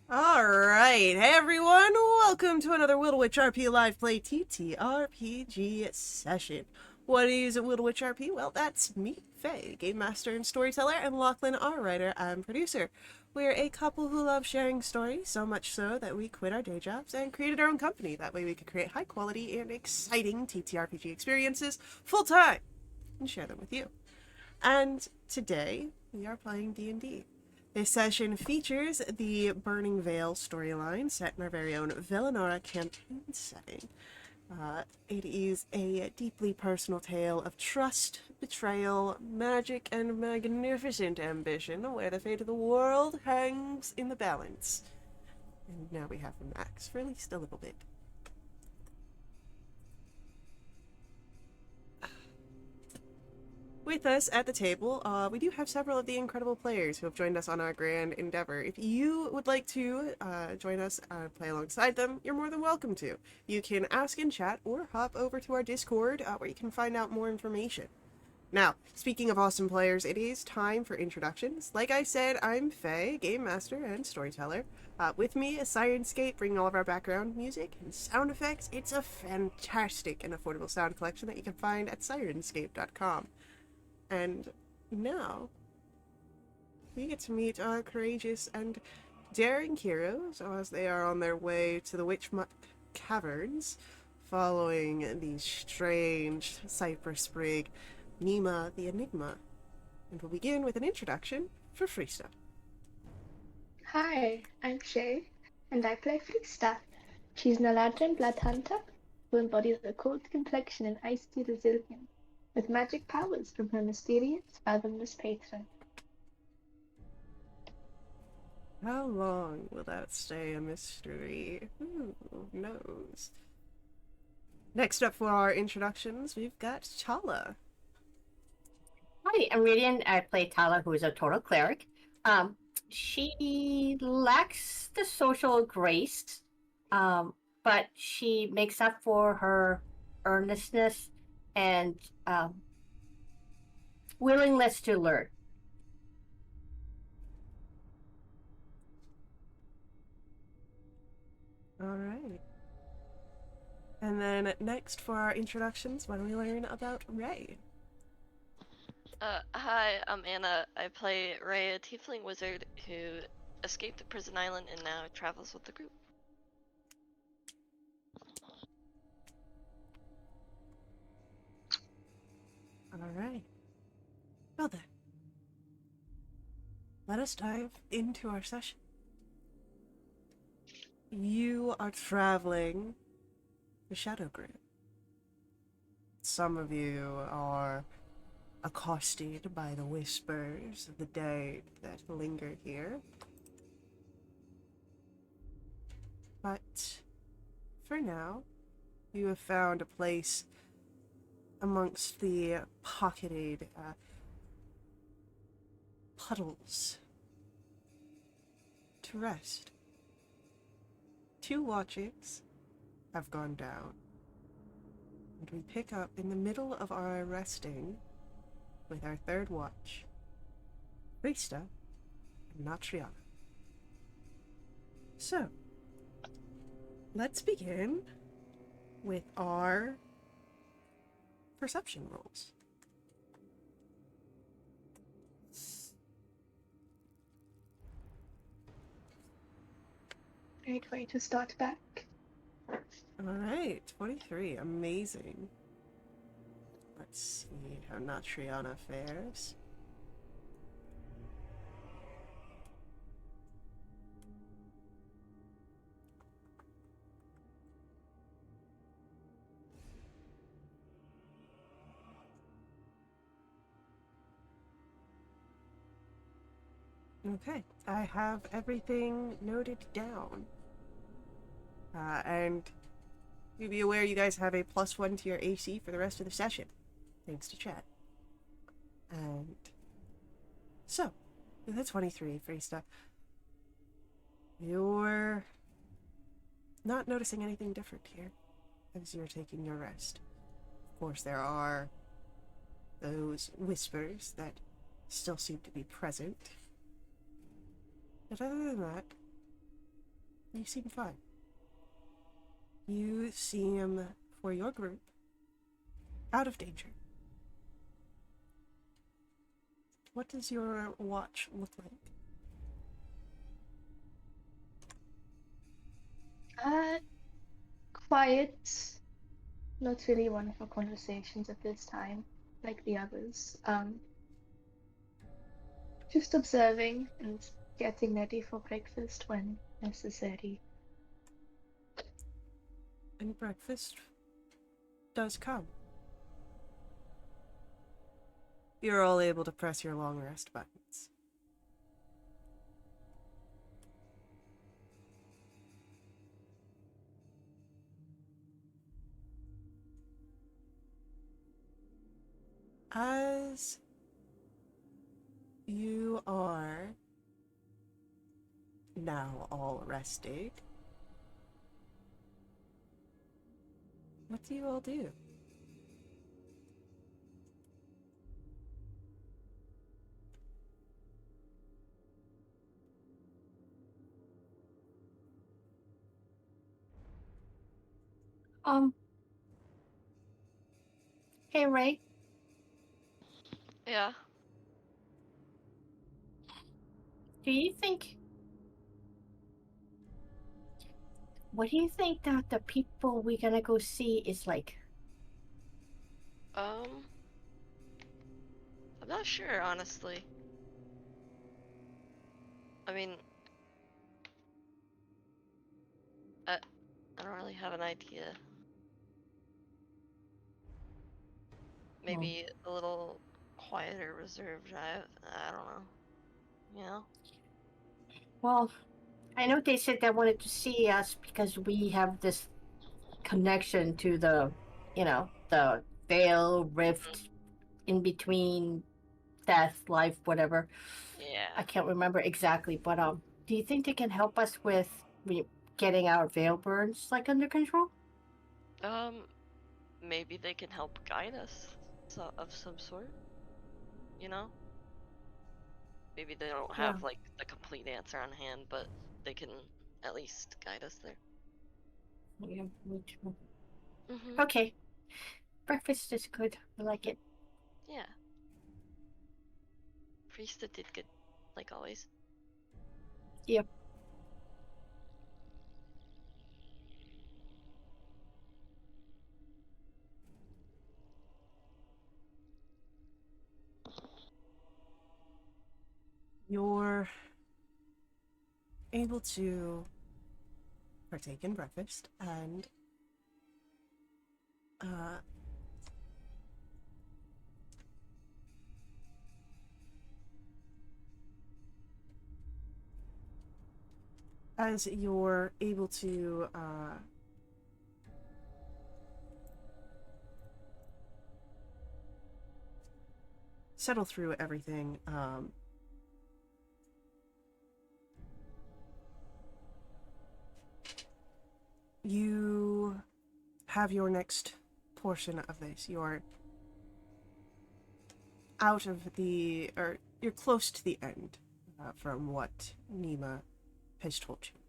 Alright, hey everyone, welcome to another Wildewitch RP Live Play TTRPG session. What is Wildewitch RP? Well, that's me, Faye, Game Master and Storyteller, and Lachlan, our writer and producer. We're a couple who love sharing stories, so much so that we quit our day jobs and created our own company. That way we could create high quality and exciting TTRPG experiences full time and share them with you. And today we are playing D&D. This session features the Burning Veil storyline set in our very own Villanora campaign setting. It is a deeply personal tale of trust, betrayal, magic, and magnificent ambition, where the fate of the world hangs in the balance. And now we have Max for at least a little bit. With us at the table, we do have several of the incredible players who have joined us on our grand endeavor. If you would like to join us and play alongside them, you're more than welcome to. You can ask in chat or hop over to our Discord where you can find out more information. Now, speaking of awesome players, it is time for introductions. Like I said, I'm Faye, Game Master and Storyteller. With me is Sirenscape, bringing all of our background music and sound effects. It's a fantastic and affordable sound collection that you can find at sirenscape.com. And now we get to meet our courageous and daring heroes as they are on their way to the Witchmuck Caverns, following the strange cypress sprig Nima the Enigma. And we'll begin with an introduction for Freesta. Hi, I'm Shay, and I play Freesta. She's an Eladrin blood hunter who embodies a cold complexion and icy resilience, with magic powers from her mysterious, fathomless patron. How long will that stay a mystery? Who knows? Next up for our introductions, we've got Chala. Hi, I'm Radiant. I play Tala, who is a total cleric. She lacks the social grace, but she makes up for her earnestness and willingness to learn. Alright. And then next for our introductions, why don't we learn about Ray? Hi, I'm Anna. I play Ray, a tiefling wizard who escaped the prison island and now travels with the group. Alright. Well then, let us dive into our session. You are traveling the Shadow Grid. Some of you are accosted by the whispers of the dead that linger here. But for now, you have found a place amongst the pocketed puddles to rest. 2 watches have gone down, and we pick up in the middle of our resting with our 3rd watch, Freesta and Natriana. So, let's begin with our perception rolls. Great way to start back. Alright, 23. Amazing. Let's see how Natriana fares. Okay, I have everything noted down. And you be aware you guys have a +1 to your AC for the rest of the session, thanks to chat. And so, with a 23, Freesta, you're not noticing anything different here as you're taking your rest. Of course, there are those whispers that still seem to be present. But other than that, You seem fine. You seem, for your group, out of danger. What does your watch look like? Quiet. Not really one for conversations at this time, like the others. Just observing and getting ready for breakfast when necessary. And breakfast does come. You're all able to press your long rest buttons. As you are now all rested, what do you all do? Hey, Ray. Yeah. Do you think? What do you think that the people we're gonna go see is like? I'm not sure, honestly. I mean, I don't really have an idea. Maybe a little quieter, reserved. I don't know. You know? Well, I know they said they wanted to see us because we have this connection to the, the veil rift in between death, life, whatever. Yeah. I can't remember exactly, but do you think they can help us with getting our veil burns like under control? Maybe they can help guide us, of some sort. You know? Maybe they don't Yeah. have like the complete answer on hand, but they can at least guide us there. Yeah, me too. Mhm. Okay. Breakfast is good. I like it. Yeah. Priesta did good, like always. Yep. You're able to partake in breakfast and as you're able to settle through everything, you have your next portion of this. You're out of the, or you're close to the end, from what Nima has told you.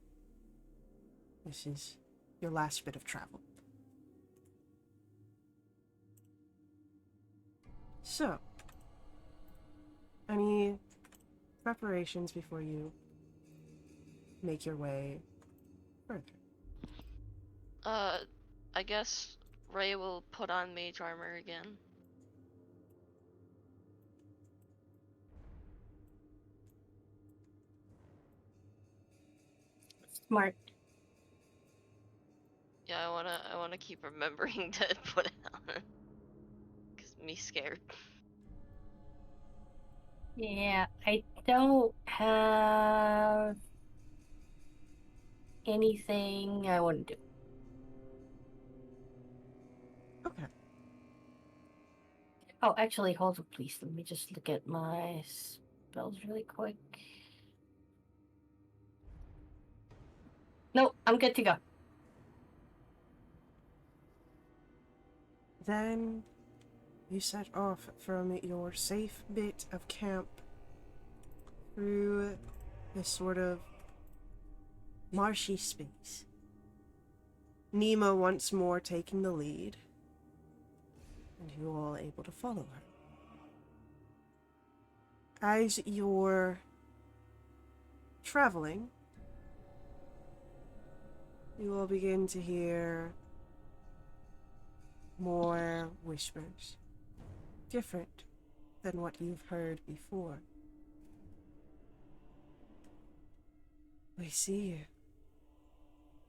This is your last bit of travel. So, any preparations before you make your way further? I guess Ray will put on mage armor again. Smart. Yeah, I wanna keep remembering to put it on. Cause me scared. Yeah, I don't have anything I want to do. Okay. Oh, actually, hold on, please. Let me just look at my spells really quick. Nope, I'm good to go. Then you set off from your safe bit of camp through this sort of marshy space. Nima once more taking the lead, and you all able to follow her. As you're traveling, you will begin to hear more whispers, different than what you've heard before. We see you.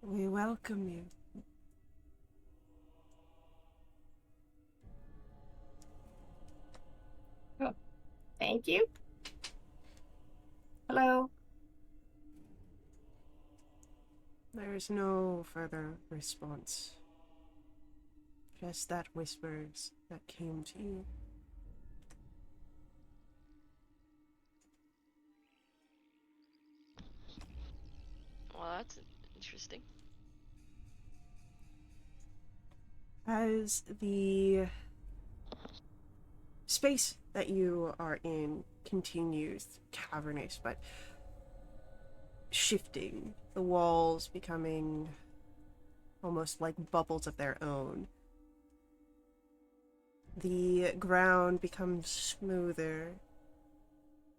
We welcome you. Oh, thank you. Hello. There is no further response. Just that whispers that came to you. Well, that's interesting. As the space that you are in continues cavernous, but shifting, the walls becoming almost like bubbles of their own. The ground becomes smoother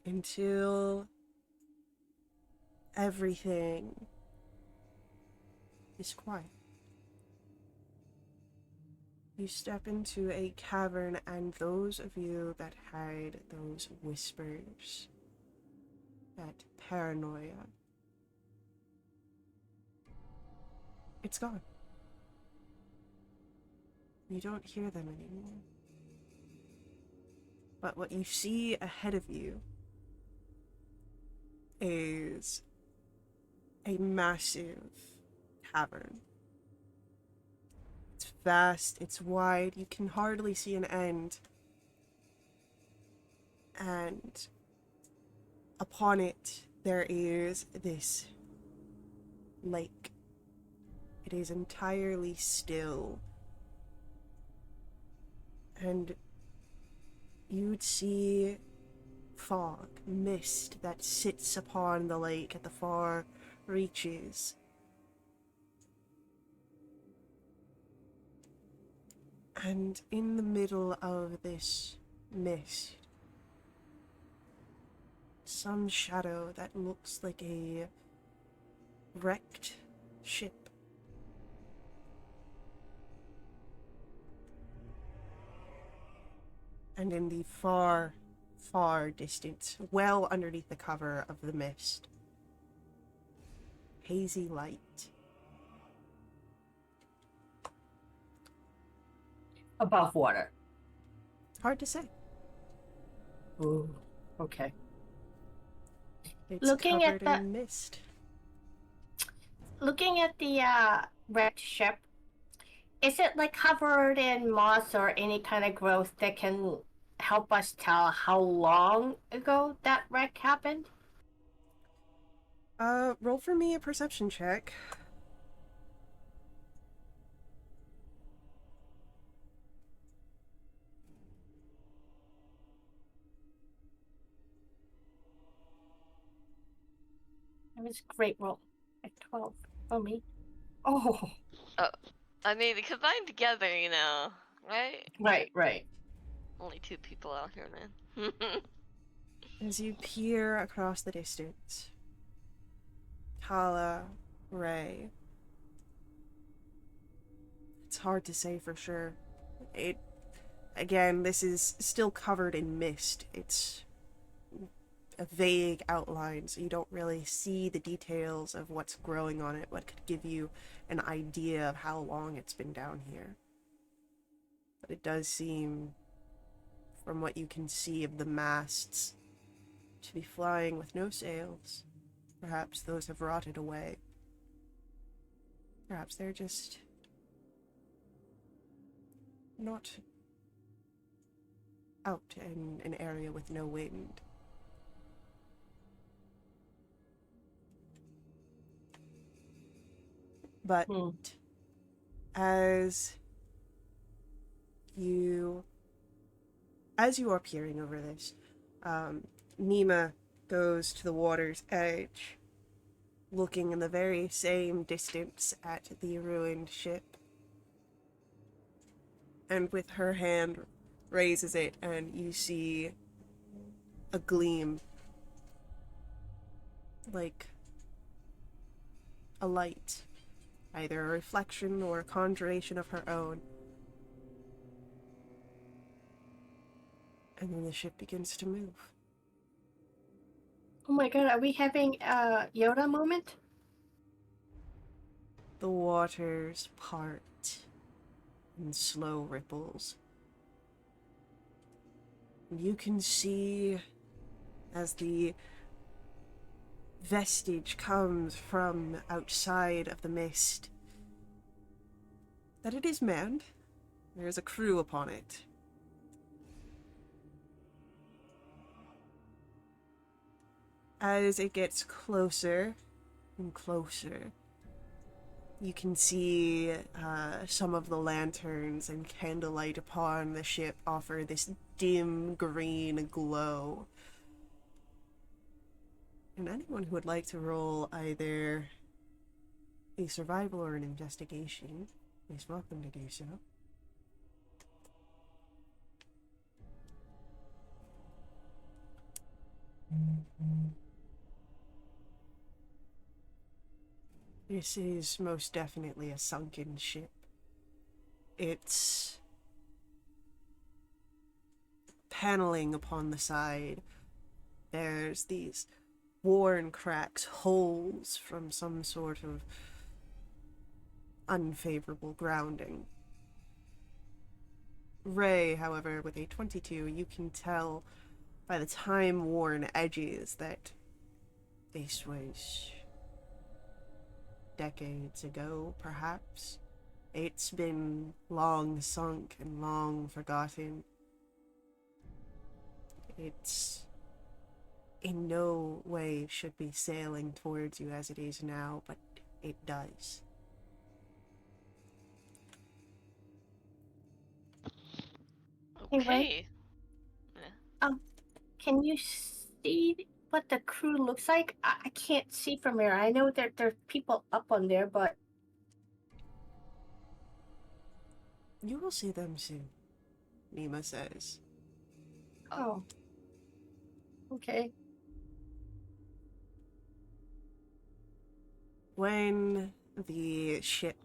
until everything is quiet. You step into a cavern, and those of you that had those whispers, that paranoia, it's gone. You don't hear them anymore. But what you see ahead of you is a massive cavern. It's vast, it's wide, you can hardly see an end. And upon it, there is this lake. It is entirely still. And you'd see fog, mist that sits upon the lake at the far reaches. And in the middle of this mist, some shadow that looks like a wrecked ship. And in the far, far distance, well underneath the cover of the mist, hazy light. Above water. Hard to say. Ooh. Okay. It's Looking at covered in mist. Looking at the wrecked ship, is it like covered in moss or any kind of growth that can help us tell how long ago that wreck happened? Roll for me a perception check. It was a great roll. At 12 for me. Oh. Oh, I mean, combined together, right? Right. Only two people out here, man. As you peer across the distance, Tala, Ray. It's hard to say for sure. Again, this is still covered in mist. It's a vague outline, so you don't really see the details of what's growing on it, what could give you an idea of how long it's been down here. But it does seem, from what you can see of the masts, to be flying with no sails. Perhaps those have rotted away. Perhaps they're just not out in an area with no wind. But as you are peering over this, Nima goes to the water's edge looking in the very same distance at the ruined ship. And with her hand, raises it, and you see a gleam, like a light, either a reflection or a conjuration of her own. And then the ship begins to move. Oh my god, are we having a Yoda moment? The waters part in slow ripples. You can see as the vestige comes from outside of the mist that it is manned. There is a crew upon it. As it gets closer and closer, you can see some of the lanterns and candlelight upon the ship offer this dim green glow. And anyone who would like to roll either a survival or an investigation is welcome to do so. This is most definitely a sunken ship. It's paneling upon the side. There's these worn cracks, holes from some sort of unfavorable grounding. Ray, however, with a 22, you can tell by the time-worn edges that this was decades ago, perhaps. It's been long sunk and long forgotten. It's in no way should be sailing towards you as it is now, but it does. Hey, Ray. Okay. Yeah. Can you see what the crew looks like? I can't see from here. I know that there's people up on there, but You will see them soon, Nima says. oh, okay. When the ship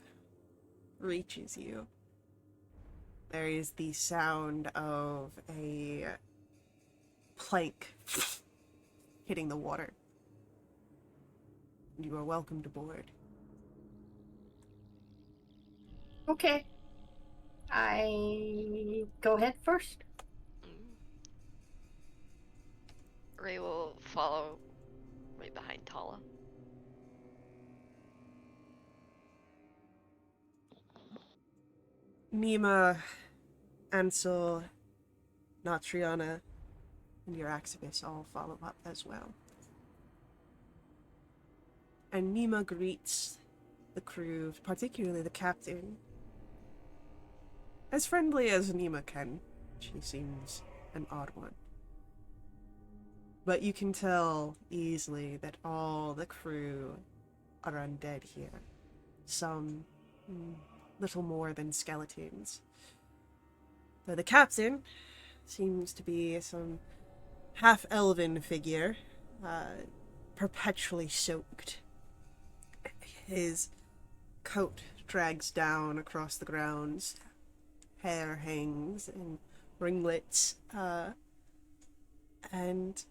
reaches you, there is the sound of a plank hitting the water. You are welcomed aboard. Okay. I go ahead first. Mm. Ray will follow right behind Tala. Nima, Ansel, Natriana, and your Axibis all follow up as well. And Nima greets the crew, particularly the captain, as friendly as Nima can. She seems an odd one. But you can tell easily that all the crew are undead here. Some little more than skeletons. Though the captain seems to be some half-elven figure, perpetually soaked. His coat drags down across the grounds, hair hangs in ringlets, and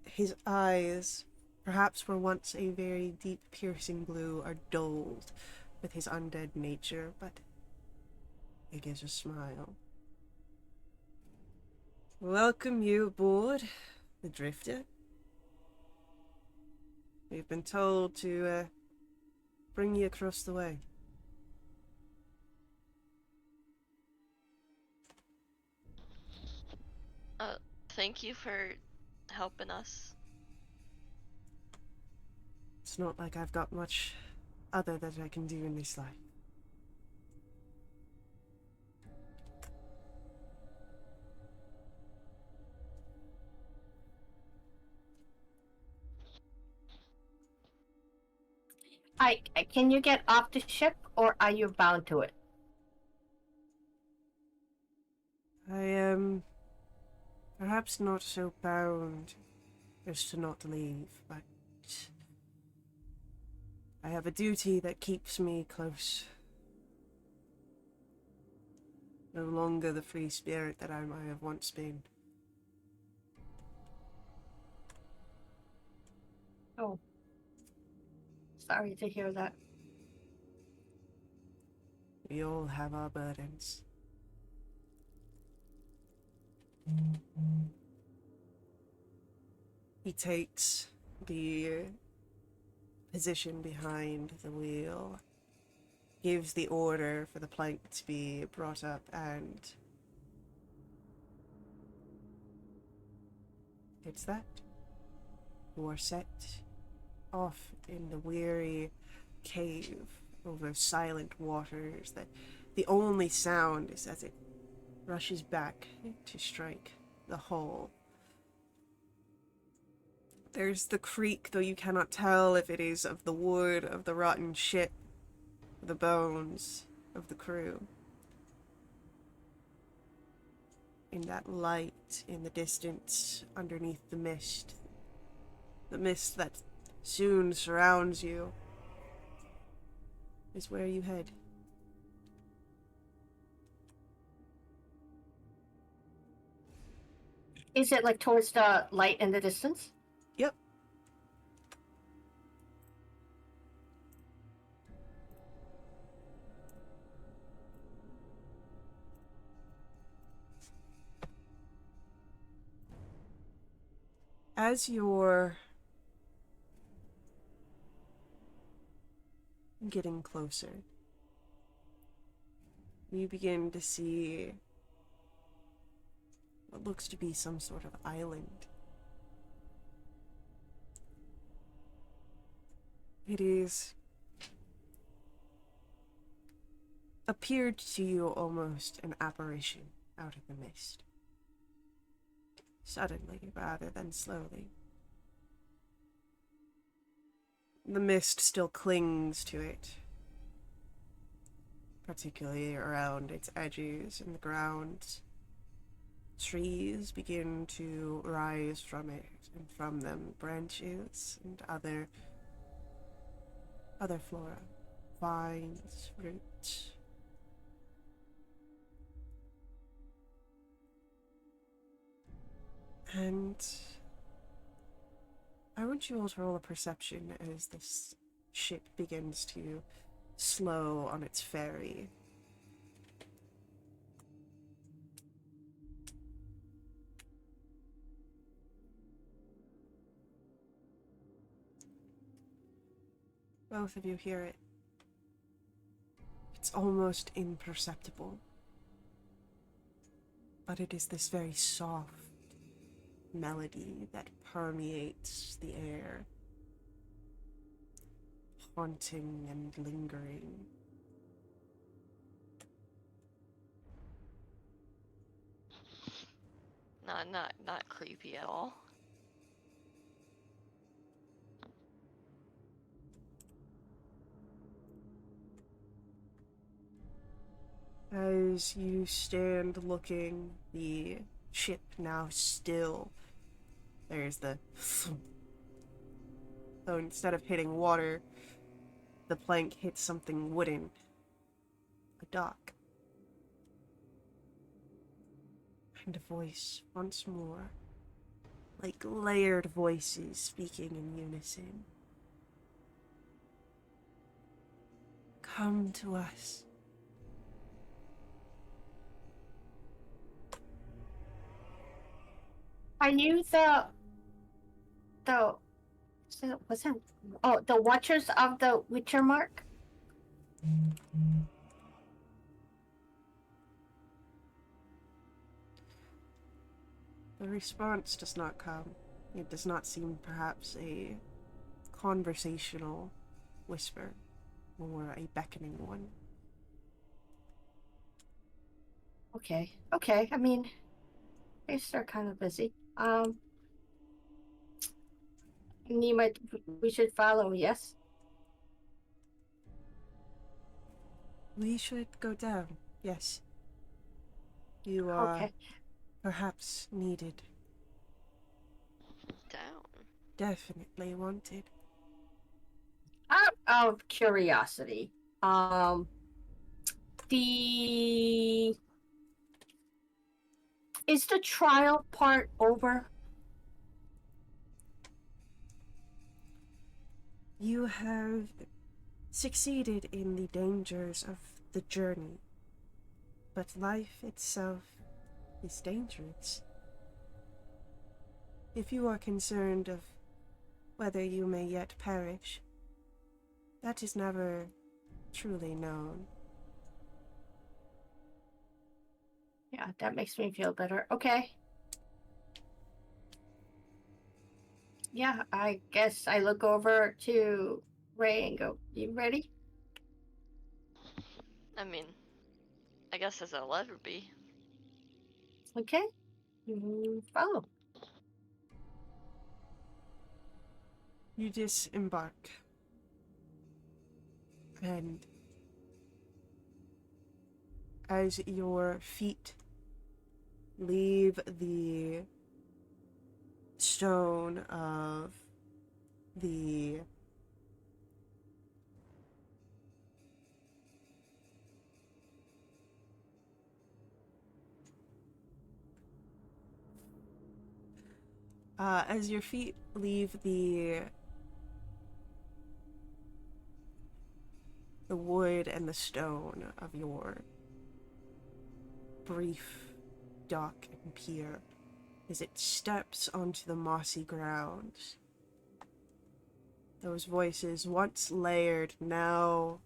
his eyes, perhaps were once a very deep piercing blue, are dulled with his undead nature, but he gives a smile. Welcome you aboard, the Drifter. We've been told to bring you across the way. Thank you for helping us. It's not like I've got much other that I can do in this life. Can you get off the ship, or are you bound to it? I am perhaps not so bound as to not leave, but I have a duty that keeps me close. No longer the free spirit that I might have once been. Oh, sorry to hear that. We all have our burdens. He takes the position behind the wheel, gives the order for the plank to be brought up, and it's that. You are set off in the weary cave over silent waters that the only sound is as it rushes back to strike the hull. There's the creak, though you cannot tell if it is of the wood, of the rotten ship, the bones of the crew. In that light in the distance, underneath the mist that soon surrounds you, is where you head. Is it like towards the light in the distance? Yep. As you're getting closer, you begin to see what looks to be some sort of island. It is appeared to you almost an apparition out of the mist. Suddenly, rather than slowly. The mist still clings to it, particularly around its edges and the ground. Trees begin to rise from it, and from them branches and other flora, vines, roots. And I want you all to roll a perception as this ship begins to slow on its ferry. Both of you hear it. It's almost imperceptible. But it is this very soft melody that permeates the air, haunting and lingering. Not creepy at all. As you stand looking, the ship now still, there's the thump. So instead of hitting water, the plank hits something wooden. A dock. And a voice once more, like layered voices speaking in unison. Come to us. Are you the what's that? Oh, the Watchers of the Witcher Mark? The response does not come. It does not seem perhaps a conversational whisper or a beckoning one. Okay. I mean, I guess they're kind of busy. We should follow, yes? We should go down. Yes. You are Okay. perhaps needed. Down. Definitely wanted. Out of curiosity, the is the trial part over? You have succeeded in the dangers of the journey, but life itself is dangerous. If you are concerned of whether you may yet perish, that is never truly known. Yeah, that makes me feel better. Okay. Yeah, I guess I look over to Ray and go, "You ready?" I mean, I guess as I'll ever be. Okay. Follow. You disembark, and as your feet leave the stone of the as your feet leave the wood and the stone of your brief dock and pier, as it steps onto the mossy ground, those voices, once layered, now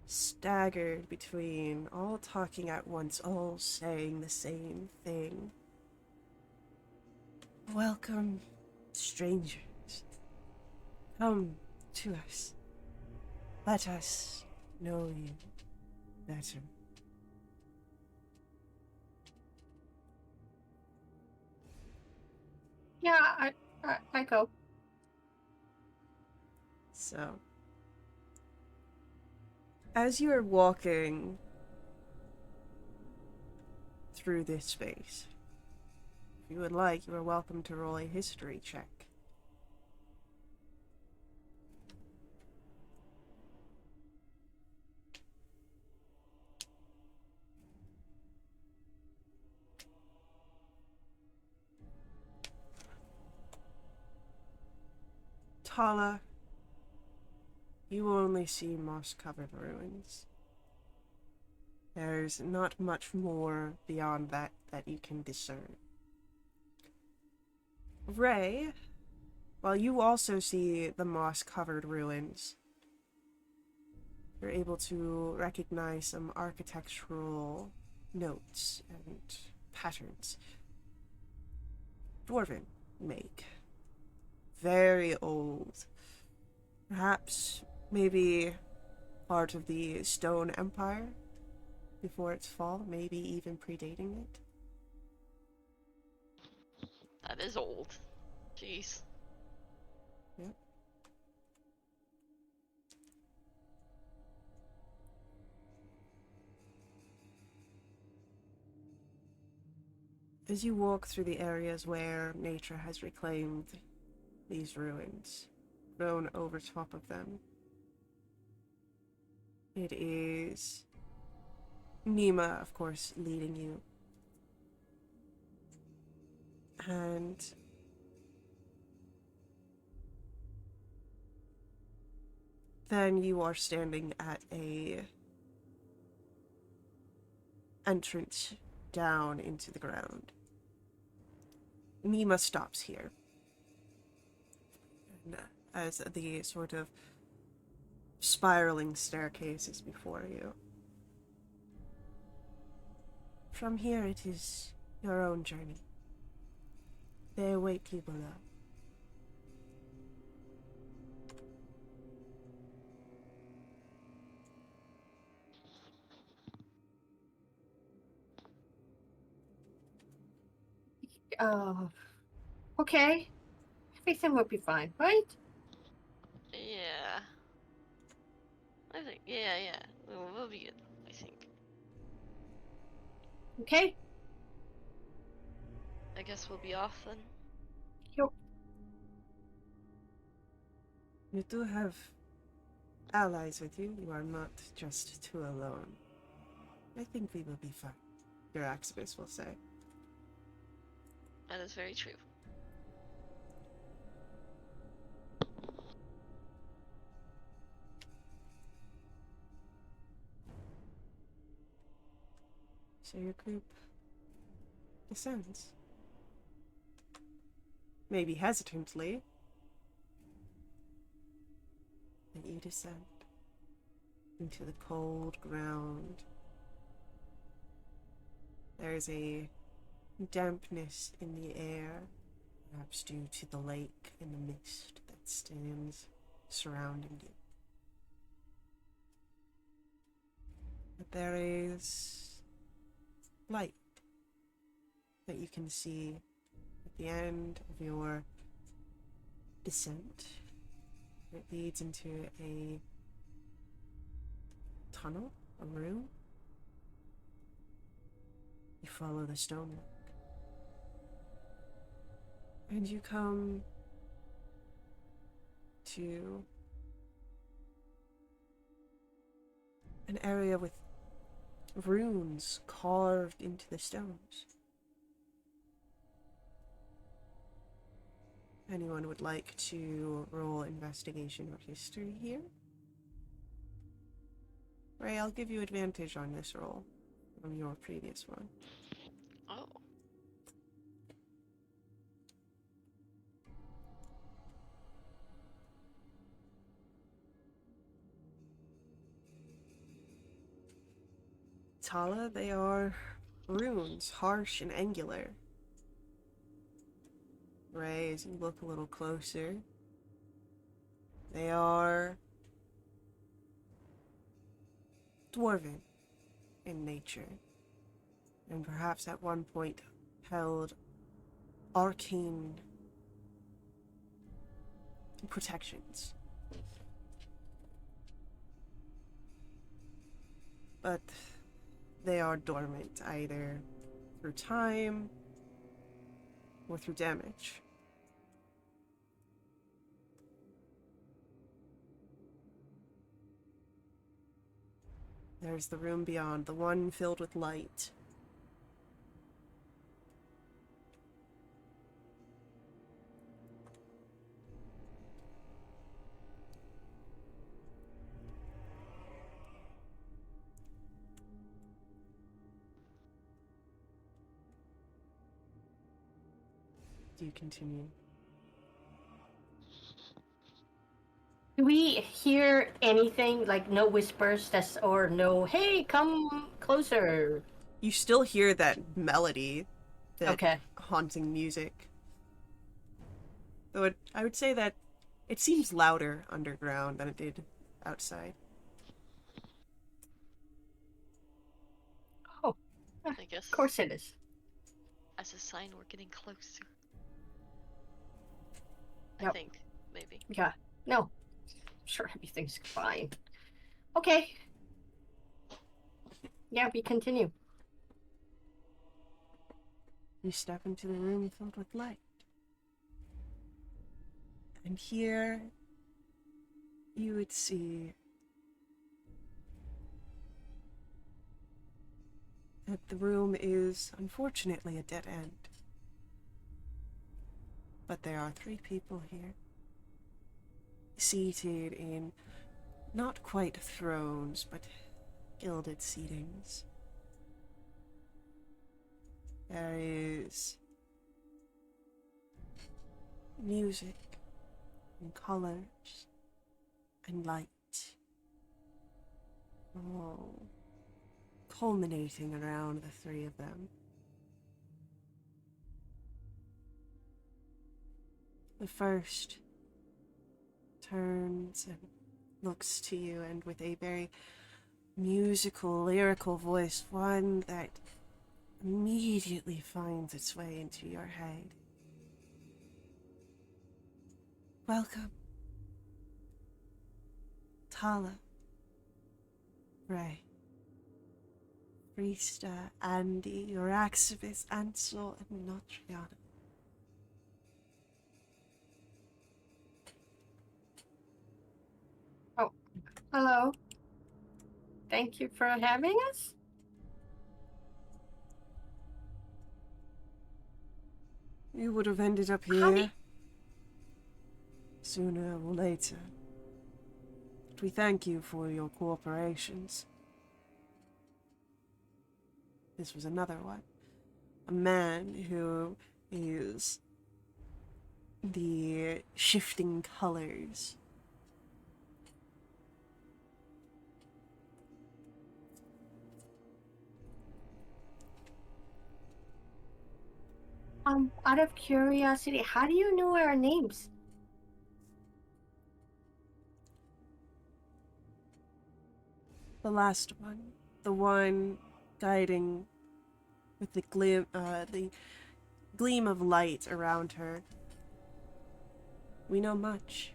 staggered between, all talking at once, all saying the same thing. Welcome, strangers. Come to us. Let us know you better. Yeah, I go. So, as you are walking through this space, if you would like, you are welcome to roll a history check. Tala, you only see moss-covered ruins. There's not much more beyond that you can discern. Ray, while you also see the moss-covered ruins, you're able to recognize some architectural notes and patterns. Dwarven make. Very old. Perhaps, maybe part of the Stone Empire before its fall, maybe even predating it. That is old. Jeez. Yep. As you walk through the areas where nature has reclaimed these ruins, grown over top of them, it is Nima, of course, leading you. And then you are standing at a entrance down into the ground. Nima stops here. And as the sort of spiraling staircase is before you. From here it is your own journey. They await you below. Okay. Everything will be fine, right? Yeah. I think, yeah. We'll be good. I Okay. I guess we'll be off then. Yep. You do have allies with you. You are not just two alone. I think we will be fine, your Axibus will say. That is very true. So your group descends. Maybe hesitantly, but you descend into the cold ground. There is a dampness in the air, perhaps due to the lake and the mist that stands surrounding you. But there is light that you can see at the end of your descent. It leads into a tunnel, a room. You follow the stonework. And you come to an area with runes carved into the stones. Anyone would like to roll investigation or history here? Ray, I'll give you advantage on this roll from your previous one. Oh. Tala, they are runes, harsh and angular. Ray, as you look a little closer, they are dwarven in nature, and perhaps at one point held arcane protections. But they are dormant either through time or through damage. There's the room beyond, the one filled with light. Do you continue? Do we hear anything like no whispers or no, hey, come closer? You still hear that melody, that Okay. haunting music. Though I would say that it seems louder underground than it did outside. Oh, I guess of course it is. as a sign we're getting closer. I Yep. think, maybe. Yeah. No. I'm sure everything's fine. Okay. Yeah, we continue. You step into the room filled with light. And here you would see that the room is unfortunately a dead end. But there are 3 people here, seated in not quite thrones, but gilded seatings. There is music and colors and light, all culminating around the 3 of them. The first turns and looks to you, and with a very musical, lyrical voice, one that immediately finds its way into your head. Welcome, Tala, Ray. Rista, Andy, Euraxibus, Ansel, and Notriana. Oh, hello. Thank you for having us. You would have ended up How do here sooner or later. But we thank you for your cooperations. This was another one. A man who is the shifting colors. Out of curiosity, how do you know our names? The last one. The one guiding with the gleam of light around her. We know much.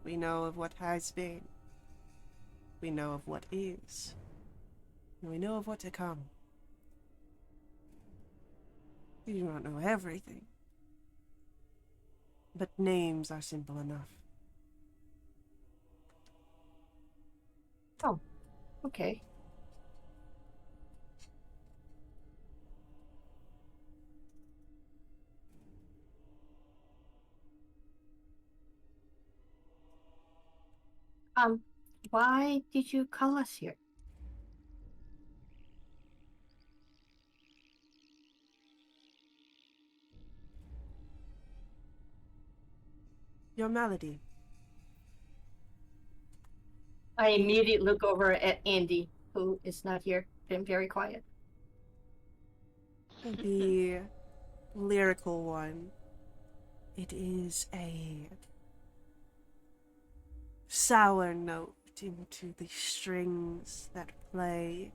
We know of what has been. We know of what is. And we know of what to come. We do not know everything. But names are simple enough. Oh, okay. Why did you call us here? Your melody. I immediately look over at Andy, who is not here, been very quiet. The lyrical one. It is a sour note into the strings that play,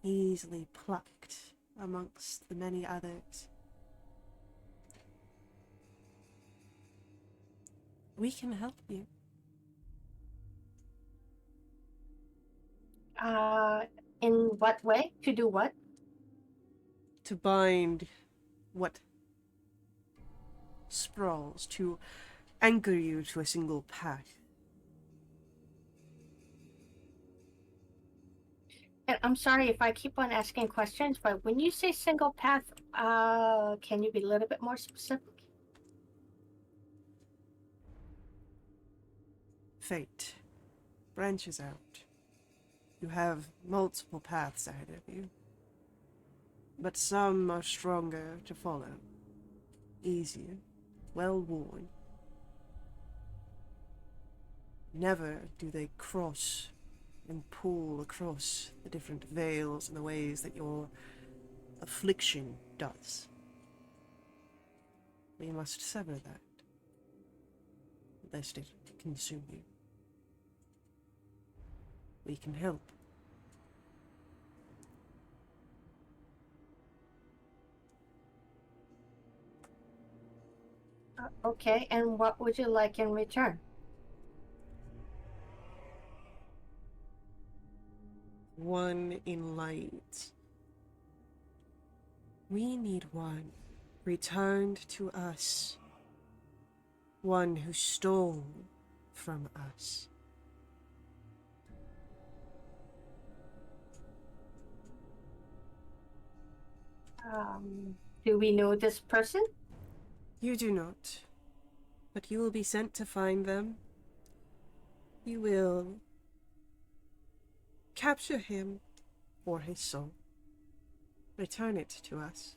easily plucked amongst the many others. We can help you. In what way? To do what? To bind what sprawls, to anchor you to a single path. And I'm sorry if I keep on asking questions, but when you say single path, can you be a little bit more specific? Fate branches out. You have multiple paths ahead of you, but some are stronger to follow, easier, well worn. Never do they cross and pull across the different veils in the ways that your affliction does. We must sever that, lest it consume you. We can help. Okay, and what would you like in return? One in light. We need one returned to us. One who stole from us. Do we know this person? You do not, but you will be sent to find them. You will capture him or his soul, return it to us,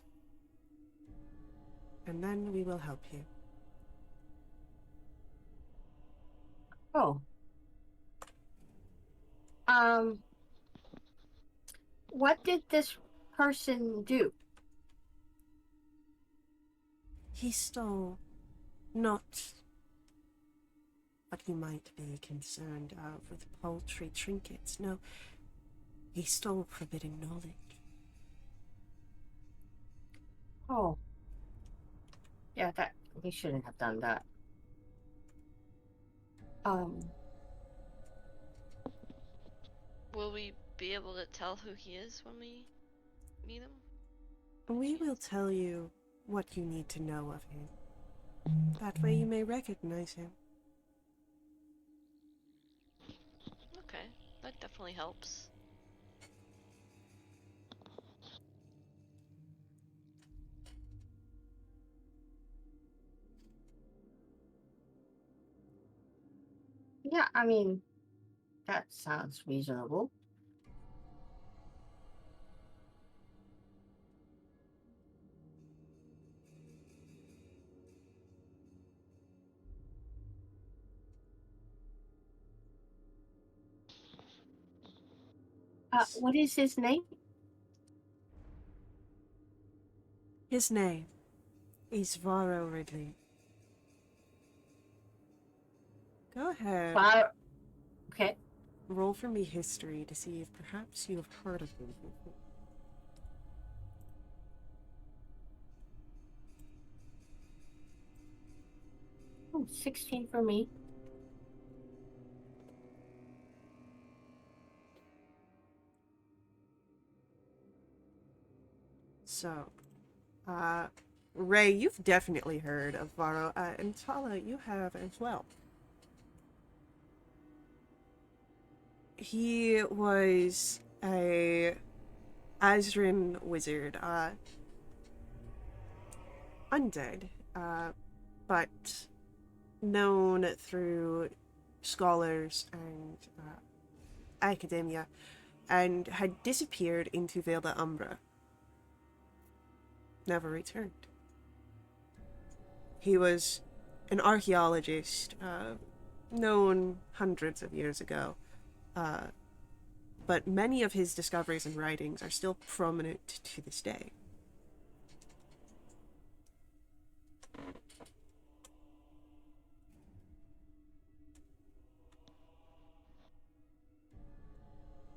and then we will help you. Oh. What did this person do? He stole not what you might be concerned of with paltry trinkets. No, he stole forbidden knowledge. Oh. Yeah, that he shouldn't have done that. Will we be able to tell who he is when we meet him? We will tell you what you need to know of him. That way you may recognize him. Okay, that definitely helps. Yeah, I mean, that sounds reasonable. What is his name? His name is Varro Ridley. Go ahead. Okay. Roll for me history to see if perhaps you have heard of him before. Oh, 16 for me. So, Ray, you've definitely heard of Varro, and Tala, you have as well. He was a Azrin wizard, undead, but known through scholars and academia, and had disappeared into Vale Umbra. Never returned. He was an archaeologist, known hundreds of years ago, but many of his discoveries and writings are still prominent to this day.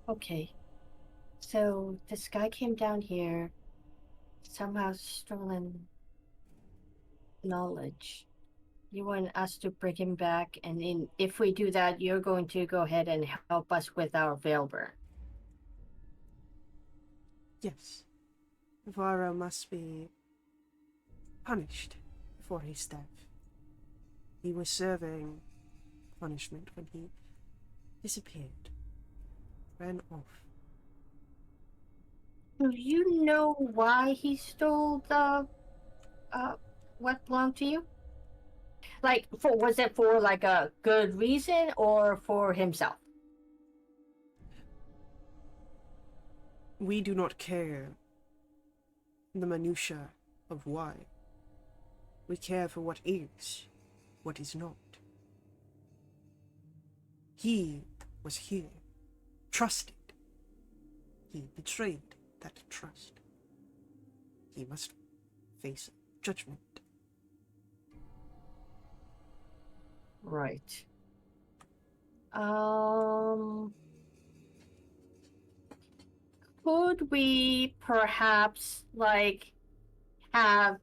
Okay. So this guy came down here, somehow stolen knowledge. You want us to bring him back, and if we do that, you're going to go ahead and help us with our veil burn. Yes. Varro must be punished for his death. He was serving punishment when he disappeared, ran off. Do you know why he stole the what belonged to you? Like, was it for like a good reason or for himself? We do not care the minutiae of why. We care for what is not. He was here, trusted. He betrayed that trust. He must face judgment. Right. Could we perhaps like have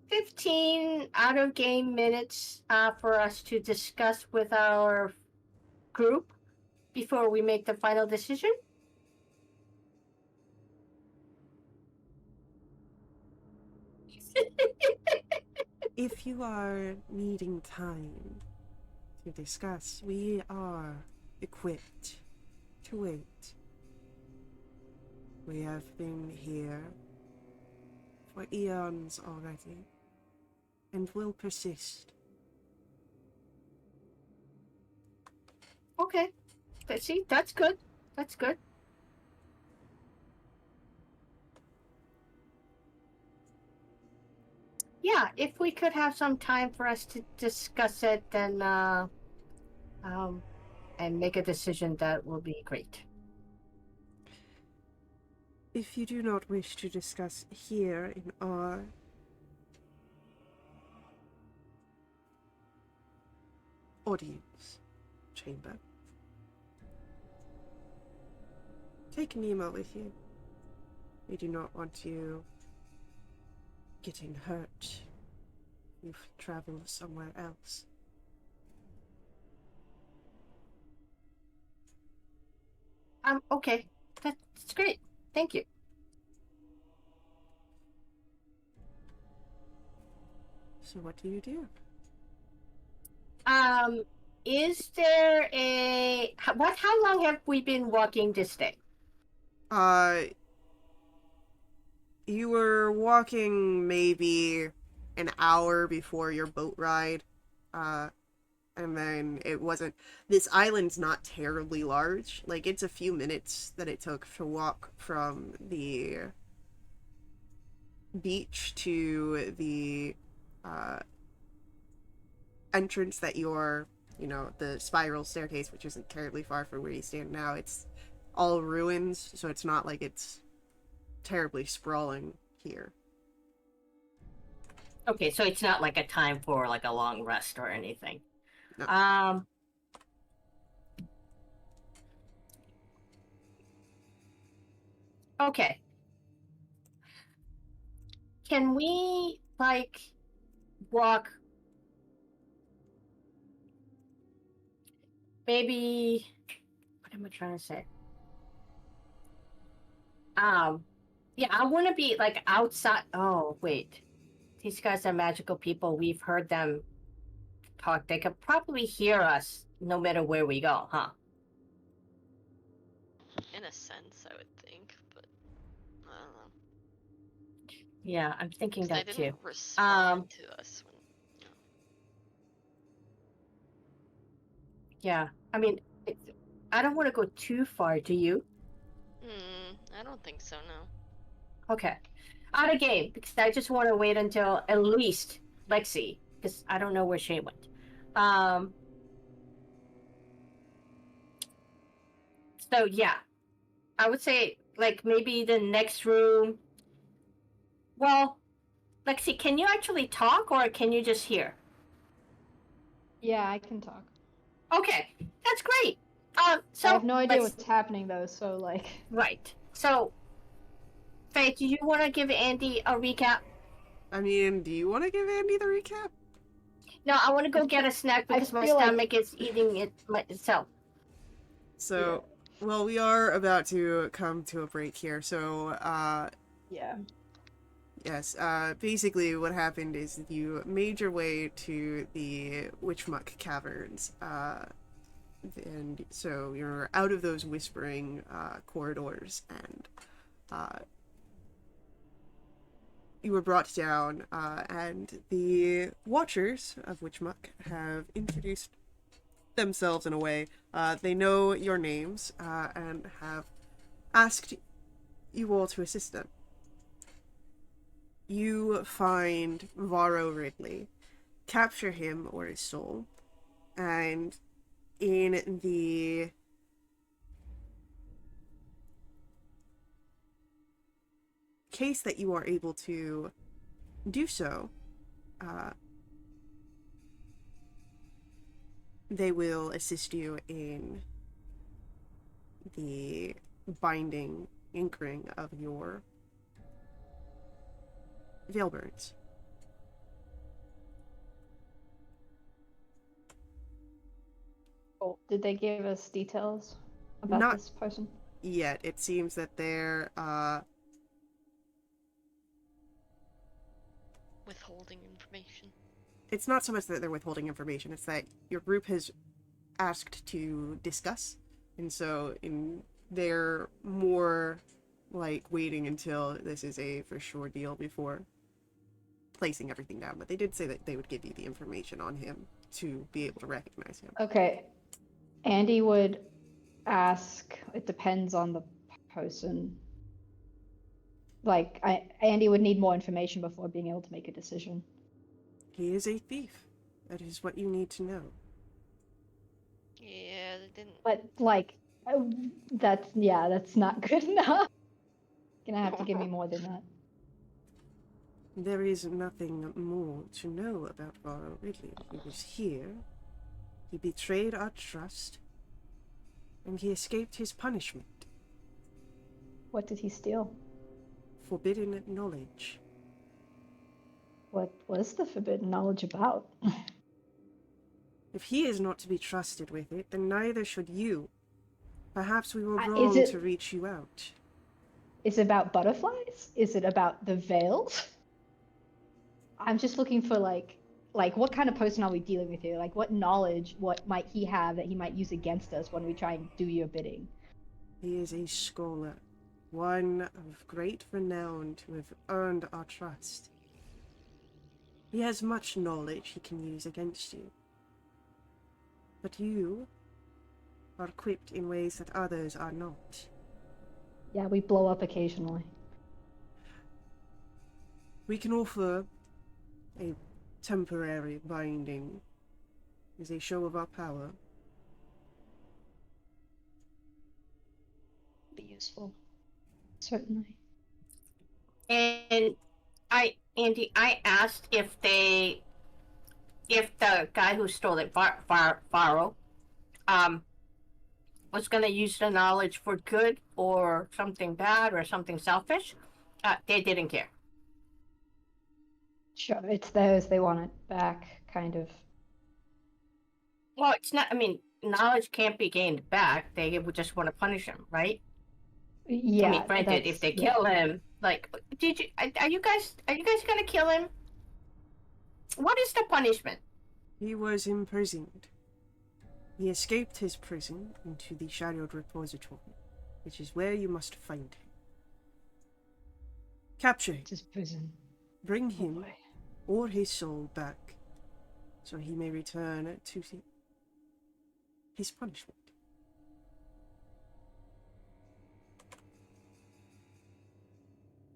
15 out of game minutes for us to discuss with our group before we make the final decision? If you are needing time to discuss, we are equipped to wait. We have been here for eons already, and will persist. Okay. See, that's good. That's good. Yeah, if we could have some time for us to discuss it, then and make a decision, that will be great. If you do not wish to discuss here in our audience chamber, take Nemo with you. We do not want you getting hurt. You've traveled somewhere else. Okay. That's great. Thank you. So what do you do? Is there how long have we been walking this day? You were walking maybe an hour before your boat ride. Uh, and then it wasn't. This island's not terribly large. Like, it's a few minutes that it took to walk from the beach to the uh, entrance that you're, the spiral staircase, which isn't terribly far from where you stand now. It's all ruins, so it's not like it's terribly sprawling here. Okay, so it's not like a time for like a long rest or anything. No. Okay. Can we like walk maybe what am I trying to say? Yeah, I want to be like outside. Oh, wait. These guys are magical people. We've heard them talk. They could probably hear us no matter where we go, huh? In a sense, I would think, but I don't know. Yeah, I'm thinking 'Cause they that too. didn't respond to us when. Yeah. I mean, I don't want to go too far, do you? I don't think so. No. Okay. Out of game, because I just want to wait until at least Lexi, because I don't know where she went. So yeah, I would say like maybe the next room. Well, Lexi, can you actually talk or can you just hear? Yeah, I can talk. Okay, that's great. So I have no idea let's- what's happening though, so like. right. So, Faye, do you want to give Andy a recap? I mean, do you want to give Andy the recap? No, I want to go get a snack because my feel like- stomach is eating itself. So, well, we are about to come to a break here. So, Yeah. yes, basically what happened is you made your way to the Witchmuck Caverns, and so you're out of those whispering corridors, and you were brought down, and the Watchers of Witchmuck have introduced themselves in a way. They know your names, and have asked you all to assist them. You find Varro Ridley, capture him or his soul, and in the case that you are able to do so, they will assist you in the binding, anchoring of your veil burns. Oh, did they give us details about Not this person? yet. It seems that they're Withholding information. it's not so much that they're withholding information, it's that your group has asked to discuss, and so they're more like waiting until this is a for sure deal before placing everything down. But they did say that they would give you the information on him to be able to recognize him. Okay. Andy would ask, it depends on the person. Like, Andy would need more information before being able to make a decision. He is a thief. That is what you need to know. Yeah, they didn't. But, like, that's not good enough. Gonna have to give me more than that. There is nothing more to know about Varro Ridley. He was here, he betrayed our trust, and he escaped his punishment. What did he steal? Forbidden knowledge. What was the forbidden knowledge about? If he is not to be trusted with it, then neither should you. Perhaps we were Is wrong it- to reach you out. Is it about butterflies? Is it about the veils? I'm just looking for like what kind of person are we dealing with here? Like what knowledge, what might he have that he might use against us when we try and do your bidding? He is a scholar, one of great renown to have earned our trust. He has much knowledge he can use against you. But you are equipped in ways that others are not. Yeah, we blow up occasionally. We can offer a temporary binding as a show of our power. Be useful. Certainly. And Andy, I asked if the guy who stole it, Varro, um, was going to use the knowledge for good or something bad or something selfish. They didn't care. Sure, it's theirs. They want it back, kind of. Well, it's not. I mean, knowledge can't be gained back. They would just want to punish him, right? Yeah, I mean, granted, if they kill him, like, are you guys gonna kill him? What is the punishment? He was imprisoned. He escaped his prison into the Shadowed Repository, which is where you must find him. Capture him. It's his prison. Bring Oh him boy. or his soul back, so he may return to his punishment.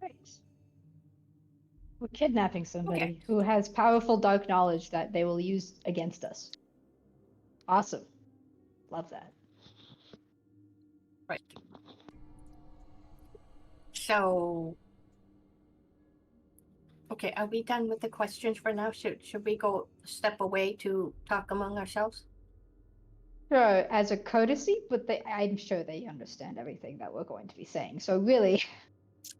Right. We're kidnapping somebody Okay. who has powerful dark knowledge that they will use against us. Awesome. Love that. Right. So, okay, are we done with the questions for now? Should we go step away to talk among ourselves? Sure, as a courtesy, but I'm sure they understand everything that we're going to be saying. So really,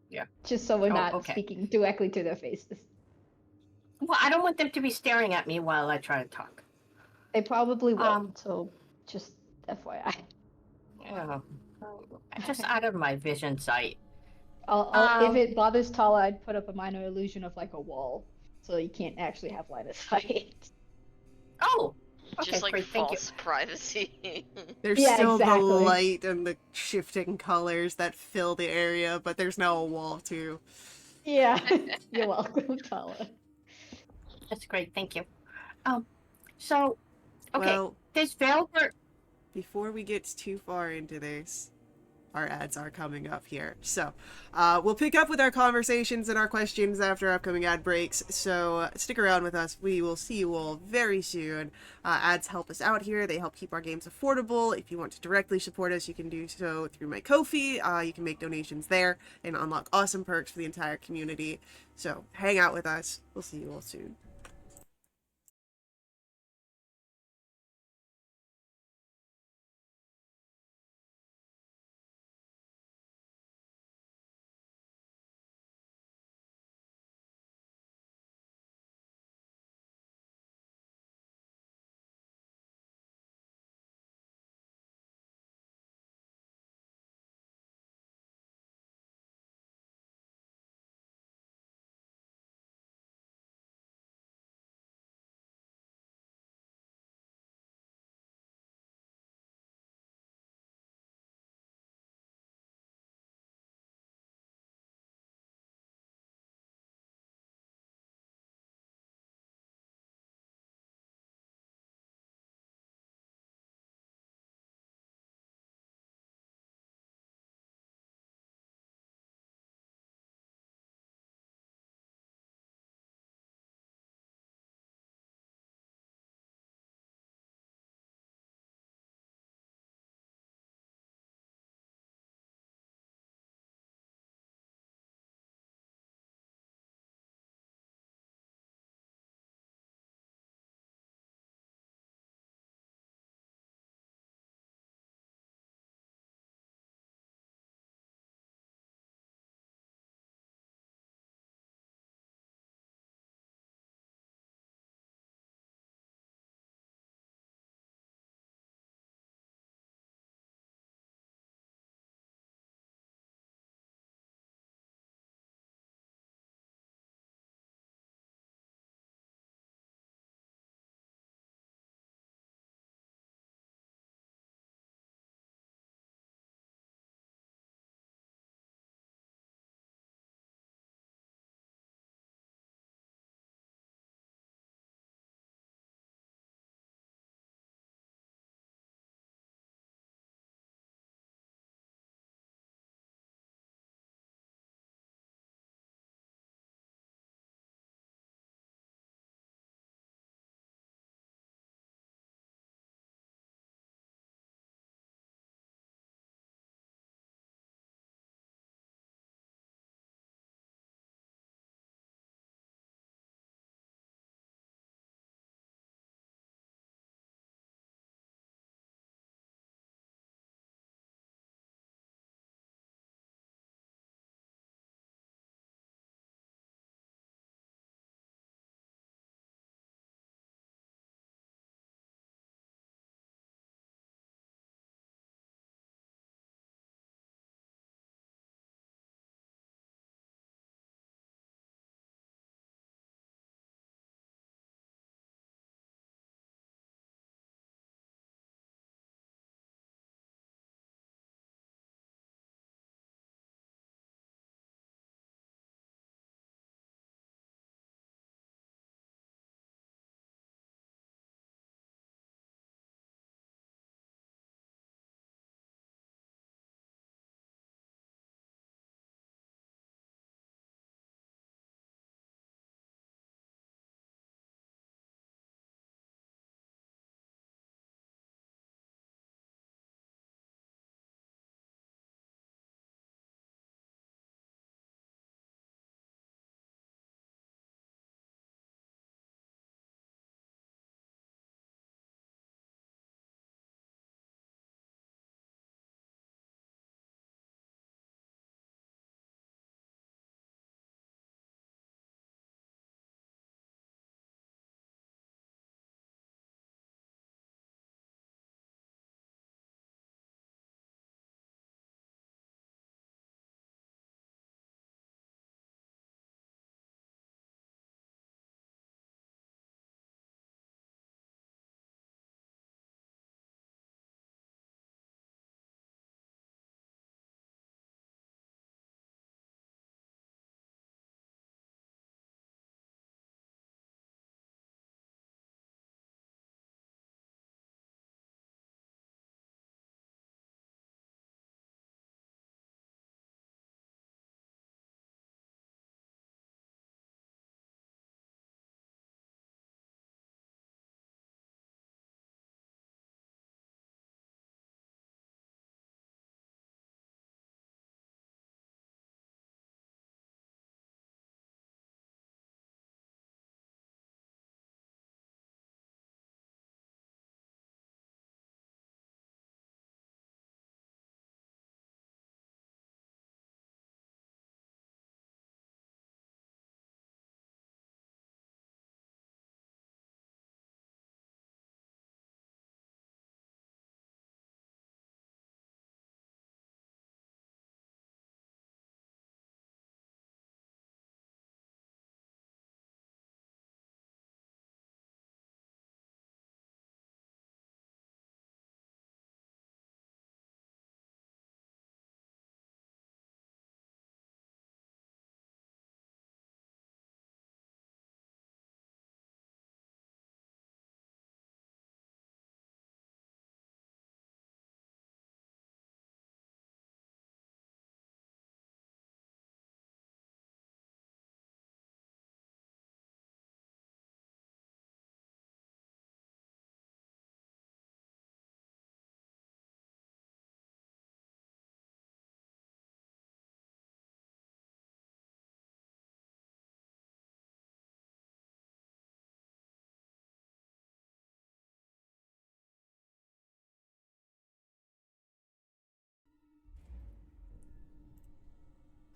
Yeah. just so we're Oh, not okay. speaking directly to their faces. Well, I don't want them to be staring at me while I try to talk. They probably will. Um. So just FYI. Yeah. Just out of my vision sight. If it bothers Tala, I'd put up a minor illusion of like a wall, so you can't actually have line of sight. Oh. Okay, Just like great. Thank you. false privacy. There's Yeah, still exactly. the light and the shifting colors that fill the area, but there's now a wall too. Yeah, you're welcome, Tala. That's great. Thank you. So, okay, Well, this Velvet. before we get too far into this, our ads are coming up here. So, we'll pick up with our conversations and our questions after upcoming ad breaks. So, stick around with us. We will see you all very soon. Ads help us out here. They help keep our games affordable. If you want to directly support us, you can do so through my Ko-fi. You can make donations there and unlock awesome perks for the entire community. So, hang out with us. We'll see you all soon.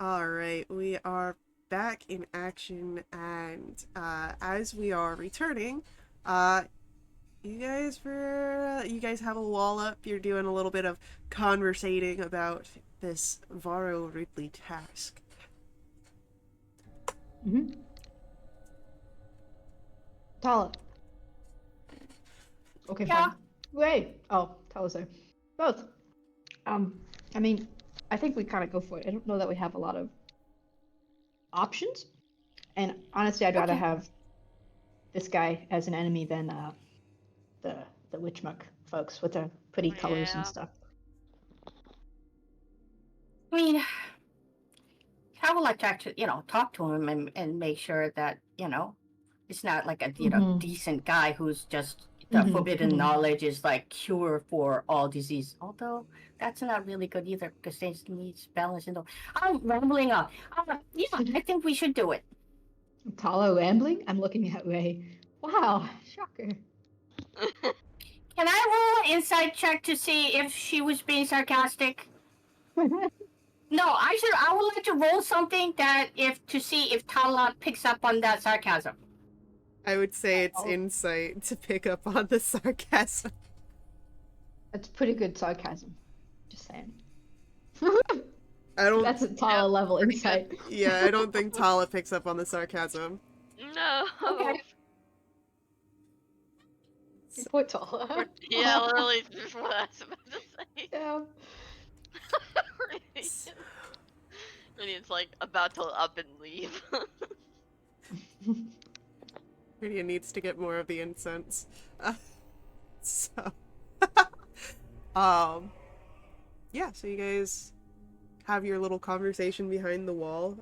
All right, we are back in action, and as we are returning, uh, you guys have a wall up. You're doing a little bit of conversating about this Varro Ridley task. Mm-hmm. Tala. Okay, Yeah. fine. Wait. Oh, Tala's there. Both. Um, I mean, I think we kind of go for it. I don't know that we have a lot of options, and honestly, I'd rather Okay. have this guy as an enemy than the the witchmuck folks with their pretty colors and Yeah. stuff. I mean, I would like to actually, talk to him and make sure that, it's not like a, Mm-hmm. decent guy who's just the Mm-hmm. forbidden knowledge is like cure for all disease. Although that's not really good either because they need balance and all. I'm rambling on. Yeah, I think we should do it. Tala rambling. I'm looking at Ray. Wow, shocker. Can I roll an insight check to see if she was being sarcastic? No, I would like to roll something that if to see if Tala picks up on that sarcasm. I would say it's Oh. insight to pick up on the sarcasm. That's pretty good sarcasm. Just saying. I don't. That's a Tala level pretty insight. Yeah, I don't think Tala picks up on the sarcasm. No. Okay. Poor Tala. Yeah, literally just what I was about to say. Yeah. Radiant's like about to up and leave. Rydia needs to get more of the incense. So, yeah. So you guys have your little conversation behind the wall.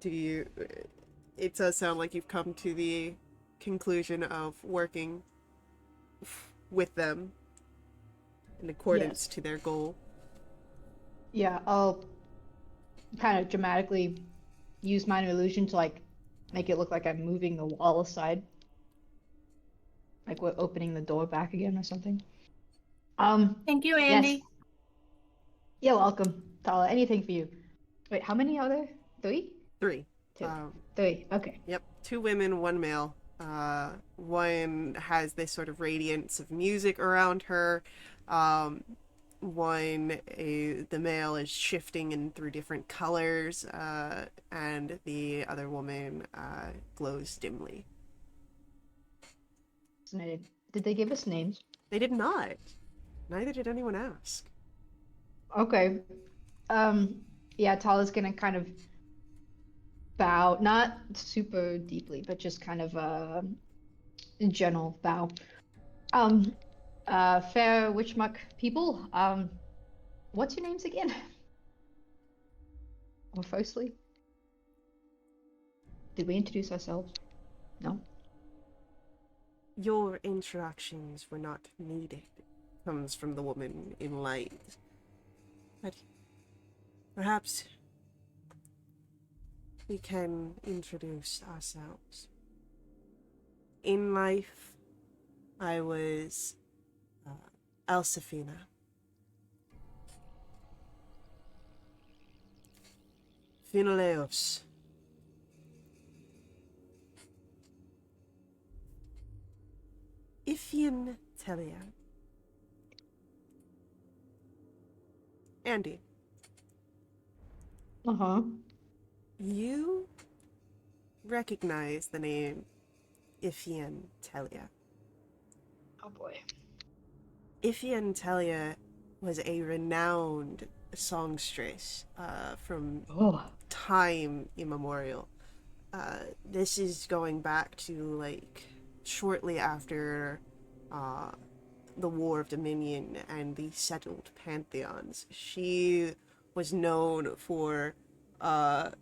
Do you? It does sound like you've come to the conclusion of working with them in accordance to their goal. Yeah, I'll kind of dramatically use minor illusion to like make it look like I'm moving the wall aside. Like we're opening the door back again or something. Thank you, Yes. Andy. You're welcome, Tala. Anything for you. Wait, how many are there? 3? 3. 2. 3. Okay. Yep, 2 women, 1 male. One has this sort of radiance of music around her. The male is shifting in through different colors, and the other woman glows dimly. Fascinating. Did they give us names? They did not. Neither did anyone ask. Okay. Yeah, Tala's gonna kind of bow, not super deeply, but just kind of in general bow. Fair witchmuck people, what's your names again? Or firstly? Did we introduce ourselves? No? Your introductions were not needed, comes from the woman in light. But perhaps we can introduce ourselves. In life, I was Elsefina. Finaleos. Ifian Telia. Andy, Uh-huh. you recognize the name Ifian Telia. Oh boy. Ifian Telia was a renowned songstress from Oh. time immemorial. This is going back to like shortly after the War of Dominion and the settled pantheons. She was known for her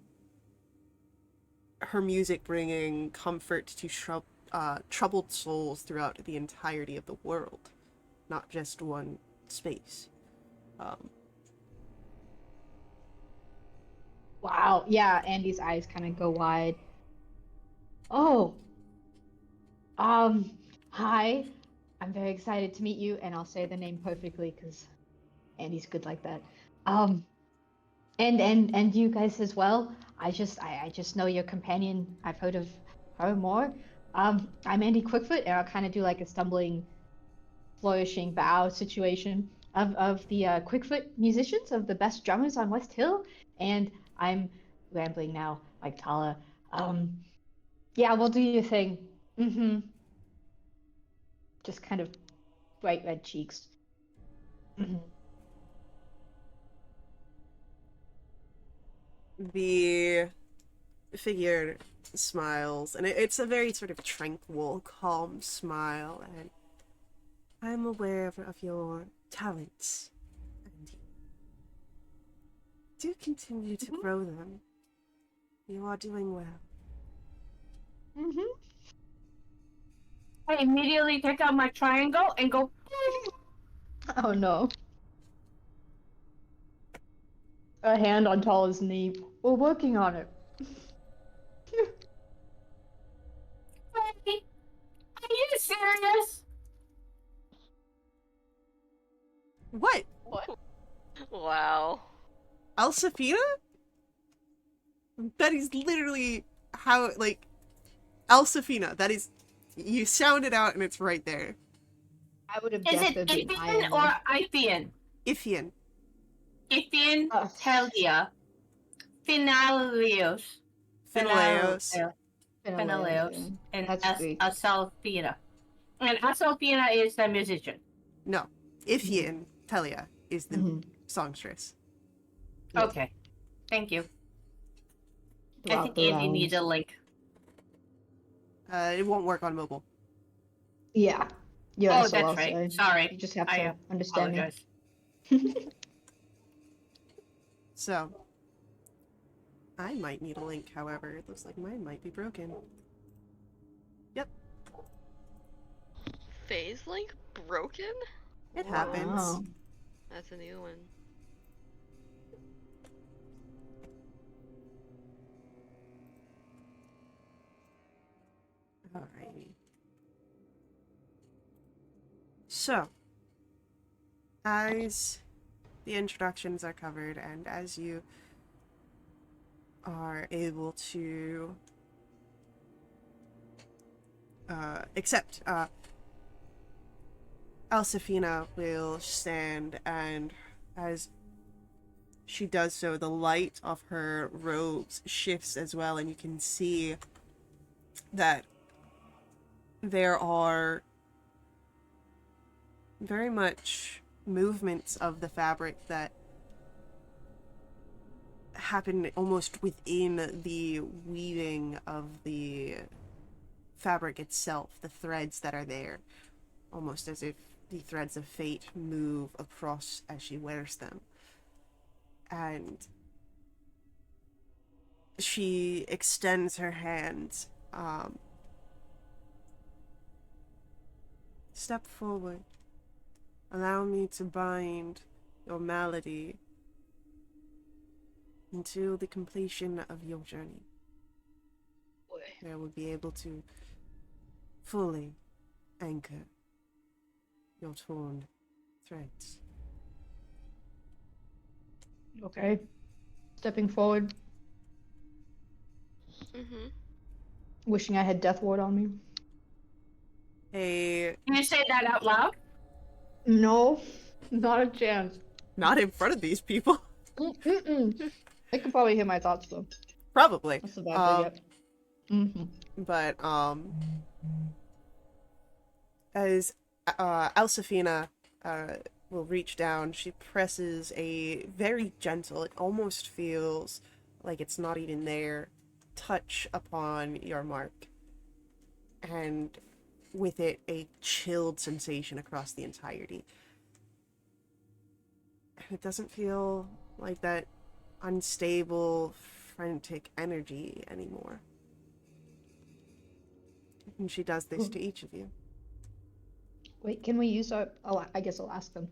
music bringing comfort to troubled souls throughout the entirety of the world, not just one space. Wow. Yeah, Andy's eyes kind of go wide. Oh. Hi. I'm very excited to meet you, and I'll say the name perfectly because Andy's good like that. And you guys as well. I just know your companion. I've heard of her more. I'm Andy Quickfoot, and I'll kind of do like a stumbling, flourishing bow situation of the Quickfoot musicians, of the best drummers on West Hill. And I'm rambling now, like Tala. Um, yeah, we'll do your thing. Mm-hmm. Just kind of bright red cheeks. Mm-hmm. The figure smiles, and it's a very sort of tranquil, calm smile, and I'm aware of your talents, and you do continue to grow them. You are doing well. Mm-hmm. I immediately take out my triangle and go. Oh no. A hand on Tala's knee. We're working on it. Wait, are you serious? What? Wow. Alsafina? That is literally how, like, Alsafina. That is, you sound it out and it's right there. I would have Is guessed it it'd be Ithian iron. or Ithian? Ithian. Ithian, Uh, Telia, Finaleos, Finaleos. Finaleos, and That's Greek. Asalfina. And Asalfina is the musician. No. Ithian, Telia, is the Mhm. songstress. Yes. Okay, thank you. I Throughout think the Andy needs a realms. link. It won't work on mobile. Yeah. You're Oh, SOL, that's right. so Sorry. you just have I to understand me. apologize. So, I might need a link, however. It looks like mine might be broken. Yep, Phase link broken? it happens. Wow. That's a new one. Alrighty. So, as the introductions are covered, and as you are able to accept, Alsafina will stand, and as she does so, the light of her robes shifts as well, and you can see that there are very much movements of the fabric that happen almost within the weaving of the fabric itself, the threads that are there, almost as if the threads of fate move across as she wears them. And she extends her hand. Step forward. Allow me to bind your malady until the completion of your journey. Where we'll be able to fully anchor your torn threads. Okay. Stepping forward, Mm-hmm. wishing I had Death Ward on me. Can you say that out loud? No, not a chance. Not in front of these people. Mm-mm. They could probably hear my thoughts though. Probably. That's the bad yet. Mm-hmm. But as Alsafina will reach down, she presses a very gentle, it almost feels like it's not even there, touch upon your mark. And with it, a chilled sensation across the entirety. It doesn't feel like that unstable, frantic energy anymore. And she does this to each of you. Wait, can we use our? Oh, I guess I'll ask them.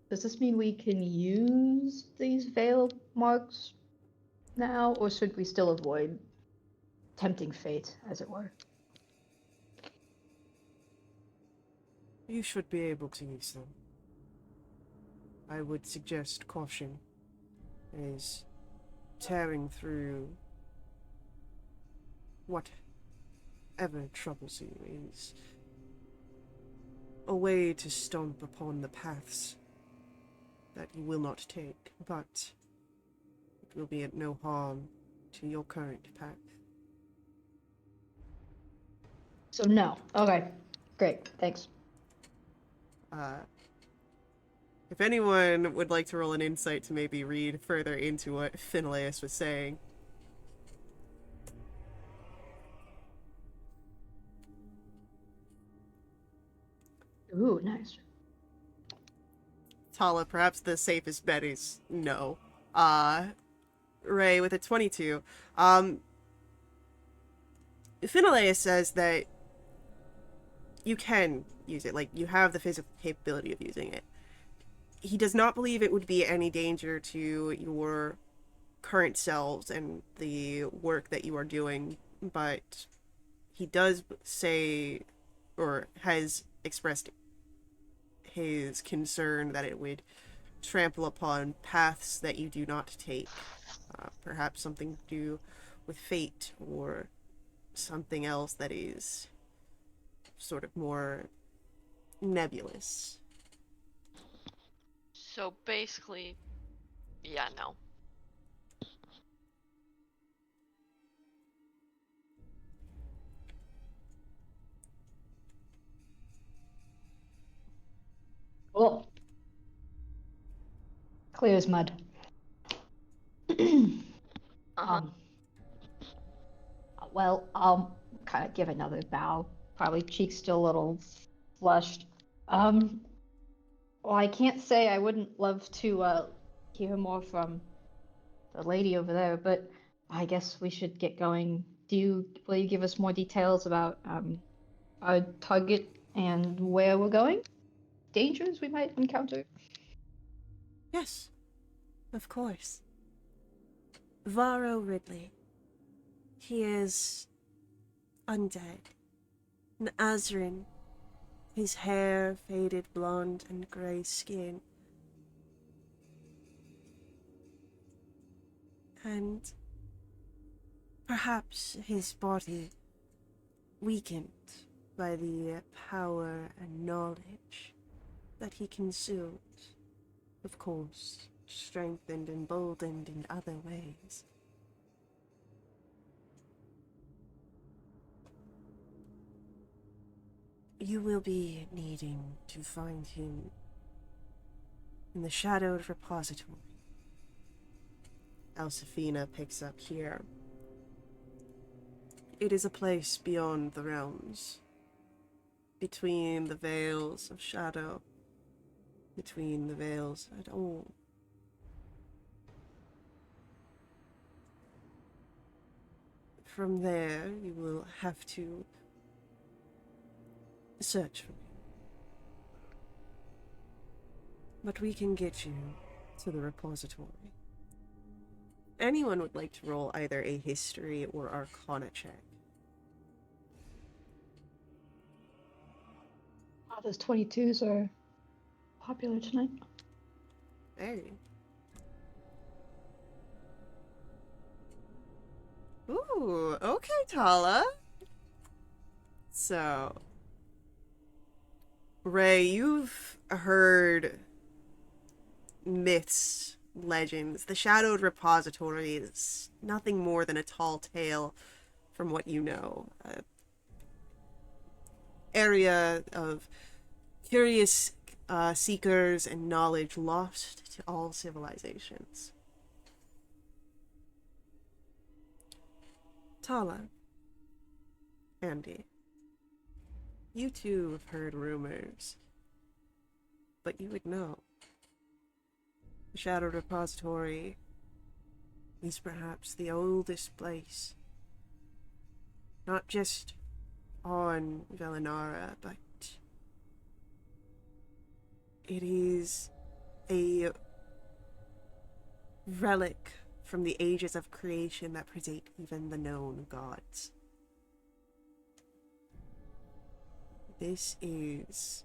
Does this mean we can use these veil marks now, or should we still avoid tempting fate, as it were? You should be able to use them. I would suggest caution, as tearing through whatever troubles you is a way to stomp upon the paths that you will not take, but it will be at no harm to your current path. So no. Okay. Great. Thanks. If anyone would like to roll an insight to maybe read further into what Phineas was saying. Ooh, nice. Tala, perhaps the safest bet is no. Ray with a 22. Phineas says that you can use it, like, you have the physical capability of using it. He does not believe it would be any danger to your current selves and the work that you are doing, but he does say, or has expressed his concern that it would trample upon paths that you do not take. Perhaps something to do with fate or something else that is sort of more nebulous. So basically, yeah, no. Cool. Clear as mud. Uh-huh. Well, I'll kind of give another bow. Probably cheeks still a little flushed. Well, I can't say I wouldn't love to hear more from the lady over there, but I guess we should get going. Will you give us more details about our target and where we're going? Dangers we might encounter? Yes, of course. Varro Ridley. He is undead. An Azrin. His hair faded blonde and grey skin. And perhaps his body weakened by the power and knowledge that he consumed. Of course, strengthened and emboldened in other ways. You will be needing to find him in the shadowed repository. Alsafina picks up here. It is a place beyond the realms, between the veils of shadow, between the veils at all. From there, you will have to search for me. But we can get you to the repository. Anyone would like to roll either a history or arcana check? Oh, those 22s are popular tonight. Hey. Ooh, okay, Tala. So, Ray, you've heard myths, legends. The Shadowed Repository is nothing more than a tall tale from what you know. Area of curious seekers and knowledge lost to all civilizations. Tala, Andy, you too have heard rumors, but you would know. The Shadowed Repository is perhaps the oldest place, not just on Velinara, but it is a relic from the ages of creation that predate even the known gods. This is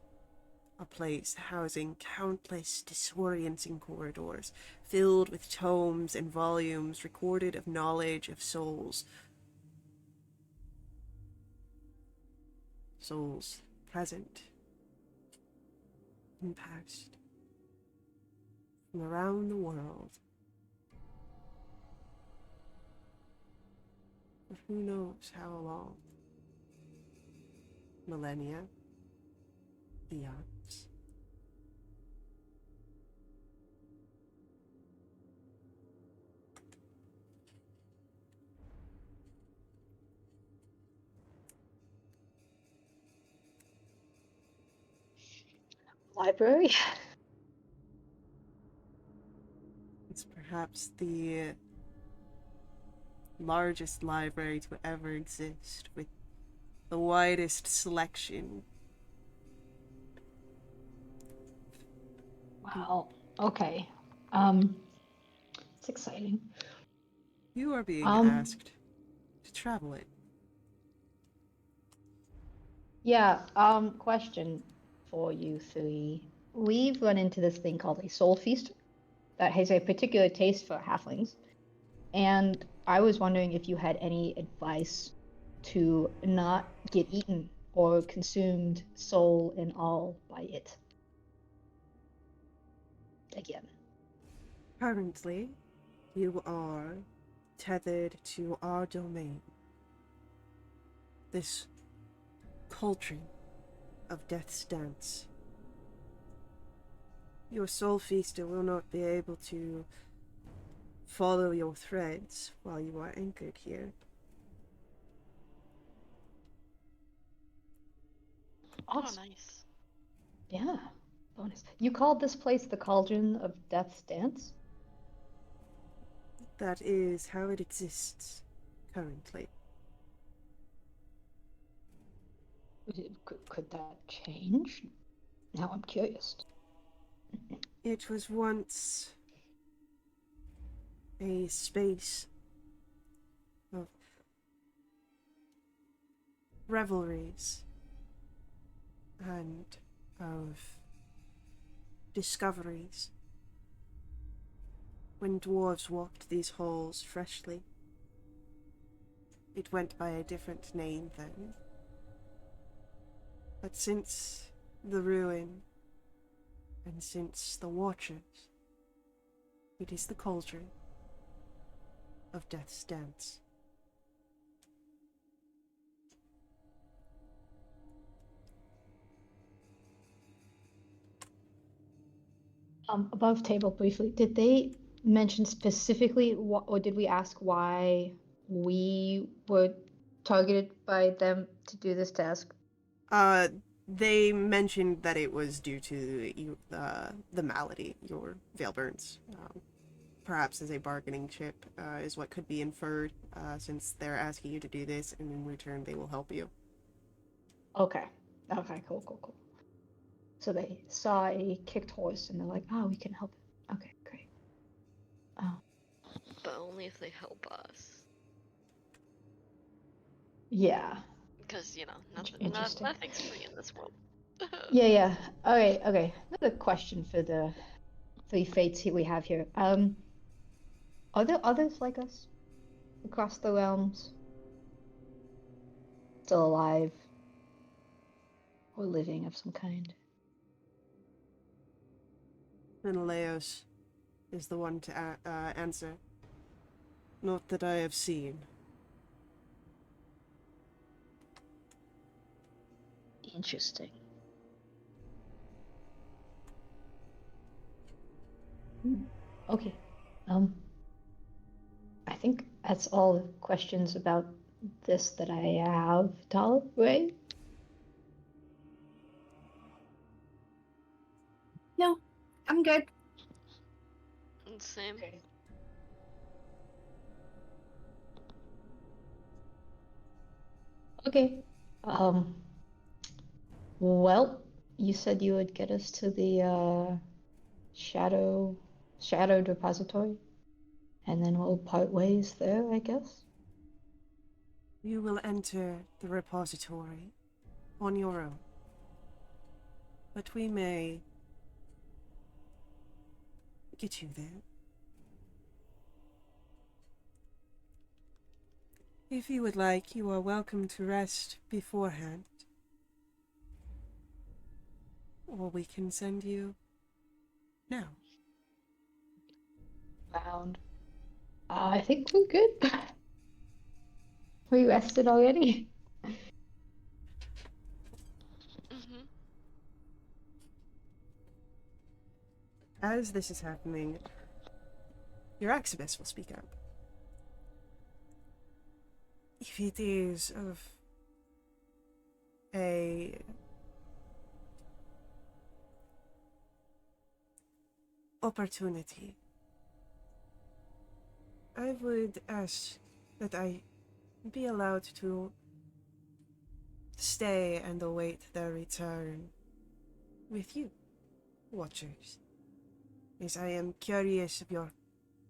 A place housing countless disorienting corridors, filled with tomes and volumes recorded of knowledge of souls. Souls present and past, from around the world. For who knows how long? Millennia, eons. Library? It's perhaps the largest library to ever exist, with the widest selection. Wow. Okay. It's exciting. You are being Um, asked to travel it. Yeah, question for you three. We've run into this thing called a soul feast that has a particular taste for halflings, and I was wondering if you had any advice to not get eaten or consumed soul and all by it. Again. Currently, you are tethered to our domain. This cauldron of death's dance. Your soul feaster will not be able to follow your threads while you are anchored here. Oh, Awesome. nice. Yeah. Bonus. You called this place the Cauldron of Death's Dance? That is how it exists currently. Could that change? Now I'm curious. It was once a space of revelries and of discoveries. When dwarves walked these halls freshly, it went by a different name then. But since the ruin, and since the Watchers, it is the Cauldron of Death's Dance. Above table briefly, did they mention specifically or did we ask why we were targeted by them to do this task? They mentioned that it was due to the malady, your veil burns. Perhaps as a bargaining chip is what could be inferred, since they're asking you to do this, and in return they will help you. Okay. Okay, cool. So they saw a kicked horse and they're like, oh, we can help it. Okay, great. Oh. But only if they help us. Yeah. Because, you know, Interesting. nothing's free in this world. Yeah. Okay. Another question for the three fates we have here. Are there others like us across the realms? Still alive or living of some kind? Menelaos is the one to answer. Not that I have seen. Interesting. Okay. I think that's all the questions about this that I have, Tal, right? No, I'm good. Same. Okay. Well, you said you would get us to the shadow depository, and then we'll part ways there, I guess. You will enter the repository on your own. but we may get you there. If you would like, you are welcome to rest beforehand. Or we can send you now. Found. I think we're good. We rested already. Mm-hmm. As this is happening, your Axibus will speak up. If it is of a opportunity, I would ask that I be allowed to stay and await their return with you, Watchers, as I am curious of your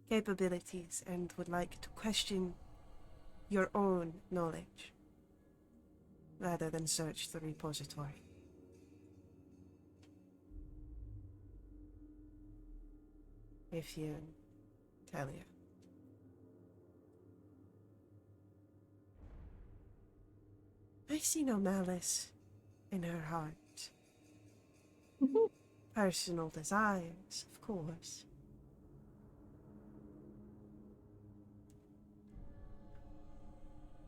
capabilities and would like to question your own knowledge, rather than search the repository. If you tell you. I see no malice in her heart. Personal desires, of course.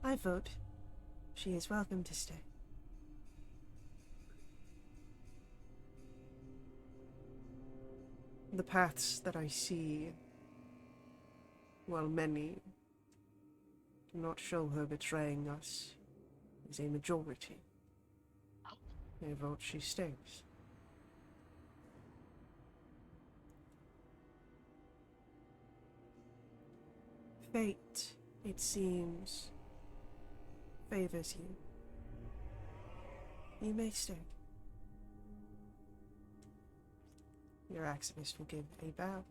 I vote she is welcome to stay. The paths that I see, while many do not show her betraying us, is a majority. I vote she stays. Fate, it seems, favors you. You may stay. Your Axibus will give a bow.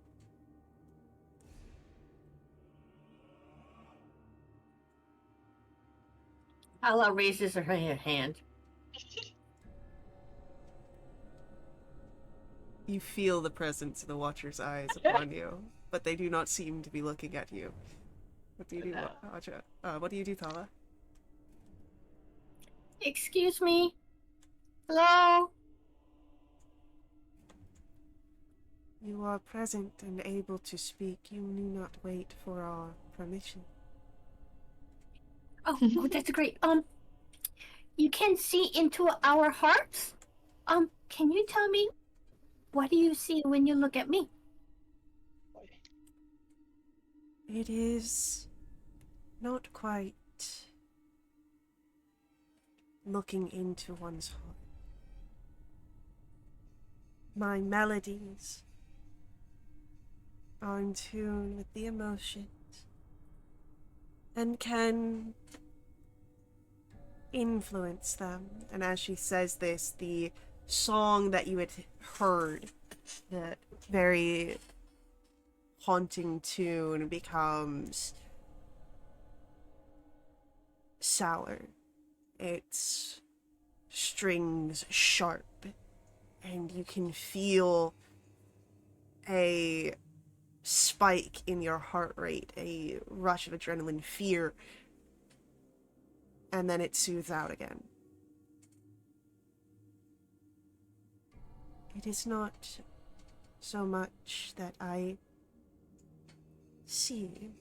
Hala raises her hand. You feel the presence of the Watcher's eyes upon you, but they do not seem to be looking at you. What do you do, Aja? What do you do, Thala? Excuse me? Hello? You are present and able to speak. You need not wait for our permission. Oh, that's great. You can see into our hearts? Can you tell me, what do you see when you look at me? It is not quite looking into one's heart. My melodies are in tune with the emotions and can influence them. And as she says this, the song that you had heard, that very haunting tune, becomes sour. Its strings sharp, and you can feel a spike in your heart rate, a rush of adrenaline, fear, and then it soothes out again. It is not so much that I see,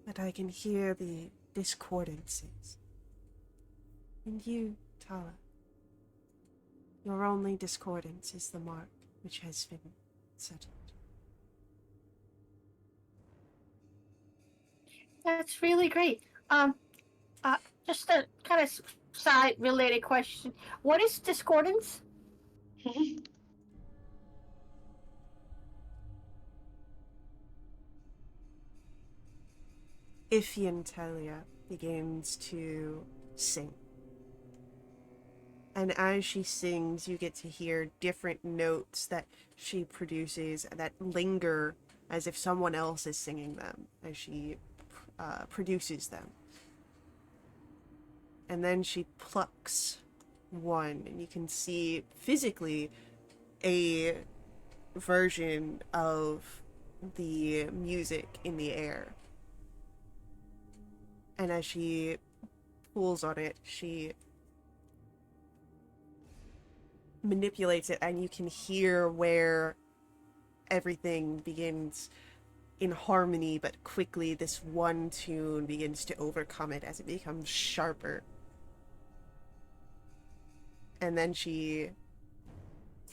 but I can hear the discordances. And you, Tala, your only discordance is the mark which has been settled. That's really great. Just a kind of side related question. What is discordance? Ifiantelia begins to sing. And as she sings, you get to hear different notes that she produces that linger as if someone else is singing them as she produces them. And then she plucks one, and you can see physically a version of the music in the air. And as she pulls on it, she manipulates it, and you can hear where everything begins in harmony, but quickly this one tune begins to overcome it as it becomes sharper. And then she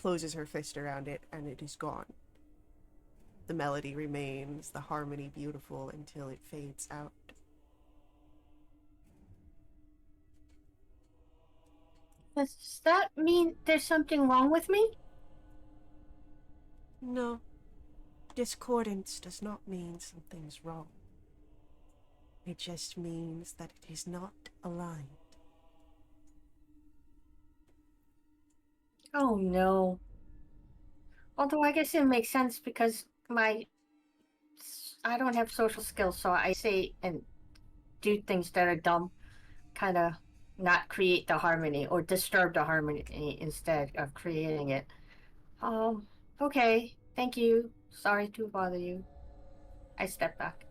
closes her fist around it, and it is gone. The melody remains, the harmony beautiful until it fades out. Does that mean there's something wrong with me? No, discordance does not mean something's wrong. It just means that it is not aligned. Oh no. Although I guess it makes sense because I don't have social skills, so I say and do things that are dumb, kind of not create the harmony or disturb the harmony instead of creating it. Okay, thank you. Sorry to bother you. I step back.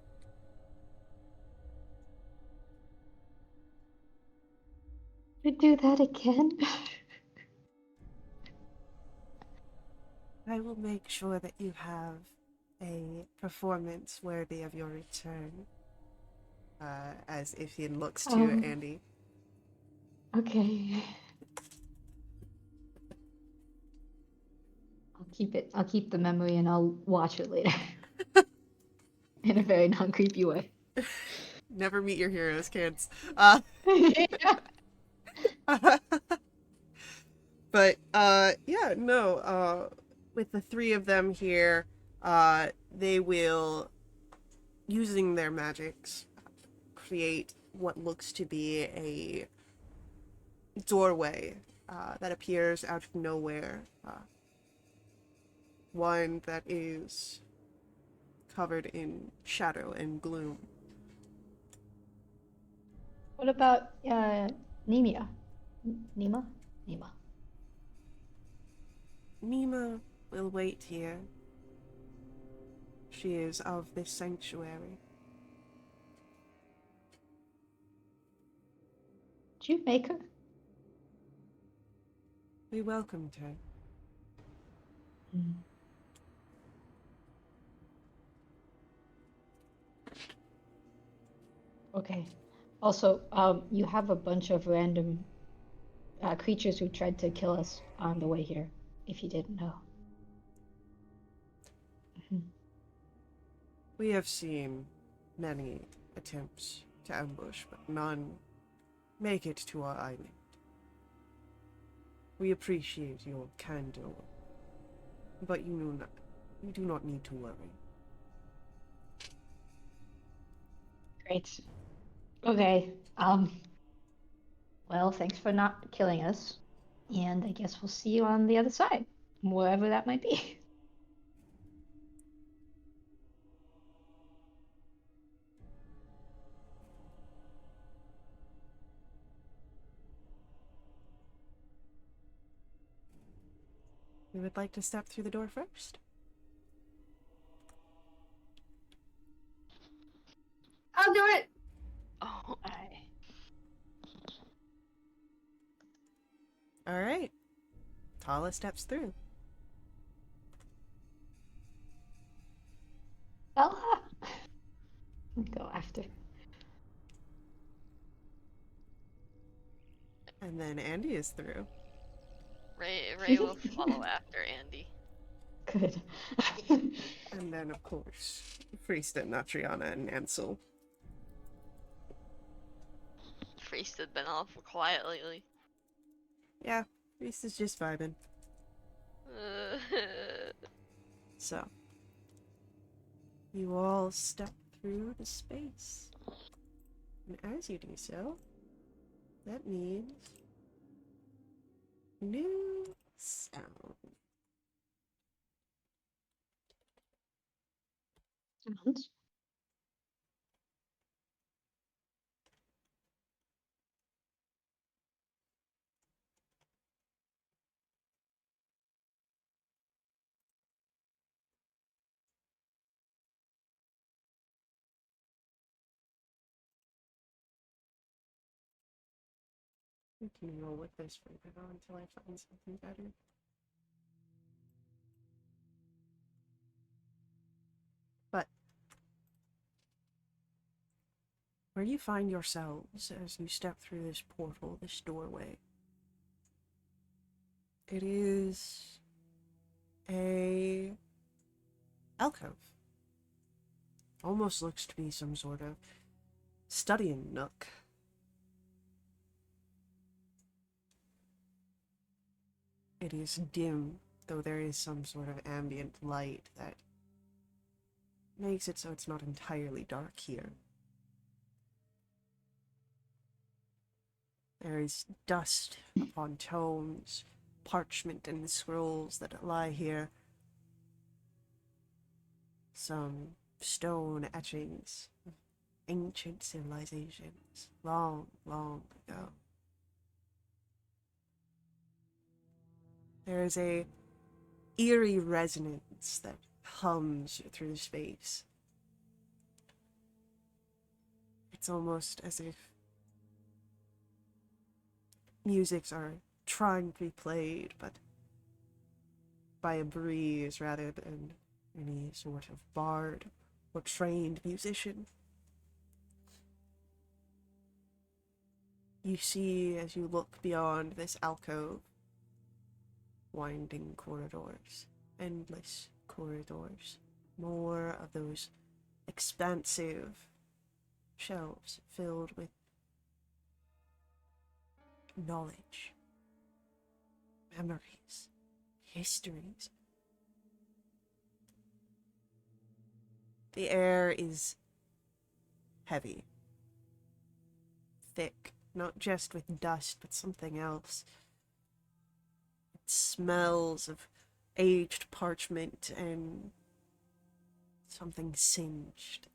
You do that again? I will make sure that you have a performance worthy of your return. As Ithian looks to Andy. Okay. I'll keep the memory and I'll watch it later. In a very non-creepy way. Never meet your heroes, kids. Yeah. But yeah, no, with the three of them here, they will, using their magics, create what looks to be a doorway that appears out of nowhere. One that is covered in shadow and gloom. What about Nemia? Nema? Nema. Nima will wait here. She is of this sanctuary. Did you make her? We welcomed her. Okay. Also, you have a bunch of random creatures who tried to kill us on the way here, if you didn't know. We have seen many attempts to ambush, but none make it to our island. We appreciate your candor, but you do not need to worry. Great. Okay. Well, thanks for not killing us. And I guess we'll see you on the other side, wherever that might be. We would like to step through the door first. I'll do it. Oh, All right. Tala steps through. Bella! Go after. And then Andy is through. Ray will follow after Andy. Good. And then, of course, Friesta, Natriana, and Ansel. Priest has been awful quiet lately. Yeah, Friesta's just vibing. So, you all step through the space. And as you do so, that means new sound. Sounds. We can roll with this for now until I find something better. But where you find yourselves as you step through this portal, this doorway, it is a alcove. Almost looks to be some sort of studying nook. It is dim, though there is some sort of ambient light that makes it so it's not entirely dark here. There is dust upon tomes, parchment and scrolls that lie here. Some stone etchings of ancient civilizations, long, long ago. There is a eerie resonance that hums through space. It's almost as if musics are trying to be played, but by a breeze rather than any sort of bard or trained musician. You see, as you look beyond this alcove, winding corridors, endless corridors, more of those expansive shelves filled with knowledge, memories, histories. The air is heavy, thick, not just with dust, but something else. It smells of aged parchment and something singed,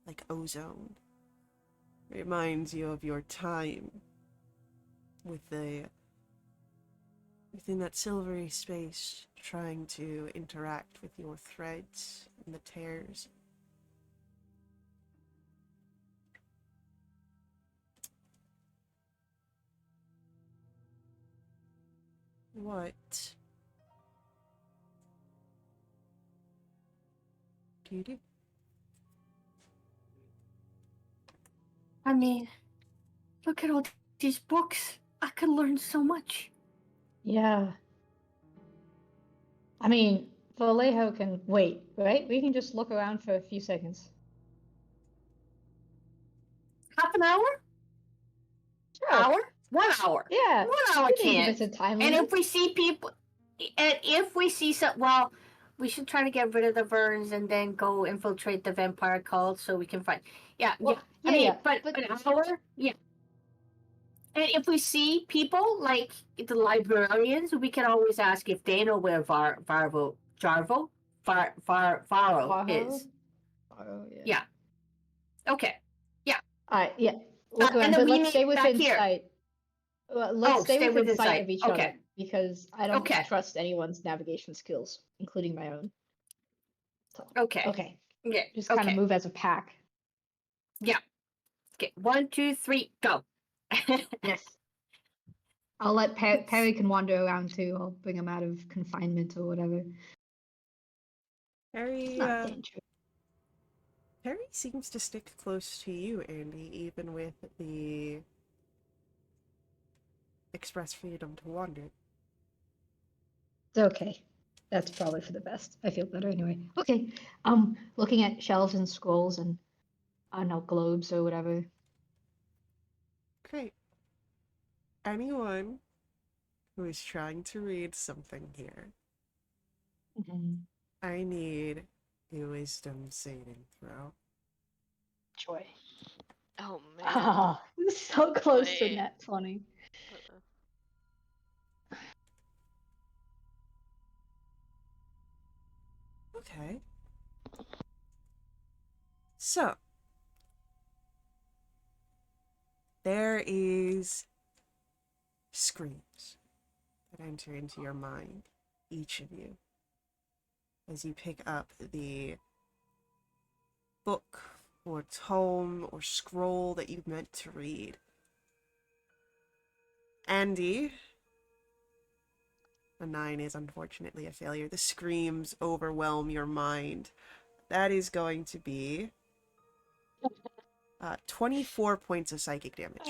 like ozone. Reminds you of your time with within that silvery space, trying to interact with your threads and the tears. What do you do? I mean, look at all these books. I could learn so much. Yeah. I mean, Vallejo can wait, right? We can just look around for a few seconds. Half an hour? Sure. Hour? 1 hour. Yeah. 1 hour We can give can't. us a time And limit. if we see people, and if we see some, well, we should try to get rid of the Verns and then go infiltrate the vampire cult so we can find. Yeah, Well, yeah. I mean, yeah, but an hour? Yeah. And if we see people like the librarians, we can always ask if they know where Varvo Varo is. Oh, yeah. Yeah. Okay. Alright, yeah. Look And around, then but we let's meet stay back within here. sight. Let's stay stay within within sight sight. of each Okay. other, because I don't Okay. trust anyone's navigation skills, including my own. So, Okay. okay. Yeah. Just kind of Okay. move as a pack. Yeah. Okay. 1, 2, 3, go. Yes. I'll let Perry can wander around too. I'll bring him out of confinement or whatever. It's not dangerous. Perry seems to stick close to you, Andy, even with the express freedom to wander. It's okay. That's probably for the best. I feel better anyway. Okay. Looking at shelves and scrolls and I don't know, globes or whatever. Great. Anyone who is trying to read something here, I need a wisdom saving throw. Joy. Oh man. Ah, so close to Wait. net 20. Okay. So, there is screams that enter into your mind, each of you, as you pick up the book or tome or scroll that you meant to read. Andy. A 9 is unfortunately a failure. The screams overwhelm your mind. That is going to be 24 points of psychic damage.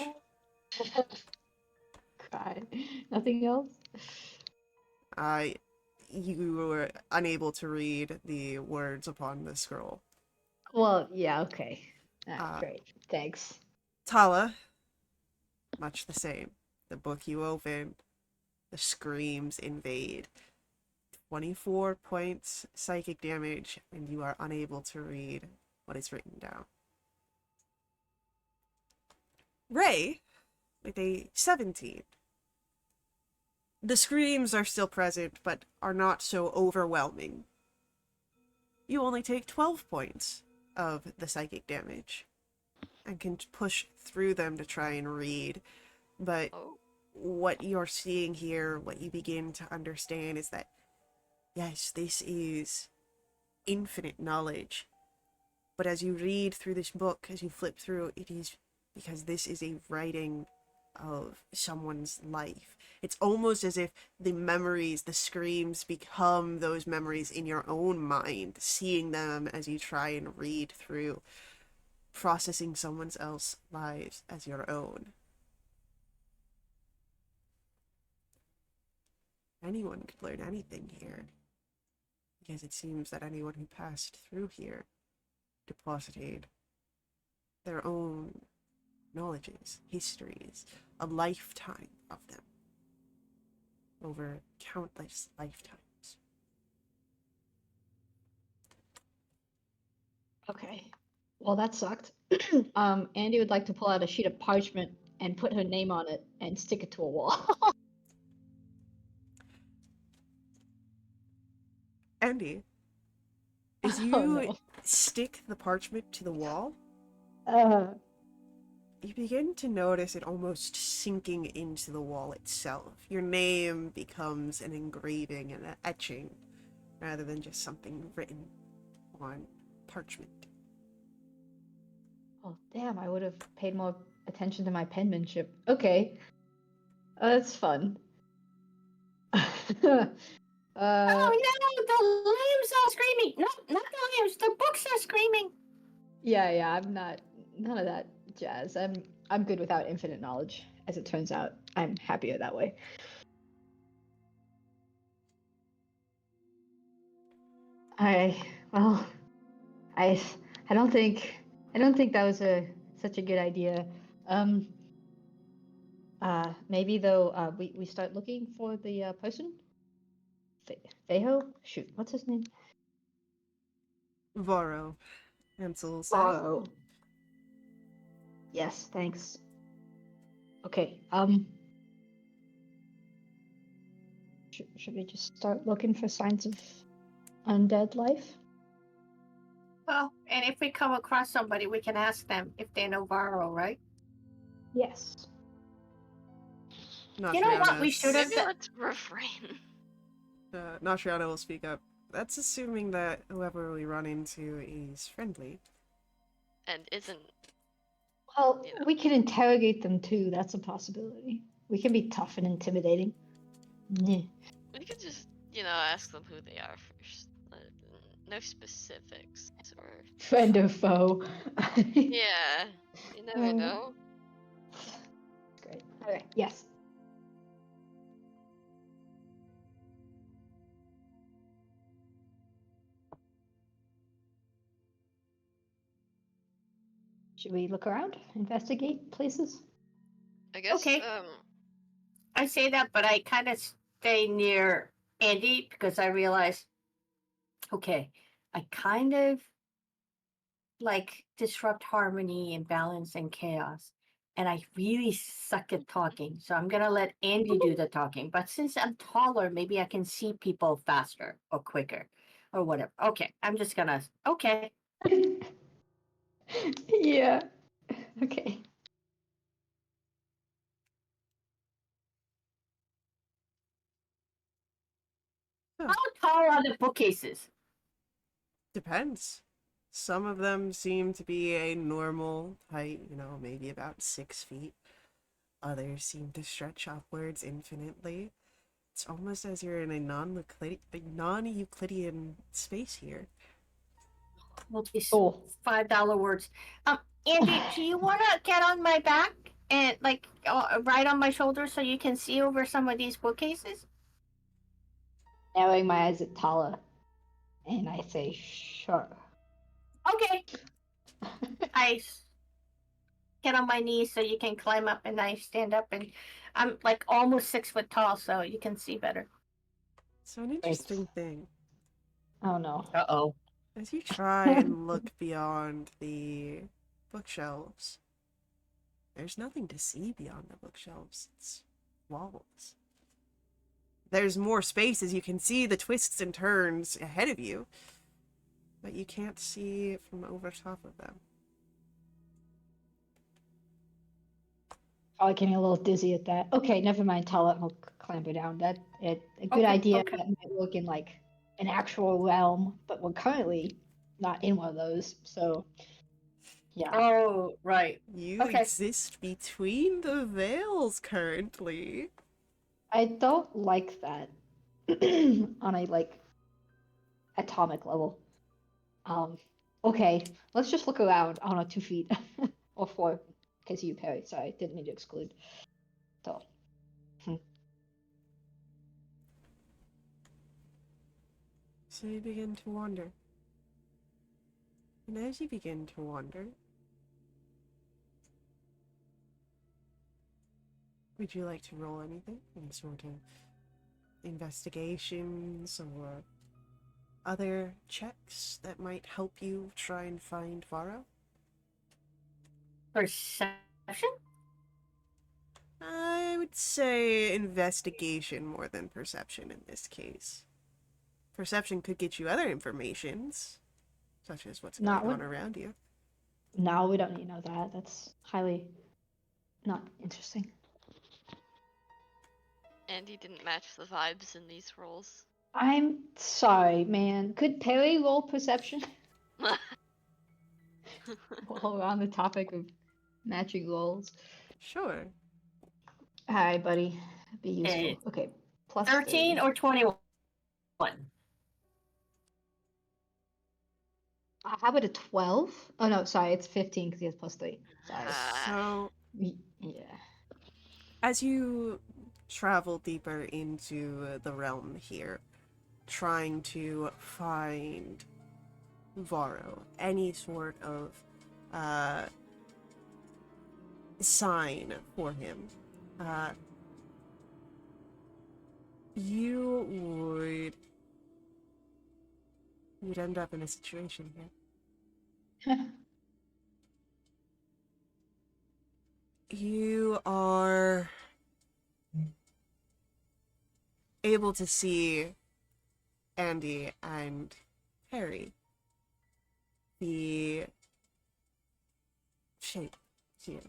God. Nothing else? You were unable to read the words upon the scroll. Well, yeah, okay. Uh, Great. Thanks. Tala, much the same. The book you open, the screams invade. 24 points psychic damage, and you are unable to read what is written down. Ray, with a 17. The screams are still present, but are not so overwhelming. You only take 12 points of the psychic damage, and can push through them to try and read. But Oh. what you're seeing here, what you begin to understand is that, yes, this is infinite knowledge. But as you read through this book, as you flip through, it is because this is a writing of someone's life. It's almost as if the memories, the screams, become those memories in your own mind, seeing them as you try and read through, processing someone else's lives as your own. Anyone could learn anything here, because it seems that anyone who passed through here deposited their own knowledges, histories, a lifetime of them, over countless lifetimes. Okay. Well, that sucked. Andy would like to pull out a sheet of parchment and put her name on it and stick it to a wall. Andy, as Oh, you no. stick the parchment to the wall, Uh, you begin to notice it almost sinking into the wall itself. Your name becomes an engraving and an etching, rather than just something written on parchment. oh, damn, I would have paid more attention to my penmanship. Okay. That's fun. Oh no, the lambs are screaming. No, not the lambs. The books are screaming. yeah, I'm not none of that jazz. I'm good without infinite knowledge, as it turns out. I'm happier that way. Well, I I don't think that was such a good idea. Um maybe though we start looking for the person? Feho? Shoot, what's his name? Voro, Ansel will say. Oh. Yes, thanks. Okay, should we just start looking for signs of undead life? Well, and if we come across somebody, we can ask them if they know Varro, right? Yes. You know what we should have Maybe done? let's refrain. Nostriana will speak up. That's assuming that whoever we run into is friendly. And isn't. Well, You know. we can interrogate them too. That's a possibility. We can be tough and intimidating. Yeah. We could just, ask them who they are first. No specifics. Or. Friend or foe. Yeah. You never know. Great. Okay. Yes. Should we look around? Investigate places? I guess, Okay. I say that, but I kind of stay near Andy because I realize, okay, I kind of like disrupt harmony and balance and chaos. And I really suck at talking. So I'm going to let Andy do the talking. But since I'm taller, maybe I can see people faster or quicker or whatever. Okay, I'm just going to, okay. Yeah. Okay. How tall are the bookcases? Depends. Some of them seem to be a normal height, maybe about 6 feet. Others seem to stretch upwards infinitely. It's almost as you're in a non-Euclidean space here. Well, these Oh, $5 words. Andy, do you want to get on my back and like ride on my shoulder so you can see over some of these bookcases? narrowing my eyes at Tala, and I say, sure. Okay. I get on my knees so you can climb up, and I stand up, and I'm like almost 6 foot tall, so you can see better. So an interesting thing. Oh no. Uh-oh. As you try and look beyond the bookshelves, there's nothing to see beyond the bookshelves. It's walls. There's more space as you can see the twists and turns ahead of you, but you can't see from over top of them. Probably getting a little dizzy at that. Okay, never mind. Tala, I'll clamber down. A good Okay, idea. okay. That might look in like an actual realm, but we're currently not in one of those. So, yeah. Oh, right. You Okay. exist between the veils currently. I don't like that on a like atomic level. Okay, let's just look around. I don't know, 2 feet or 4. Because you parry. Sorry, didn't mean to exclude. So, So you begin to wander. And as you begin to wander, would you like to roll anything? Any sort of investigations or other checks that might help you try and find Varro? Perception? I would say investigation more than perception in this case. Perception could get you other informations, such as what's Not going on what- around you. no, we don't need to know that. That's highly not interesting. Andy didn't match the vibes in these roles. I'm sorry, man. Could Perry roll perception? While we're on the topic of matching rolls. Sure. Hi, buddy. Be useful. Okay. Okay, plus 13 30. or 21? How about a 12? Oh no, sorry, it's 15 because he has plus 3. Sorry. So, Yeah. as you travel deeper into the realm here, trying to find Varro, any sort of sign for him, you'd end up in a situation here. You are able to see Andy and Harry. The shape here.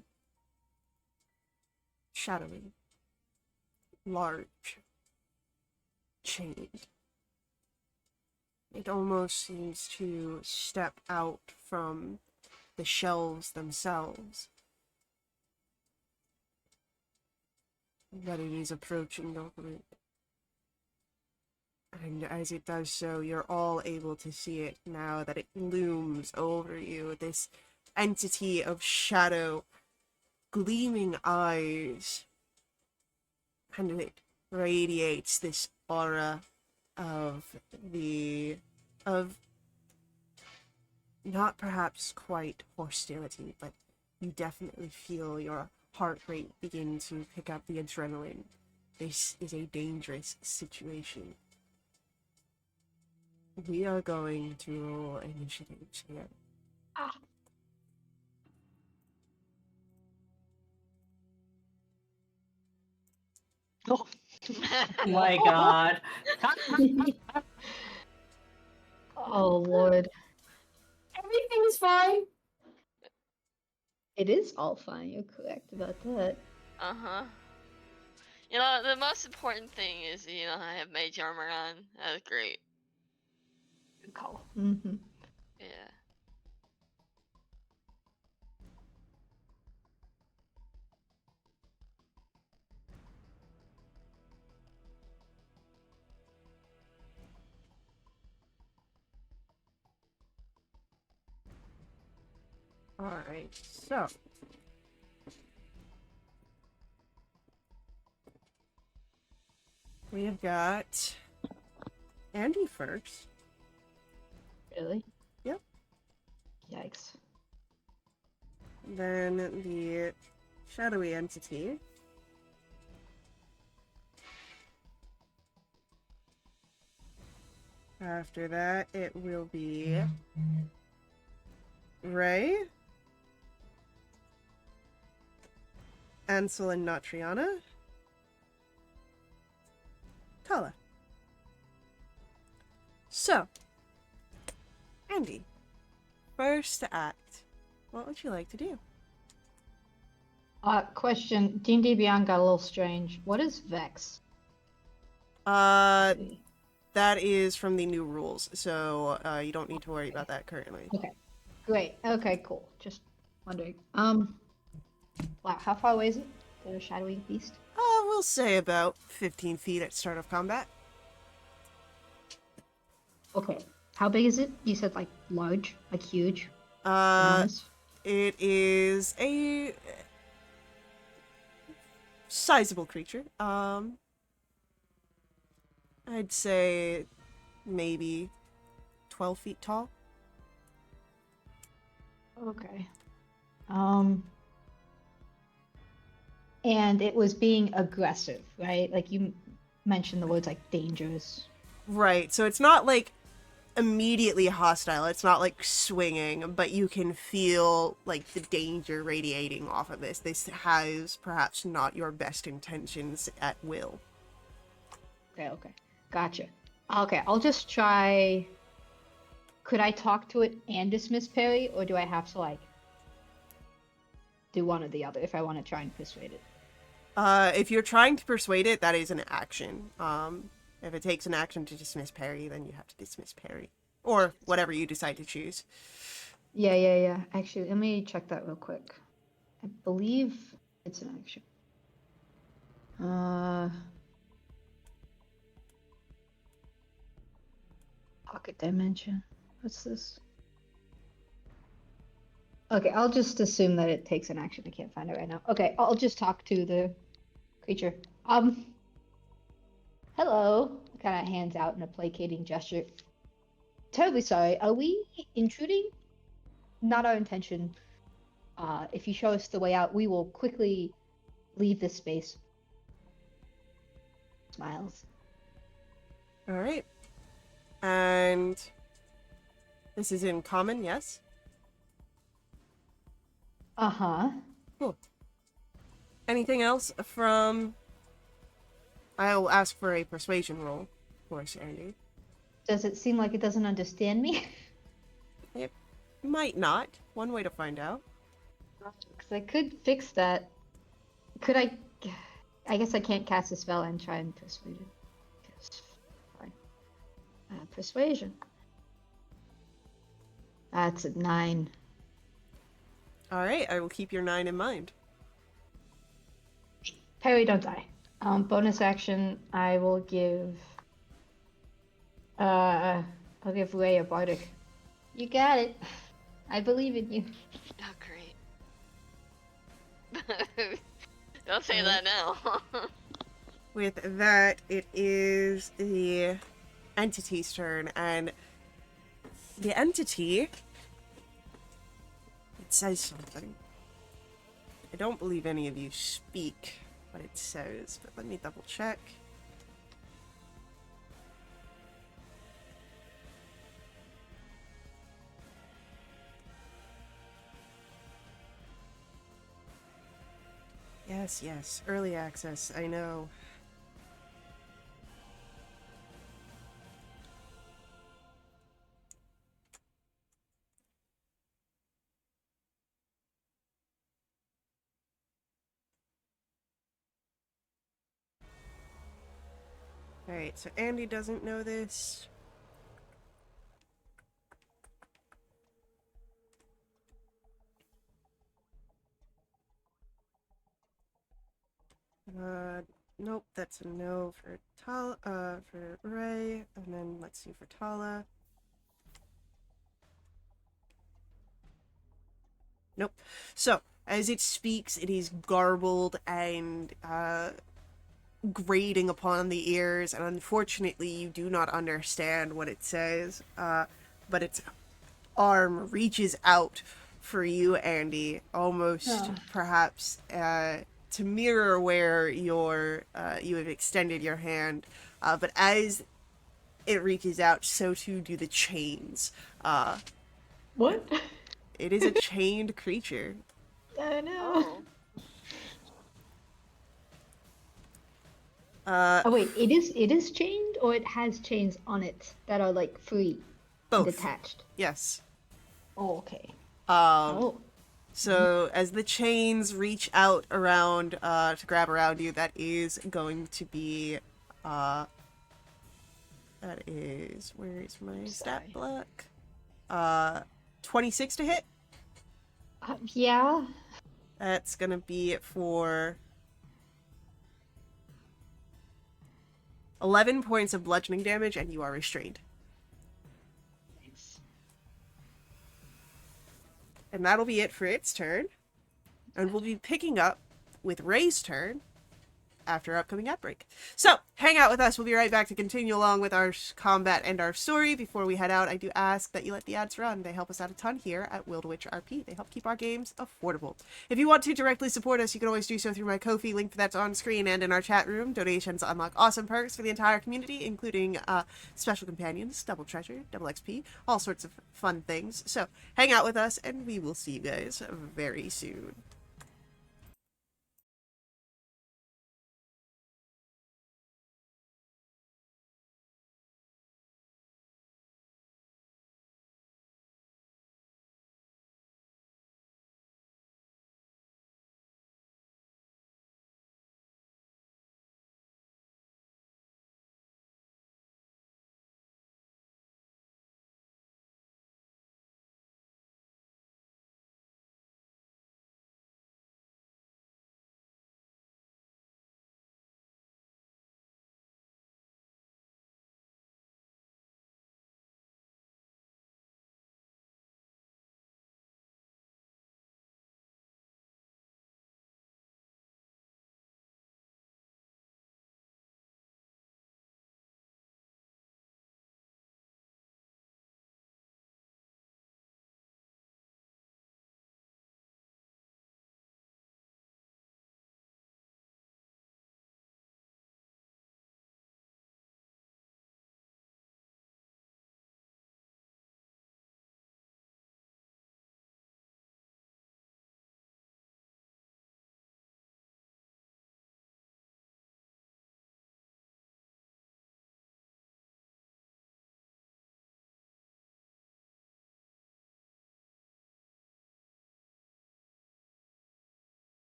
Shadowy. Large. Chained. It almost seems to step out from the shelves themselves. But it is approaching the group. And as it does so, you're all able to see it now that it looms over you. This entity of shadow, gleaming eyes. And it radiates this aura of not perhaps quite hostility, but you definitely feel your heart rate begin to pick up the adrenaline. This is a dangerous situation. We are going to roll initiatives here. Oh. My God. Oh Lord. Everything's fine. It is all fine. You're correct about that. Uh-huh. You know, the most important thing is, I have mage armor on. That was great. Good call. Mm-hmm. Yeah. Alright, so. We have got Andy first. Really? Yep. Yikes. Then the shadowy entity. After that, it will be Ray, Ansel and Natriana, Tala. So, Andy, first act. What would you like to do? Question. D&D Beyond got a little strange. What is Vex? That is from the new rules, so you don't need to worry about that currently. Okay. Great. Okay, cool. Just wondering. Wow, how far away is it? The shadowy beast? We'll say about 15 feet at start of combat. Okay. How big is it? You said like large, like huge. Uh, Enormous? it is a sizable creature. I'd say maybe 12 feet tall. Okay. And it was being aggressive, right? Like you mentioned the words like dangerous. Right, so it's not like immediately hostile. It's not like swinging, but you can feel like the danger radiating off of this. This has perhaps not your best intentions at will. Okay. Gotcha. Okay, I'll just try. Could I talk to it and dismiss Perry, or do I have to like do one or the other if I want to try and persuade it? If you're trying to persuade it, that is an action. If it takes an action to dismiss Perry, then you have to dismiss Perry. Or whatever you decide to choose. Yeah. Actually, let me check that real quick. I believe it's an action. Pocket dimension. What's this? Okay, I'll just assume that it takes an action. I can't find it right now. Okay, I'll just talk to the creature. Hello. Kind of hands out in a placating gesture. Terribly sorry. Are we intruding? Not our intention. If you show us the way out, we will quickly leave this space. Smiles. Alright. And this is in common, yes? Uh-huh. Cool. Anything else from... I'll ask for a persuasion roll, of course, Andy. Does it seem like it doesn't understand me? It might not. One way to find out. Because I could fix that. Could I... I guess I can't cast a spell and try and persuade it. Fine. Persuasion. That's a 9. Alright, I will keep your 9 in mind. Perry, don't die. Bonus action, I will give... I'll give Ray a bardic. You got it. I believe in you. Oh, great. Don't say that now. With that, it is the entity's turn, and the entity... It says something. I don't believe any of you speak what it says, but let me double check. Yes, early access, I know. Alright, so Andy doesn't know this. Nope, that's a no for for Ray, and then let's see for Tala. Nope. So, as it speaks, it is garbled and grating upon the ears, and unfortunately, you do not understand what it says. But its arm reaches out for you, Andy, almost perhaps to mirror where you have extended your hand. But as it reaches out, so too do the chains. What? It is a chained creature. Oh no. Oh. Oh wait, it is chained or it has chains on it that are like free and Both. detached. Yes. Oh, okay. Um, Oh. So as the chains reach out around to grab around you, that is going to be that is, where is my stat Sorry. block? 26 to hit. Yeah. That's gonna be it for 11 points of bludgeoning damage, and you are restrained. Nice. And that'll be it for its turn. And we'll be picking up with Ray's turn after our upcoming outbreak. So, hang out with us. We'll be right back to continue along with our combat and our story. Before we head out, I do ask that you let the ads run. They help us out a ton here at Wildewitch RP. They help keep our games affordable. If you want to directly support us, you can always do so through my Ko-fi link that's on screen and in our chat room. Donations unlock awesome perks for the entire community, including special companions, double treasure, double XP, all sorts of fun things. So, hang out with us, and we will see you guys very soon.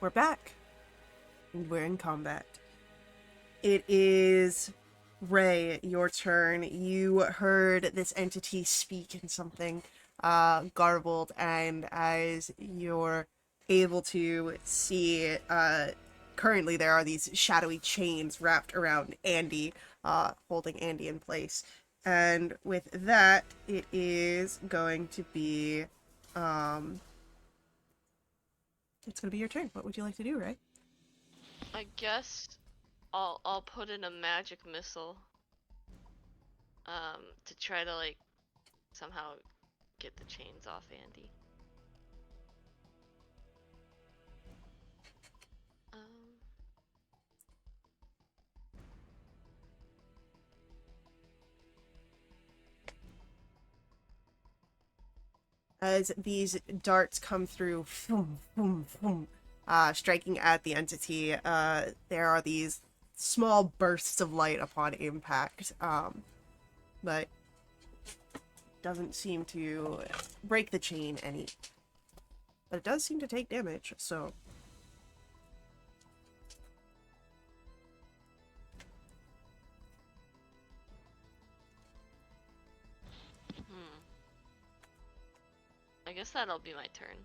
We're back. And we're in combat. It is Ray, your turn. You heard this entity speak in something garbled, and as you're able to see, currently there are these shadowy chains wrapped around Andy, holding Andy in place. And with that, it is going to be, it's going to be your turn. What would you like to do, Ray? I guess I'll put in a magic missile. To try to like somehow get the chains off Andy. As these darts come through, striking at the entity, there are these small bursts of light upon impact, but doesn't seem to break the chain any. But it does seem to take damage, so... I guess that'll be my turn.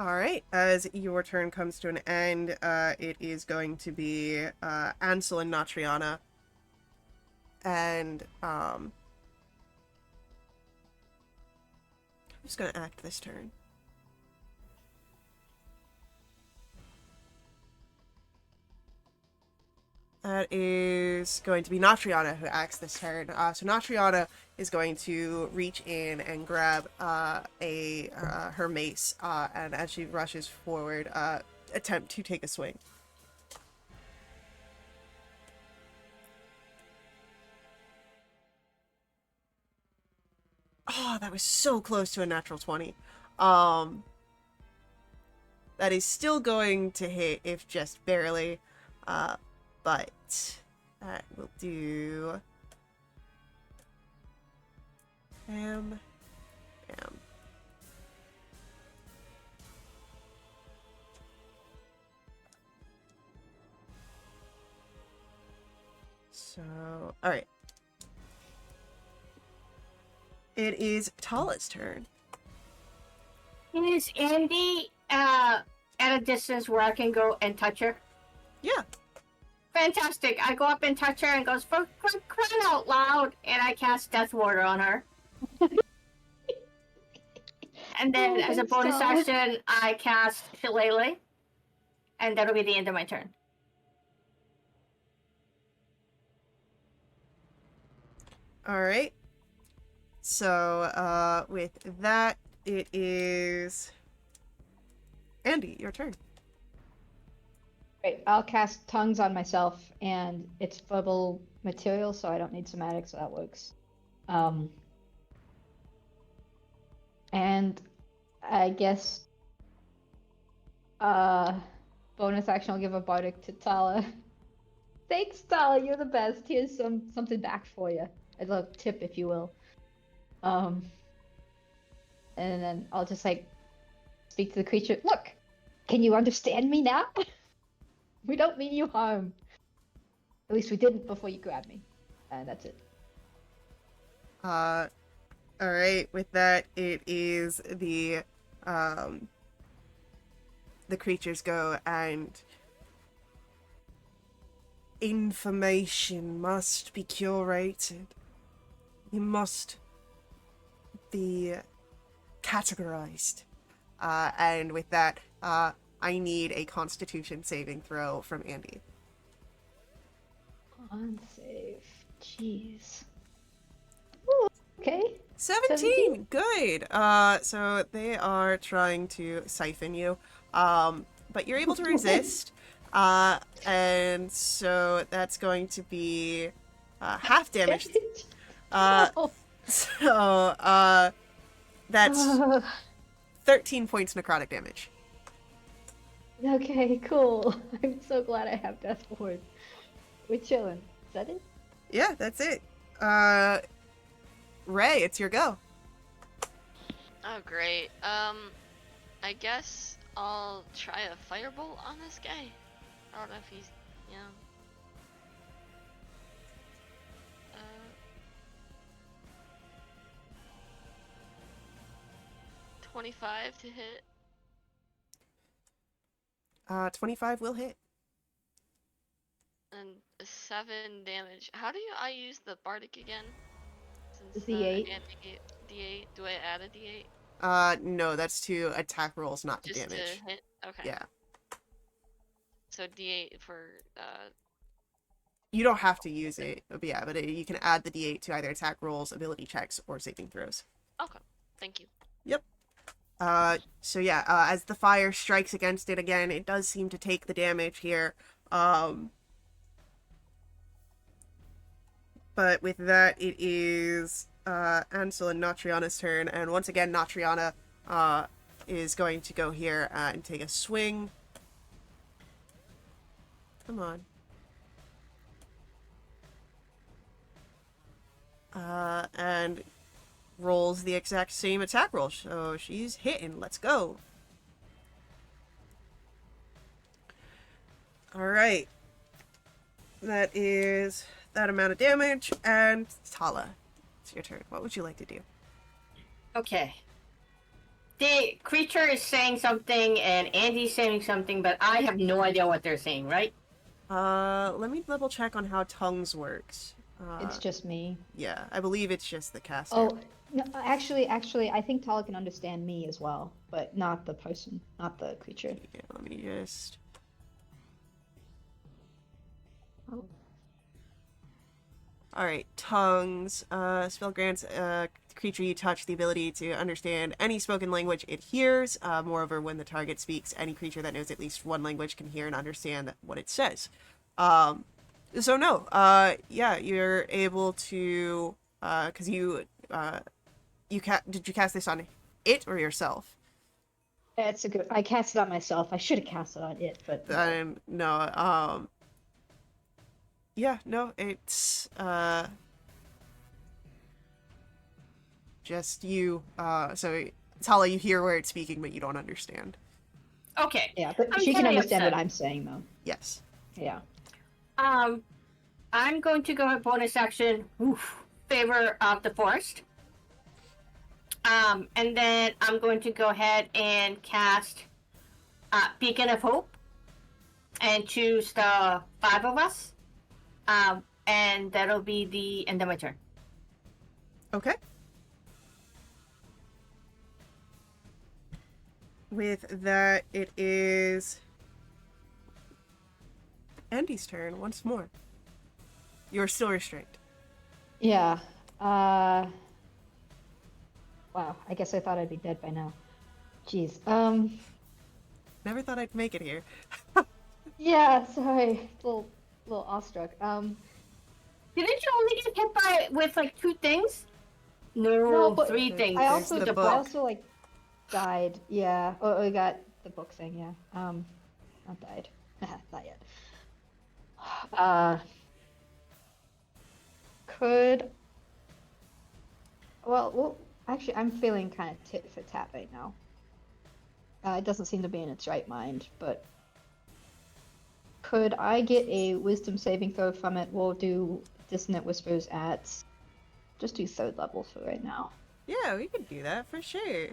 Alright, as your turn comes to an end, it is going to be Ansel and Natriana. And, I'm just gonna act this turn. That is going to be Natriana who acts this turn. So Natriana is going to reach in and grab her mace, and as she rushes forward, attempt to take a swing. Oh, that was so close to a natural 20. That is still going to hit, if just barely. But that will do. Bam. Bam. So, alright. It is Tala's turn. Is Andy at a distance where I can go and touch her? Yeah. Fantastic. I go up and touch her and goes, for crying out loud, and I cast Death Water on her. And then as a bonus action, I cast Shillelagh, and that'll be the end of my turn. Alright. So, with that, it is... Andy, your turn. Great. I'll cast Tongues on myself, and it's verbal material, so I don't need somatic, so that works. And I guess bonus action, I'll give a bardic to Tala. Thanks, Tala, you're the best. Here's something back for you. A little tip, if you will. And then I'll just like speak to the creature. Look, can you understand me now? We don't mean you harm. At least we didn't before you grabbed me. And that's it. Alright, with that, it is the creatures go, and information must be curated. You must be categorized. And with that, I need a Constitution saving throw from Andy. On save. Jeez. Ooh, okay. 17! Good! So they are trying to siphon you. But you're able to resist. And so that's going to be half damage. So, that's 13 points necrotic damage. Okay, cool. I'm so glad I have Death Ward. We're chilling. Is that it? Yeah, that's it. Ray, it's your go. Oh, great. I guess I'll try a firebolt on this guy. I don't know if he's, you know. Uh, 25 to hit. 25 will hit. And 7 damage. How do I use the bardic again? Since D8. I can't take it. D8. Do I add a D8? No, that's to attack rolls, not to Just damage. to hit? Okay. Yeah. So D8 for You don't have to use it, but yeah, but you can add the D8 to either attack rolls, ability checks, or saving throws. okay. Thank you. Yep. So yeah, as the fire strikes against it again, it does seem to take the damage here. But with that, it is Ansel and Natriana's turn, and once again, Natriana is going to go here and take a swing. Come on. And rolls the exact same attack roll, so she's hitting. Let's go. Alright. That is that amount of damage, and Tala, it's your turn. What would you like to do? Okay. The creature is saying something and Andy's saying something, but I have no idea what they're saying, right? Let me double check on how tongues works. It's just me. Yeah, I believe it's just the caster. Oh, no, actually, I think Tala can understand me as well, but not the person, not the creature. Yeah, let me just... Oh. Alright, tongues. Spell grants creature you touch the ability to understand any spoken language it hears. Moreover, when the target speaks, any creature that knows at least one language can hear and understand what it says. So no, yeah, you're able to, because you did you cast this on it or yourself? That's a good. I cast it on myself. I should have cast it on it, but No, yeah, no, it's, just you, so, Tala, you hear where it's speaking, but you don't understand. Okay. yeah, but I'm she can kinda understand what upset. I'm saying though. Yes. Yeah. I'm going to go bonus action, favor of the forest. And then I'm going to go ahead and cast Beacon of Hope and choose the 5 of us. And that'll be the end of my turn. Okay. With that, it is Andy's turn once more. You're still restrained. Yeah. Wow. I guess I thought I'd be dead by now. Jeez. Never thought I'd make it here. Yeah. Sorry. Little awestruck. Didn't you only get hit by with like 2 things? No, No, but 3 things. I There's also the the book. I also like died. Yeah. Oh, I got the book thing. Yeah. Not died. Not yet. Could. Well, actually, I'm feeling kind of tit for tat right now. It doesn't seem to be in its right mind, but could I get a wisdom saving throw from it? We'll do Dissonant Whispers at just do 3rd level for right now. Yeah, we could do that for sure.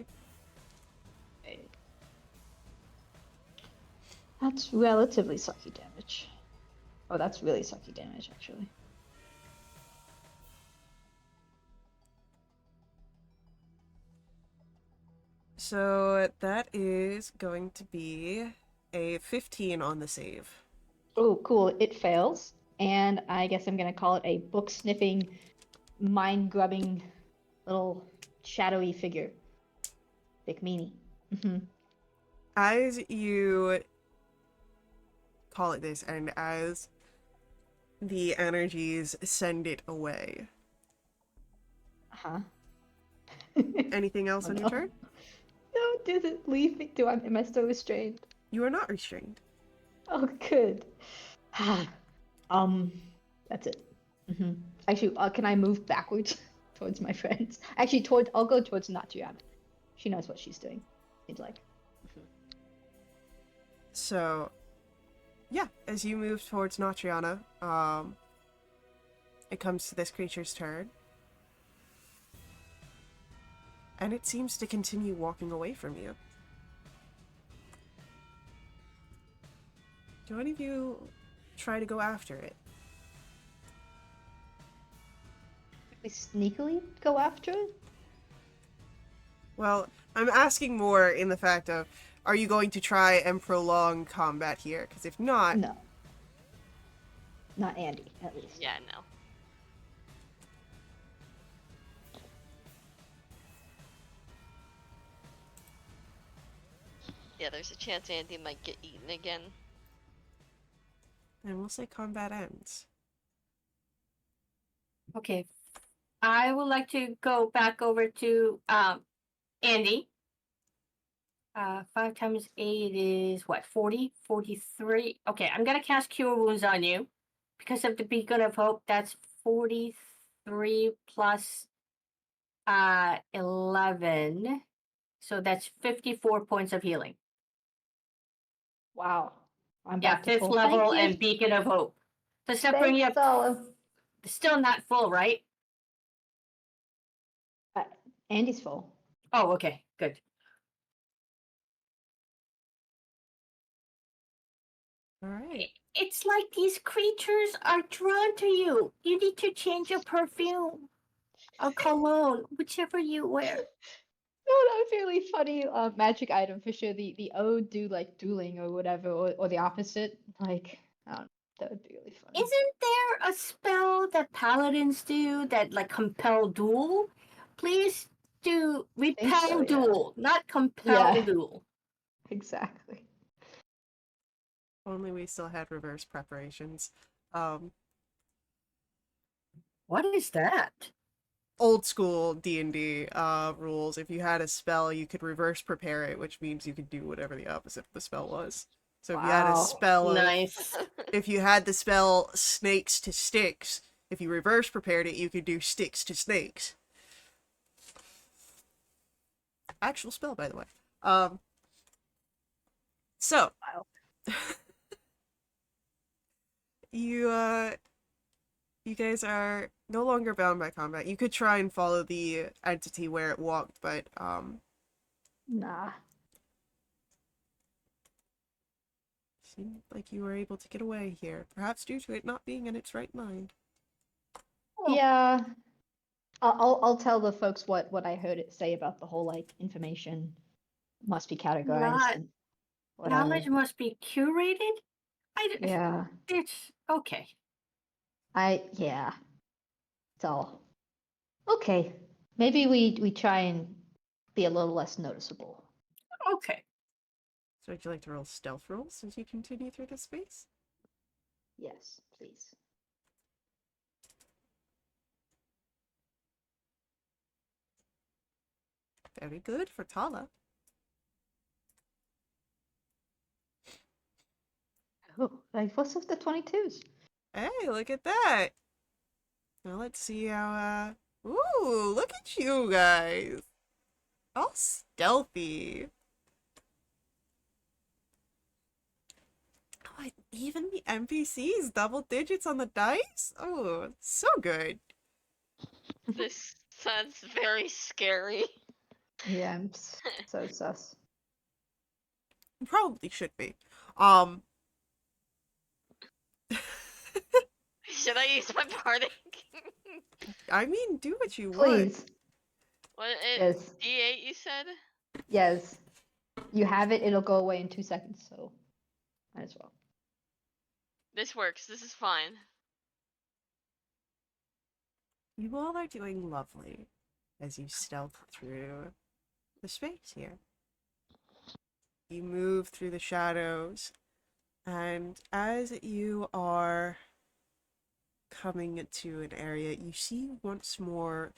That's relatively sucky damage. Oh, that's really sucky damage, actually. So that is going to be a 15 on the save. Oh, cool. It fails. And I guess I'm going to call it a book sniffing, mind grubbing little shadowy figure. Big meanie. As you call it this, and as the energies send it away. Uh-huh. Anything else Oh, on no. your turn? No, didn't leave me. Am I still restrained? You are not restrained. Oh, good. That's it. Actually, can I move backwards towards my friends? Actually, I'll go towards Natriana. She knows what she's doing. Seems like. So, yeah, as you move towards Natriana, it comes to this creature's turn. And it seems to continue walking away from you. Do any of you try to go after it? We sneakily go after it? Well, I'm asking more in the fact of, are you going to try and prolong combat here? Because if not... No. Not Andy, at least. Yeah, no. Yeah, there's a chance Andy might get eaten again. then we'll say combat ends. Okay. I would like to go back over to Andy. 5 times 8 is what? 40? 43? Okay, I'm gonna cast Cure Wounds on you. Because of the Beacon of Hope, that's 43 plus 11. So that's 54 points of healing. Wow. I'm Yeah, back to 5th full. level Thank you. and Beacon of Hope. Does that bring you Thanks, up? Olive. Still not full, right? Andy's full. Oh, okay, good. Alright. It's like these creatures are drawn to you. You need to change your perfume or cologne, whichever you wear. No, that would be really funny magic item for sure. The ode do like dueling or whatever, or the opposite. Like, I don't know. That would be really funny. Isn't there a spell that paladins do that like compel duel? Please do repel so, yeah. duel, not compel Yeah. duel. Exactly. Only we still had reverse preparations. What is that? Old school D&D rules. If you had a spell, you could reverse prepare it, which means you could do whatever the opposite of the spell was. So if you had a Wow. spell of, Nice. if you had the spell snakes to sticks, if you reverse prepared it, you could do sticks to snakes. Actual spell, by the way. So Wow. you guys are no longer bound by combat. You could try and follow the entity where it walked, but Nah. seemed like you were able to get away here. Perhaps due to it not being in its right mind. Yeah. I'll tell the folks what I heard it say about the whole like information must be categorized and whatever. Knowledge must be curated? Yeah. It's okay. Yeah. It's all okay. Maybe we try and be a little less noticeable. Okay. So would you like to roll stealth rolls as you continue through this space? Yes, please. Very good for Tala. Oh, like what's with the 22s? Hey, look at that. Now let's see how, ooh, look at you guys. All stealthy. Oh, even the NPCs, double digits on the dice? Oh, so good. This sounds very scary. Yeah, I'm so sus. Probably should be. Should I use my parting? I mean, do what you want. Please. What Yes. D8 you said? Yes. You have it, it'll go away in 2 seconds, so might as well. This works. This is fine. You all are doing lovely as you stealth through the space here. You move through the shadows, and as you are coming to an area, you see once more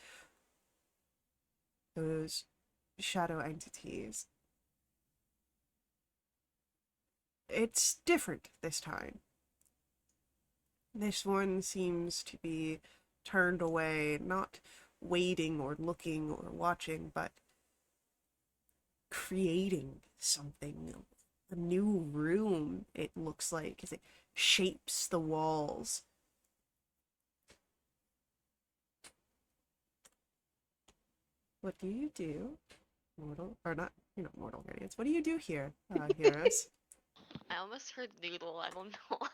those shadow entities. It's different this time. This one seems to be turned away, not waiting or looking or watching, but creating something, a new room, it looks like, as it shapes the walls. What do you do, mortal, or not, you're not mortal guardians. What do you do here, heroes? I almost heard noodle. I don't know why.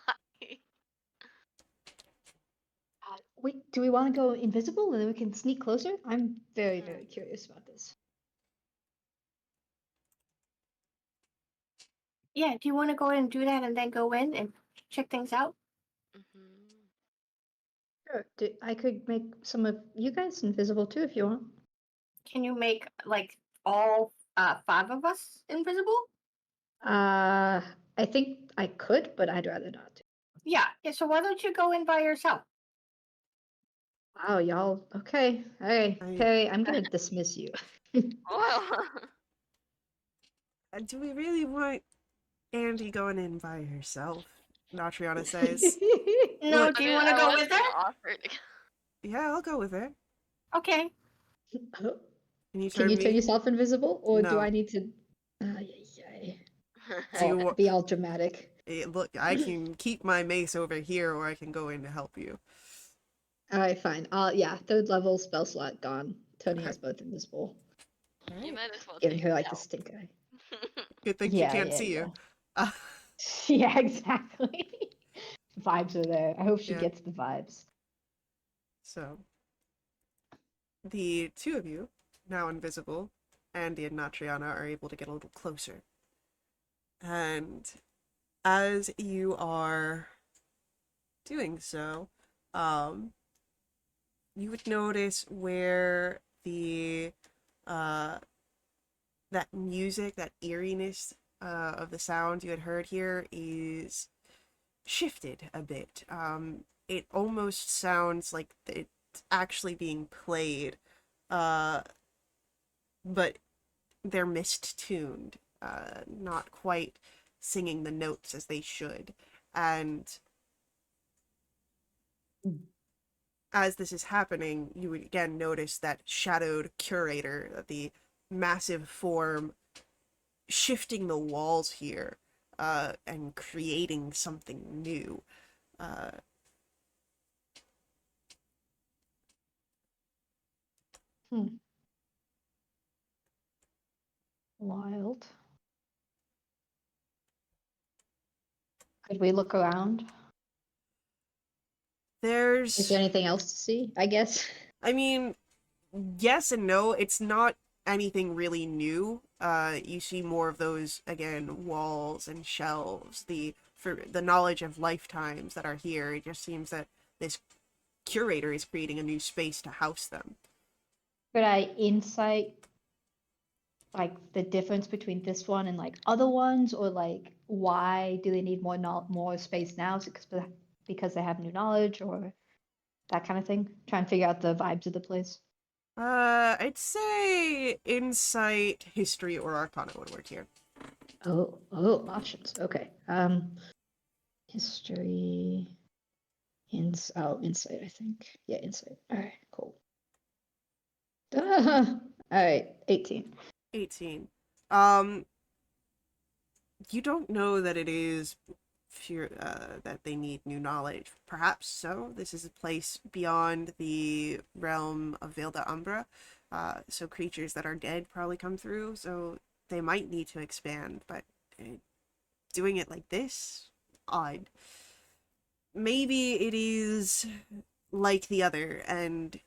Wait, do we want to go invisible and then we can sneak closer? I'm very, Hmm. very curious about this. Yeah, do you want to go in and do that and then go in and check things out? Hmm. Sure. I could make some of you guys invisible too if you want. Can you make like all 5 of us invisible? I think I could, but I'd rather not. Yeah. Yeah. So why don't you go in by yourself? Wow, y'all. Okay. Hey, I, Perry, I'm gonna dismiss you. Well, do we really want Andy going in by herself? Natriana says. No. Look, Do I you mean, want to I go was with her? gonna offer to go. yeah, I'll go with her. Okay. Oh, Can you can turn you turn me? yourself invisible, or do I No. need to? Ay, ay, Do ay. you Oh, be all dramatic. look? I can keep my mace over here, or I can go in to help you. All right, fine. Yeah, third level spell slot gone. Turning Okay. us both invisible. All You right. might as well Giving take her the like the help. stink eye. Good thing she Yeah, can't yeah, see yeah. you. Uh, Yeah, exactly. Vibes are there. I hope she yeah. gets the vibes. So the two of you, now invisible, Andy and Natriana, are able to get a little closer. And as you are doing so, um, you would notice where the uh, that music, that eeriness of the sound you had heard here is shifted a bit. It almost sounds like it's actually being played, uh, but they're mist-tuned, not quite singing the notes as they should. And as this is happening, you would again notice that shadowed curator, the massive form, shifting the walls here, and creating something new. Uh, Hmm. Wild. Could we look around? Is there there's, anything else to see? I guess. I mean, yes and no. It's not anything really new. You see more of those again, walls and shelves. For the knowledge of lifetimes that are here. It just seems that this curator is creating a new space to house them. Could I insight like the difference between this one and like other ones, or like why do they need more space now? Is it because they have new knowledge, or that kind of thing? Try and figure out the vibes of the place. I'd say insight, history, or arcana would work here. Oh, options. Okay. History, insight, I think. Yeah, insight. All right, cool. All right, 18. 18. You don't know that it is that they need new knowledge. Perhaps so. This is a place beyond the realm of Vilda Umbra. So creatures that are dead probably come through, so they might need to expand, but doing it like this, odd. Maybe it is like the other and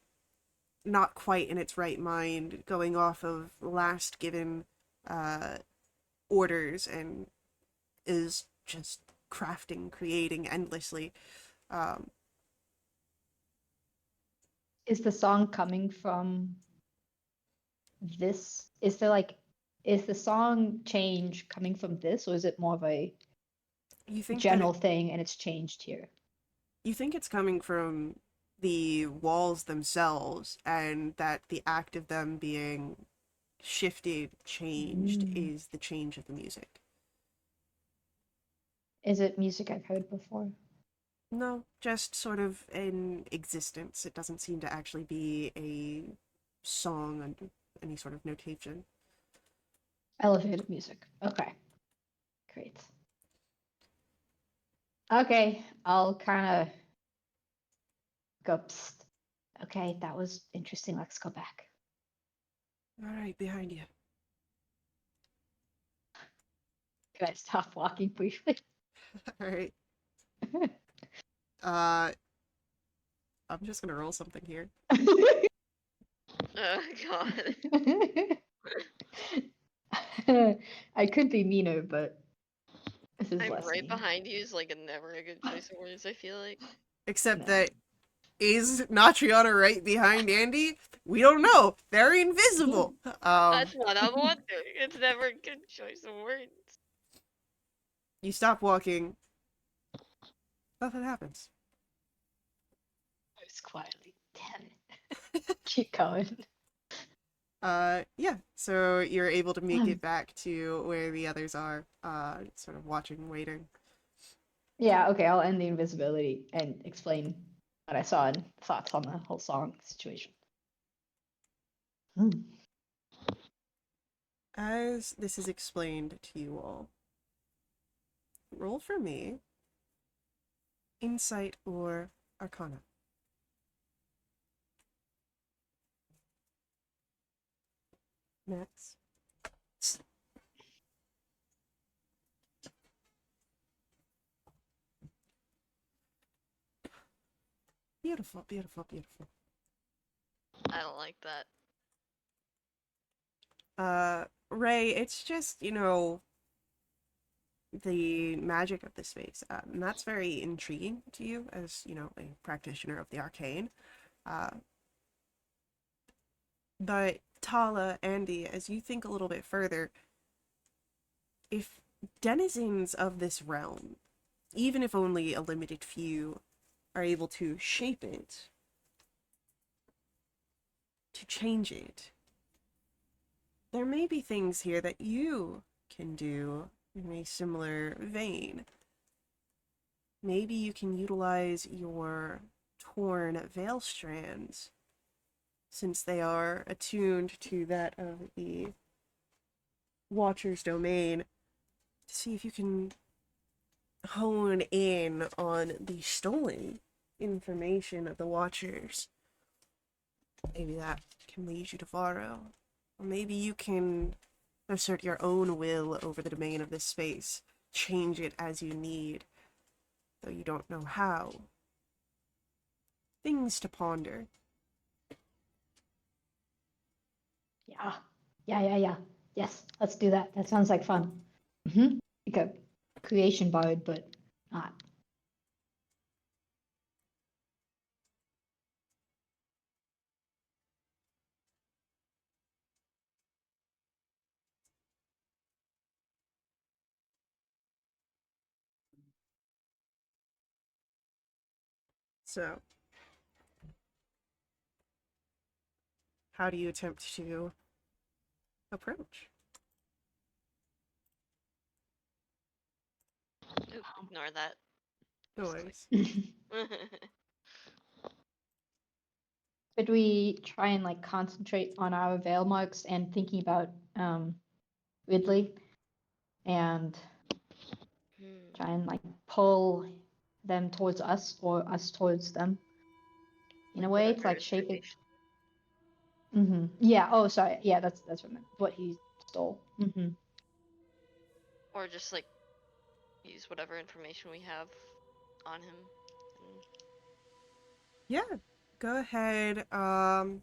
not quite in its right mind, going off of last given uh, orders, and is just crafting, creating endlessly. Um, Is the song coming from this? Is the song change coming from this, or is it more of a you think that general thing and it's changed here? you think it's coming from the walls themselves, and that the act of them being shifted, changed, Mm. is the change of the music. Is it music I've heard before? No, just sort of in existence. It doesn't seem to actually be a song under any sort of notation. Elevator music. Okay. Great. Okay, I'll kind of go. Psst. Okay, that was interesting. Let's go back. All right, behind you. Can I stop walking briefly? All right. Uh, I'm just gonna roll something here. Oh god. I could be meaner, but this is I'm less right mean. behind you is like never a good choice of words, I feel like. Except No. that is Natriana right behind Andy? We don't know. They're invisible. That's what I'm wondering. It's never a good choice of words. You stop walking. Nothing happens. Most quietly. Damn it. Keep going. Yeah. So you're able to make it back to where the others are. Sort of watching, waiting. Yeah, okay, I'll end the invisibility and explain what I saw and thoughts on the whole song situation. Hmm. As this is explained to you all, roll for me insight or arcana. Max. Beautiful, beautiful, beautiful. I don't like that. Ray, it's just, the magic of the space. And that's very intriguing to you as, a practitioner of the arcane. Uh, but Tala, Andy, as you think a little bit further, if denizens of this realm, even if only a limited few, are able to shape it, to change it, there may be things here that you can do in a similar vein. Maybe you can utilize your torn veil strands, since they are attuned to that of the Watcher's domain, to see if you can hone in on the stolen information of the Watchers. Maybe that can lead you to Varro. Or maybe you can assert your own will over the domain of this space, change it as you need, though you don't know how. Things to ponder. Yeah. Yeah. Yes, let's do that. That sounds like fun. Mm-hmm. Like a creation bard, but not. So, how do you attempt to approach? Oop, ignore that. No worries. Could we try and like concentrate on our veil marks and thinking about Ridley and try and like pull them towards us or us towards them? In a way, it's like shaping. Yeah. Oh, sorry. Yeah, that's what I meant. What he stole. Or just like use whatever information we have on him. Yeah, go ahead. I'll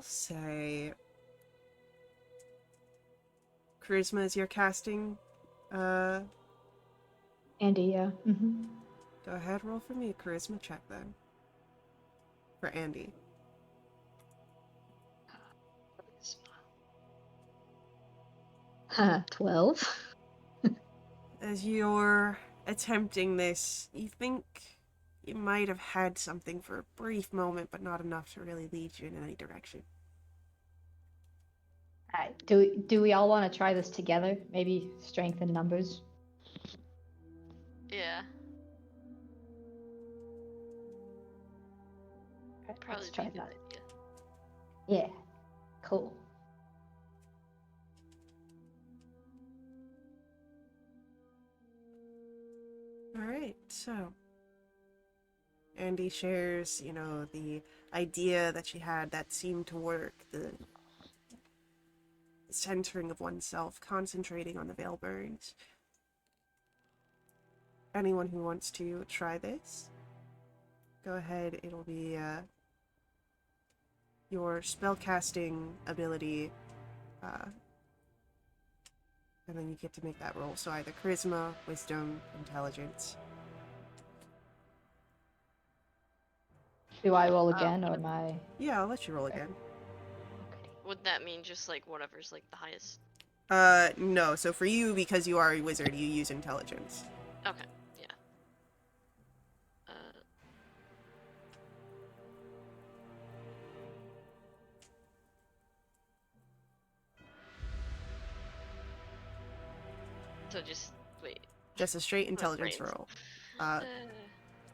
say charisma is your casting. Uh, Andy, yeah. Go ahead, roll for me a charisma check then. For Andy. 12. As you're attempting this, you think you might have had something for a brief moment, but not enough to really lead you in any direction. All right. Do we all want to try this together? Maybe strength in numbers. Yeah. Okay, Probably let's be try a good that. idea. Yeah. Cool. so? Andy shares, the idea that she had that seemed to work, the centering of oneself, concentrating on the veil burns. Anyone who wants to try this, go ahead. It'll be your spellcasting ability, and then you get to make that roll. So either charisma, wisdom, intelligence. Do I roll again, or am I? Yeah, I'll let you roll again. Okay. Would that mean just like whatever's like the highest? No. So for you, because you are a wizard, you use intelligence. Okay, yeah. So just wait. Just a straight intelligence brains. roll.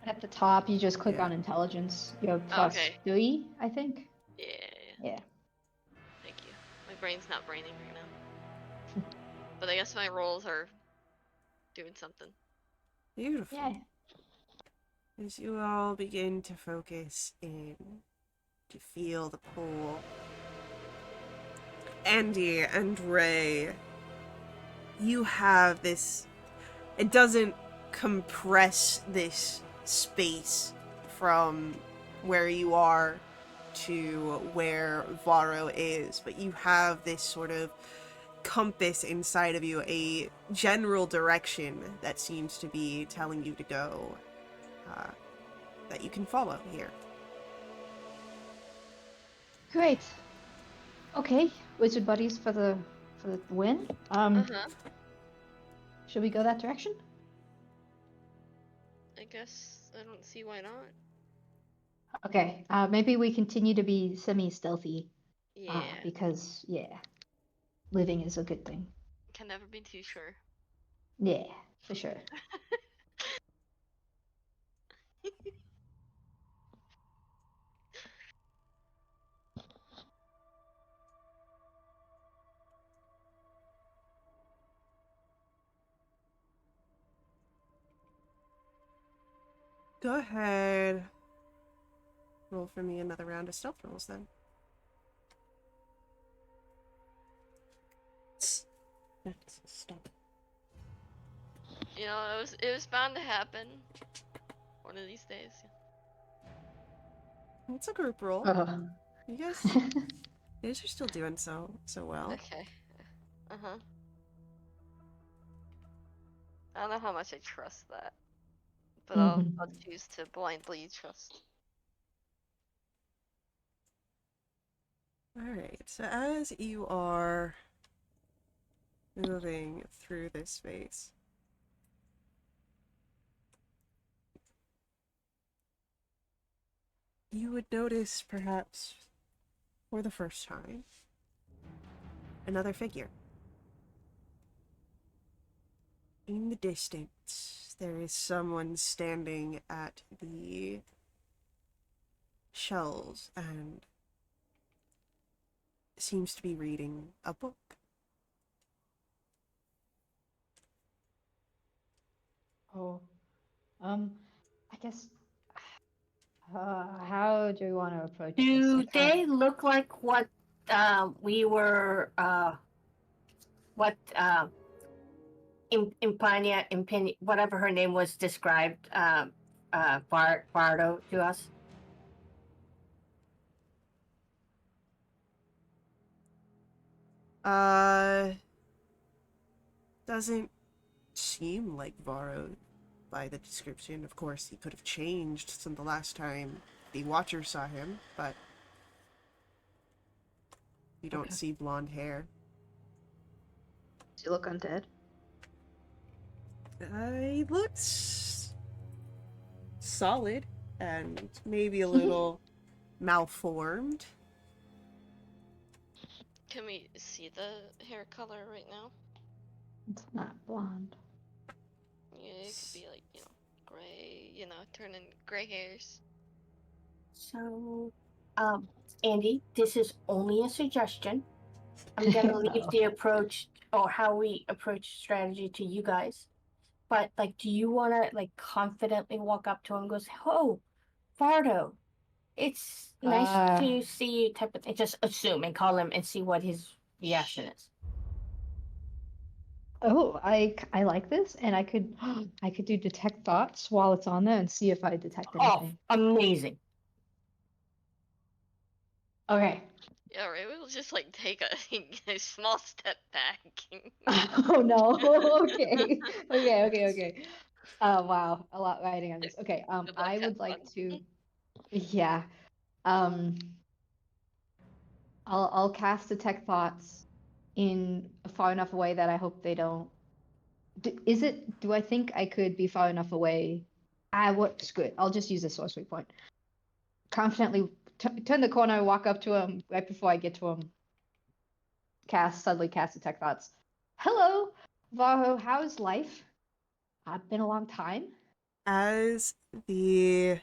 At the top, you just click Yeah. on intelligence. You have Okay. +3, I think. Yeah. Yeah. Thank you. My brain's not braining right now. But I guess my rolls are doing something. Beautiful. Yeah. As you all begin to focus in, to feel the pull, Andy and Ray, you have this. It doesn't compress this space from where you are to where Varro is, but you have this sort of compass inside of you, a general direction that seems to be telling you to go, that you can follow here. Great. Okay, wizard buddies for the win. Should we go that direction? I guess I don't see why not. Okay. Maybe we continue to be semi-stealthy. Yeah. Because living is a good thing. Can never be too sure. Yeah, for sure. Go ahead. Roll for me another round of stealth rolls then. Stop. You know, it was bound to happen. One of these days. It's a group roll. Uh, You guys are still doing so well. Okay. I don't know how much I trust that, but I'll choose to blindly trust. Alright, so as you are moving through this space, you would notice, perhaps for the first time, another figure. In the distance, there is someone standing at the shelves and seems to be reading a book. Oh. I guess. How do we want to approach this? Do I can't- they look like what we were Impania, whatever her name was, described Bardo to us? Doesn't seem like Varro by the description. Of course, he could have changed since the last time the Watcher saw him, but you don't see blonde hair. Does he look undead? He looks solid and maybe a little malformed. Can we see the hair color right now? It's not blonde. Yeah, it could be like, gray, turning gray hairs. So, Andy, this is only a suggestion. I'm gonna leave the approach or how we approach strategy to you guys. But like, do you want to like confidently walk up to him and goes, "Oh, Vardo, it's nice to see you," type of thing. Just assume and call him and see what his reaction is. Oh, I like this, and I could I could do detect thoughts while it's on there and see if I detect Oh, anything. amazing. Okay. Yeah, Ray will just like take a small step back. Oh no. Okay. Okay. Oh wow, a lot riding on this. Okay. Good luck, I have would like fun. to. Yeah. Um. I'll cast detect thoughts in far enough away that I hope they don't. Is it? Do I think I could be far enough away? What? Screw it. I'll just use a sorcery point. Confidently turn the corner, walk up to him right before I get to him. Suddenly cast detect thoughts. Hello, Varho. How's life? Been a long time. As the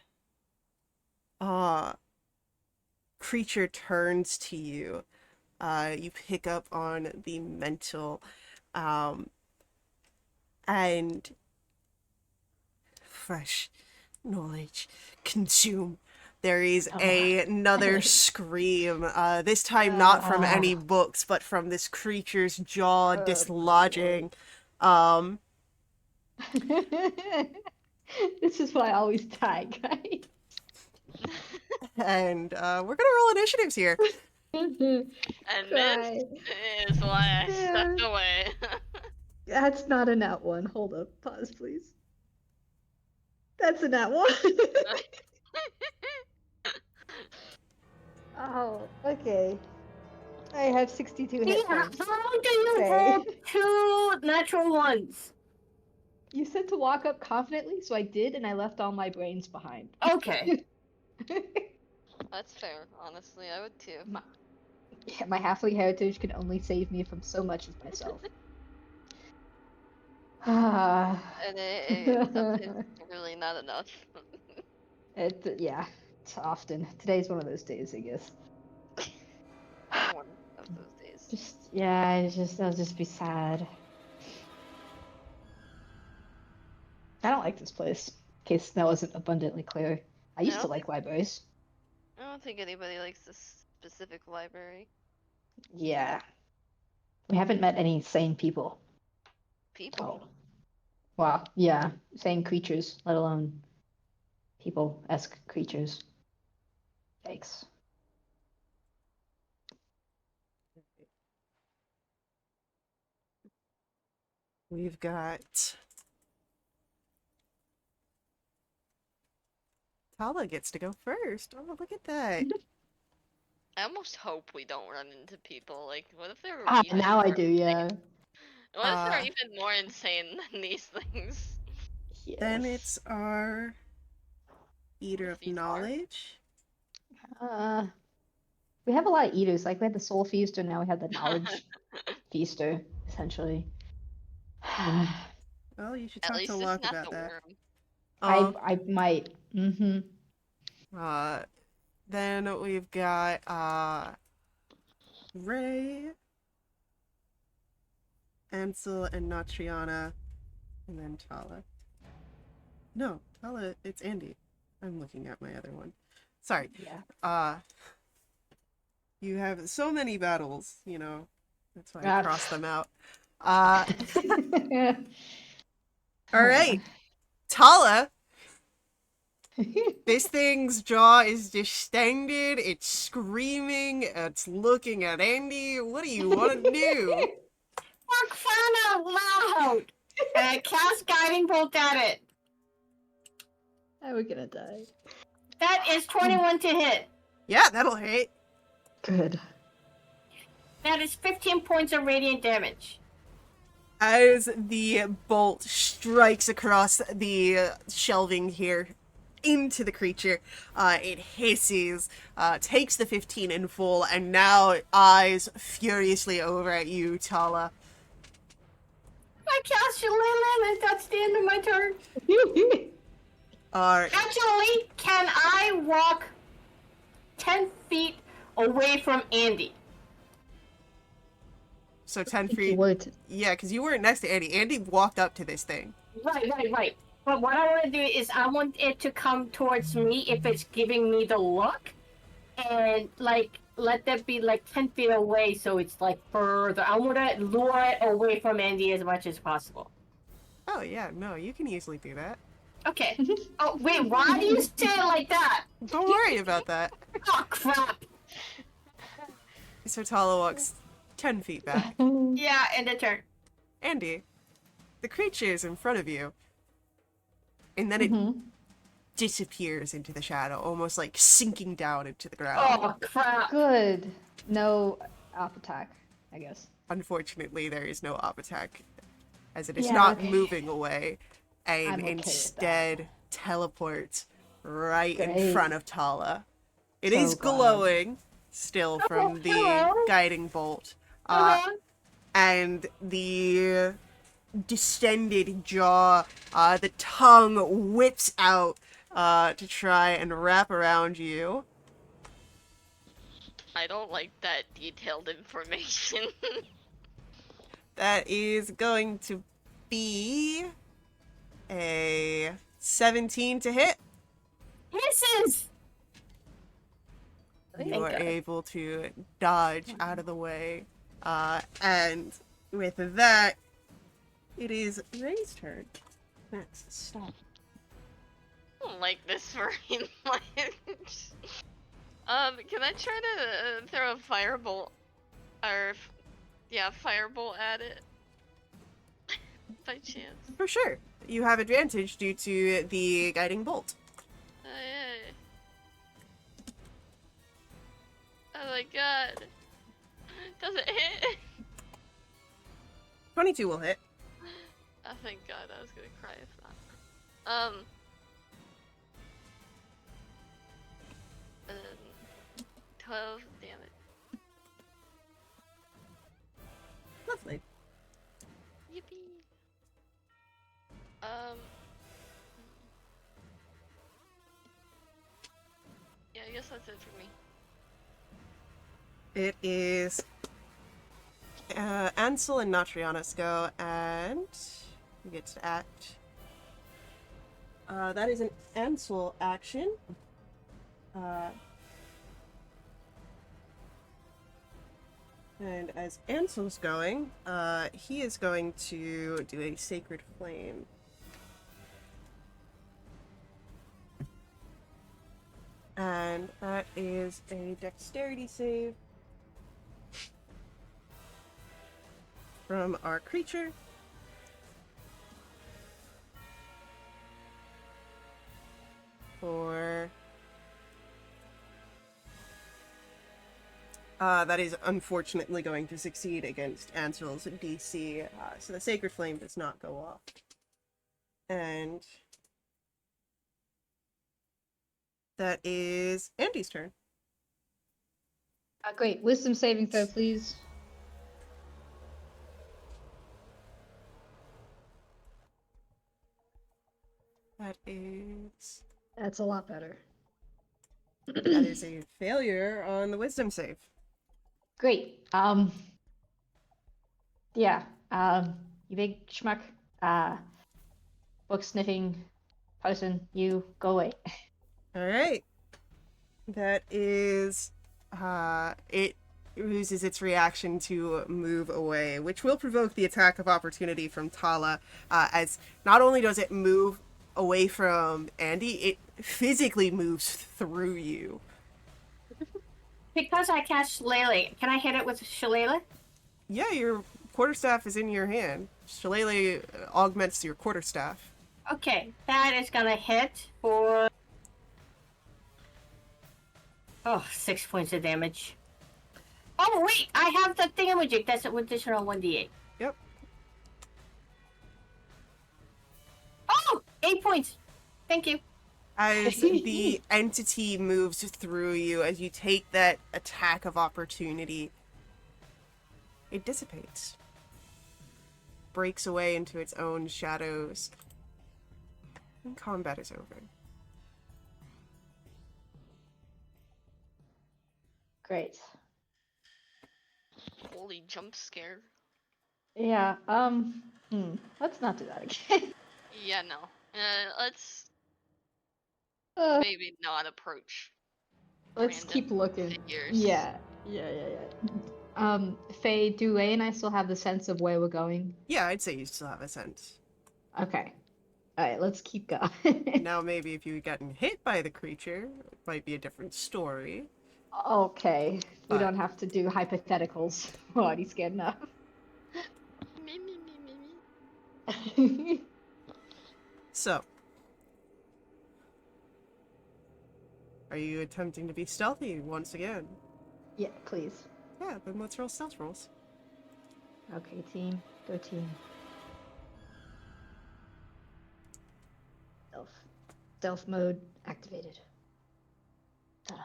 creature turns to you, you pick up on the mental, and fresh knowledge consume. There is another scream, this time not from any books, but from this creature's jaw dislodging. This is why I always die, guys. And we're gonna roll initiatives here. And Cry. this is why I stepped away. That's not a nat one. Hold up. Pause, please. That's a nat one. Oh, okay. I have 62 hit See, points. how do you Okay. roll 2 natural ones? You said to walk up confidently, so I did, and I left all my brains behind. Okay. That's fair, honestly, I would too. my halfling heritage can only save me from so much of myself. And sometimes really not enough. Yeah, it's often. Today's one of those days, I guess. One of those days. I'll just be sad. I don't like this place. In case that wasn't abundantly clear. I used to like libraries. I don't think anybody likes this specific library. Yeah. We haven't met any sane people. People. Oh. Wow. Yeah. Sane creatures, let alone people-esque creatures. Yikes. We've got Tala gets to go first. Oh, look at that. I almost hope we don't run into people. Like, what if they're Now I do, yeah. What if they're even more insane than these things? Yes. Then it's our Eater of Knowledge. We have a lot of eaters. Like we had the Soul Feaster, now we have the Knowledge Feaster, essentially. Well, you should At talk least to it's Locke not about the that. worm. I might. Mm-hmm. Then we've got Ray, Ansel, and Natriana, and then Tala. No, Tala, it's Andy. I'm looking at my other one. Sorry. Yeah. You have so many battles, you know. That's why I crossed them out. All right. Tala. This thing's jaw is distended. It's screaming. It's looking at Andy. What do you want to do? Fuck out loud! And I cast Guiding Bolt at it. We're gonna die. That is 21 to hit. Yeah, that'll hit. Good. That is 15 points of radiant damage. As the bolt strikes across the shelving here into the creature, it hisses, takes the 15 in full, and now eyes furiously over at you, Tala. I cast Shillelagh and that's the end of my turn. Actually, can I walk 10 feet away from Andy? So 10 feet. Yeah, because you weren't next to Andy. Andy walked up to this thing. Right. But what I want to do is I want it to come towards me if it's giving me the look, and like let that be like 10 feet away, so it's like further. I want to lure it away from Andy as much as possible. Oh yeah, no, you can easily do that. Okay. Oh wait, why do you say it like that? Don't worry about that. Oh crap! So Tala walks 10 feet back. Yeah, end the turn. Andy, the creature is in front of you, and then it Mhm. disappears into the shadow, almost like sinking down into the ground. Oh crap! Good. No op attack, I guess. Unfortunately, there is no op attack, as it is Yeah, not okay. moving away, and I'm okay with that. instead teleports right in Great. front of Tala. It So is glad. glowing still from the hello. guiding bolt, and the distended jaw, the tongue whips out to try and wrap around you. I don't like that detailed information. That is going to be a 17 to hit. Misses! You Thank are God. able to dodge out of the way. And with that, it is Ray's turn. Max, stop. I don't like this very much. Can I try to throw a firebolt? Firebolt at it? By chance. For sure. You have advantage due to the guiding bolt. Yeah. Oh my god. Does it hit? 22 will hit. Oh thank god, I was gonna cry if not. 12 damage. Lovely. Yippee. Yeah, I guess that's it for me. It is Ansel and Natrianas go, and you get to act. That is an Ansel action. And as Ansel's going, he is going to do a Sacred Flame. And that is a Dexterity save from our creature. For that is unfortunately going to succeed against Ansel's DC, so the Sacred Flame does not go off. And that is Andy's turn. Great. Wisdom saving throw, please. That is... That's a lot better. that is a failure on the Wisdom save. Great. Yeah. You big schmuck. Book sniffing person, you go away. Alright. That is... it uses its reaction to move away, which will provoke the attack of opportunity from Tala, as not only does it move away from Andy, it physically moves through you. Because I cast Shillelagh, can I hit it with Shillelagh? Yeah, your quarterstaff is in your hand. Shillelagh augments your quarterstaff. Okay, that is gonna hit for... 6 points of damage. Oh wait, I have the thingamajig. That's an additional 1d8. Yep. Oh! 8 points! Thank you. As the entity moves through you, as you take that attack of opportunity, it dissipates. Breaks away into its own shadows. And combat is over. Great. Holy jump scare. Yeah, let's not do that again. Yeah, no. Let's Uh, maybe not approach let's random keep looking. figures. Yeah. Faye, do Ray and I still have the sense of where we're going? Yeah, I'd say you still have a sense. Okay. Alright, let's keep going. Now, maybe if you had gotten hit by the creature, it might be a different story. Okay. We But don't have to do hypotheticals. We're already scared enough. Me, me, me, me, me. so, are you attempting to be stealthy once again? Yeah, please. Yeah, then let's roll stealth rolls. Okay, team. Go team. Stealth. Stealth mode activated. Ta-da.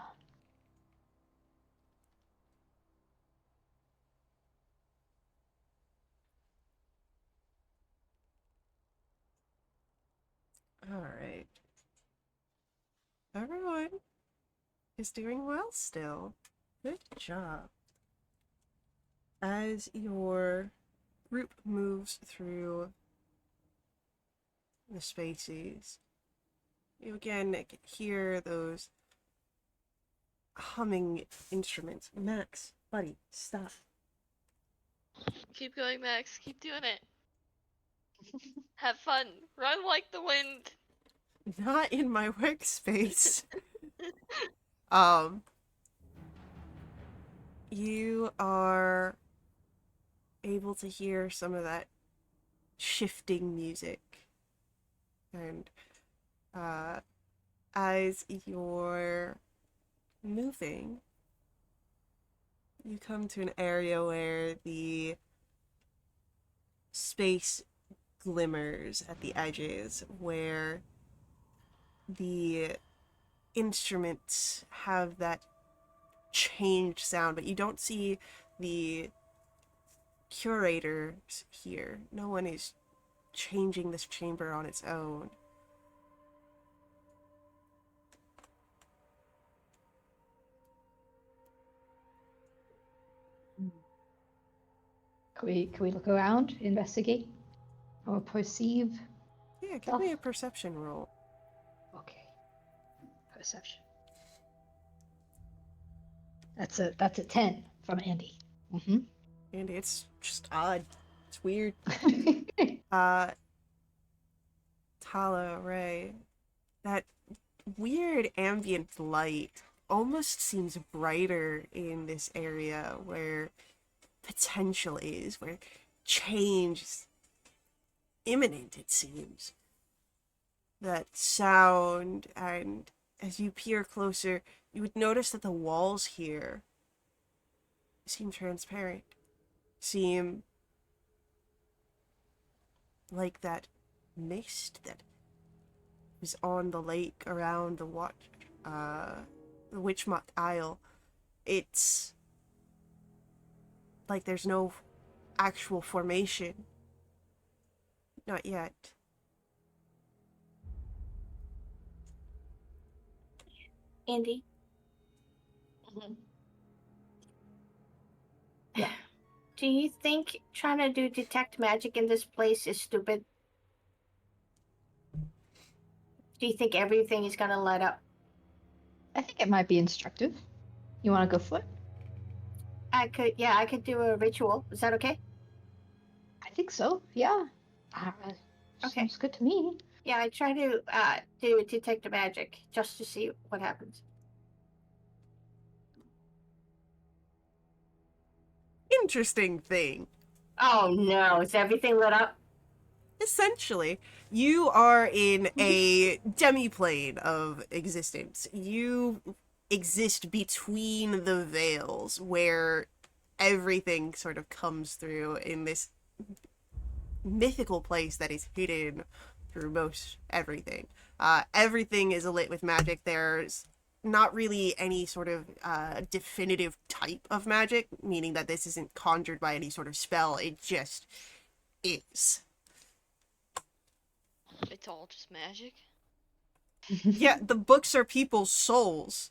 All right. Everyone is doing well still. Good job. As your group moves through the spaces, you again hear those humming instruments. Max, buddy, stop. Keep going, Max. Keep doing it. Have fun. Run like the wind. Not in my workspace. Um, you are able to hear some of that shifting music. And as you're moving, you come to an area where the space glimmers at the edges, where the instruments have that changed sound, but you don't see the curators here. No one is changing this chamber on its own. Can we look around, investigate, or perceive? Yeah, give me a perception roll. Okay. Perception. That's a 10 from Andy. Mm-hmm. And it's just odd. It's weird. Tala, Ray, that weird ambient light almost seems brighter in this area where potential is, where change is imminent, it seems. That sound, and as you peer closer, you would notice that the walls here seem transparent, seem like that mist that was on the lake around the Witchmoth Isle. It's like there's no actual formation. Not yet. Andy. Yeah. Do you think trying to do detect magic in this place is stupid? Do you think everything is gonna light up? I think it might be instructive. You want to go for it? I could do a ritual. Is that okay? I think so. Yeah. Okay. Sounds good to me. Yeah, I try to do detect the magic just to see what happens. Interesting thing. Oh no, is everything lit up? Essentially, you are in a demi-plane of existence. You exist between the veils where everything sort of comes through in this mythical place that is hidden through most everything. Everything is lit with magic. There's not really any sort of definitive type of magic, meaning that this isn't conjured by any sort of spell. It just is. It's all just magic. Yeah, the books are people's souls.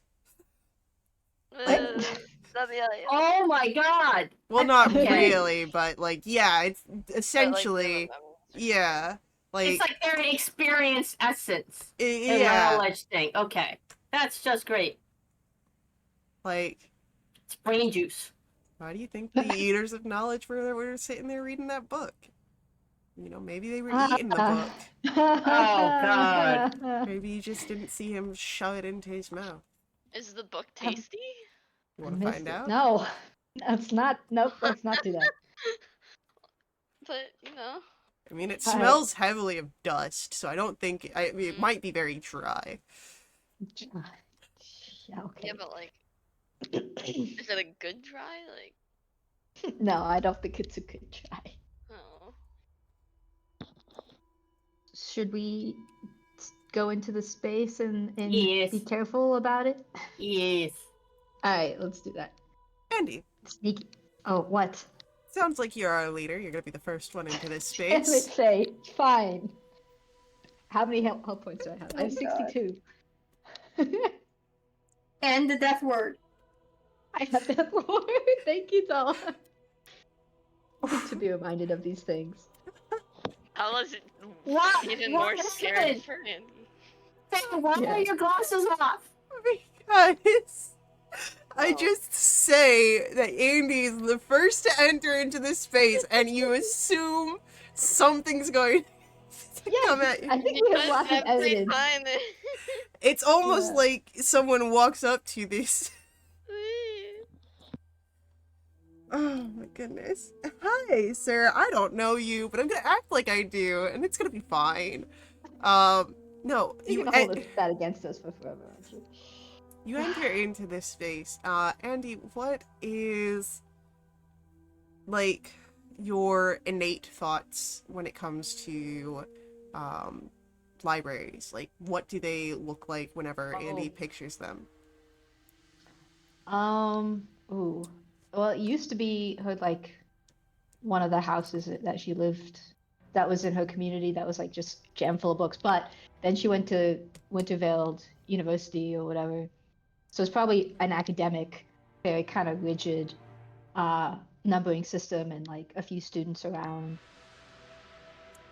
Oh my god! Well, not Okay. really, but like, yeah, it's essentially, yeah, It's like their experience essence. yeah, The knowledge thing. Okay. That's just great. like, It's brain juice. why do you think the eaters of knowledge were sitting there reading that book? You know, maybe they were eating the book. Oh, God. Maybe you just didn't see him shove it into his mouth. Is the book tasty? You I want to missed find it. out? No, that's not. Nope, let's not do that. But, you know. I mean, it I- smells heavily of dust, so I don't think I mean, it might be very dry. Yeah, okay. Yeah, but like, is it a good dry? Like, No, I don't think it's a good try. oh. Should we go into the space and Yes. be careful about it? Yes. All right, let's do that. Andy, Sneaky. Oh, what? sounds like you're our leader. You're gonna be the first one into this Damn it, space. say fine. How many health points do I have? I have Oh, God. 62. And the death word. I have that word. Thank you, Doll. Good to be reminded of these things. I was What? even What more happened? scared for Andy. Hey, why Yeah. are your glasses off? Because I Oh. just say that Andy is the first to enter into this space, and you assume something's going to come at you. I think we have Because lots of every evidence. time they... It's almost Yeah. like someone walks up to this. Oh my goodness. Hi, sir. I don't know you, but I'm gonna act like I do, and it's gonna be fine. No, You're you gonna hold that against us for forever, aren't you? you enter into this space. Andy, what is like your innate thoughts when it comes to libraries? Like, what do they look like whenever Andy Oh. pictures them? Ooh. Well, it used to be her, like, one of the houses that she lived, that was in her community, that was, like, just jam full of books. But then she went to Winterveld University or whatever. So it's probably an academic, very kind of rigid numbering system and, like, a few students around.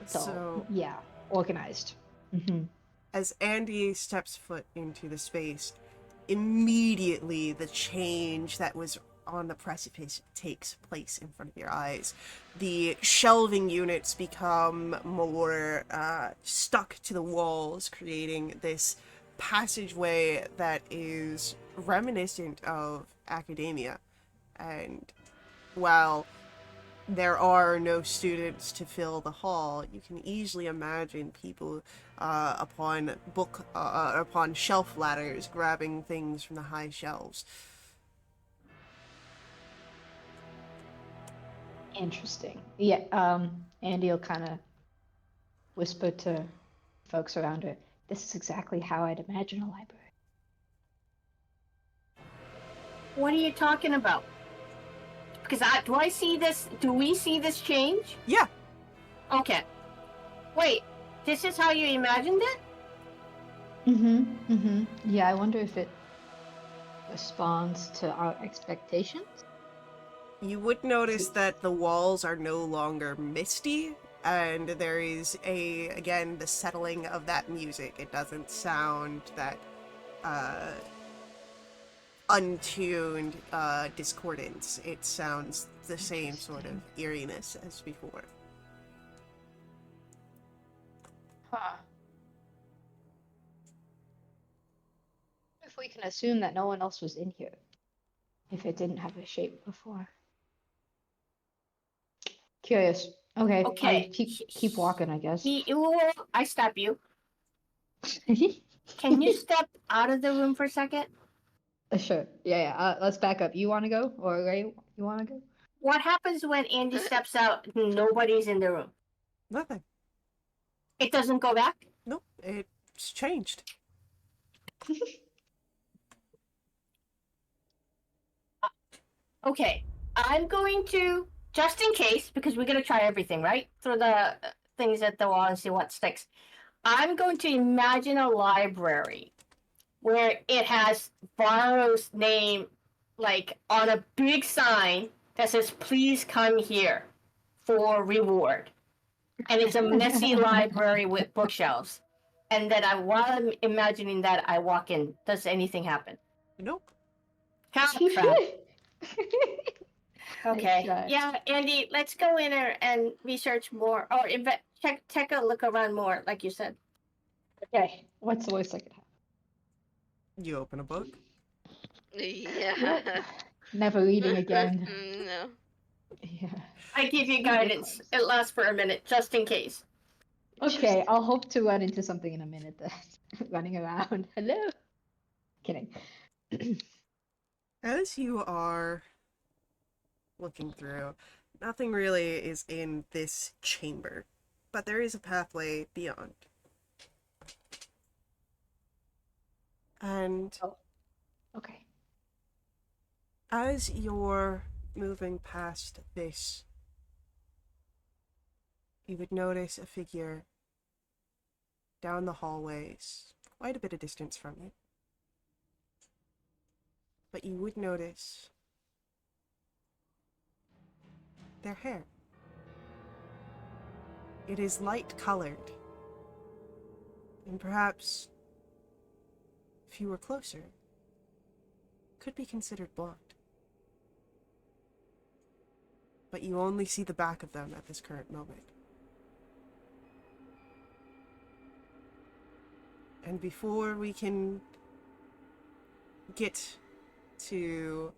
So, yeah, organized. As Andy steps foot into the space, immediately the change that was on the precipice takes place in front of your eyes. The shelving units become more stuck to the walls, creating this passageway that is reminiscent of academia. And while there are no students to fill the hall, you can easily imagine people upon shelf ladders grabbing things from the high shelves. Interesting. Yeah, Andy will kind of whisper to folks around her, this is exactly how I'd imagine a library. What are you talking about? Because do we see this change? Yeah. Okay. Wait, this is how you imagined it? Yeah, I wonder if it responds to our expectations. You would notice that the walls are no longer misty, and there is again, the settling of that music. It doesn't sound that untuned discordance. It sounds the same sort of eeriness as before. Huh. If we can assume that no one else was in here, if it didn't have a shape before. Curious. Okay. Okay. I'll keep walking, I guess. I stop you. Can you step out of the room for a second? Sure. Yeah. Let's back up. You want to go, or Ray? You want to go? What happens when Andy steps out? Nobody's in the room. Nothing. It doesn't go back? Nope. It's changed. Okay. I'm going to, just in case, because we're going to try everything, right? Throw the things at the wall and see what sticks. I'm going to imagine a library where it has Varro's name, like, on a big sign that says, please come here for reward. and it's a messy library with bookshelves. And then while I'm imagining that, I walk in. Does anything happen? Nope. Ah, crap. Nice Okay. try. Yeah, Andy, let's go in there and research more, or take a look around more, like you said. Okay, what's the worst I could have? You open a book. Yeah. Never reading again. No. Yeah. I give you guidance. It lasts for a minute, just in case. Okay, I'll hope to run into something in a minute then. Running around. Hello. Kidding. As you are looking through, nothing really is in this chamber, but there is a pathway beyond. And Okay. as you're moving past this, you would notice a figure down the hallways, quite a bit of distance from you. But you would notice their hair. It is light colored, and perhaps, if you were closer, could be considered blonde. But you only see the back of them at this current moment. And before we can get to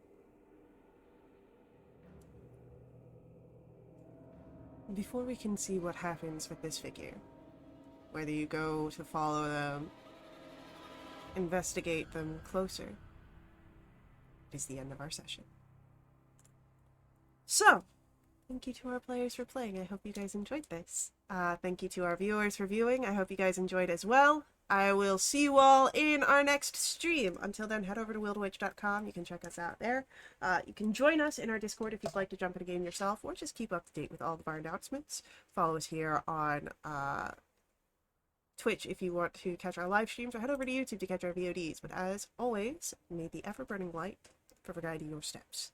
before we can see what happens with this figure, whether you go to follow them, investigate them closer, it is the end of our session. So, thank you to our players for playing. I hope you guys enjoyed this. Thank you to our viewers for viewing. I hope you guys enjoyed as well. I will see you all in our next stream. Until then, head over to wildewitch.com. You can check us out there. You can join us in our Discord if you'd like to jump in a game yourself, or just keep up to date with all of our announcements. Follow us here on Twitch if you want to catch our live streams, or head over to YouTube to catch our VODs. But as always, may the ever-burning light forever guide your steps.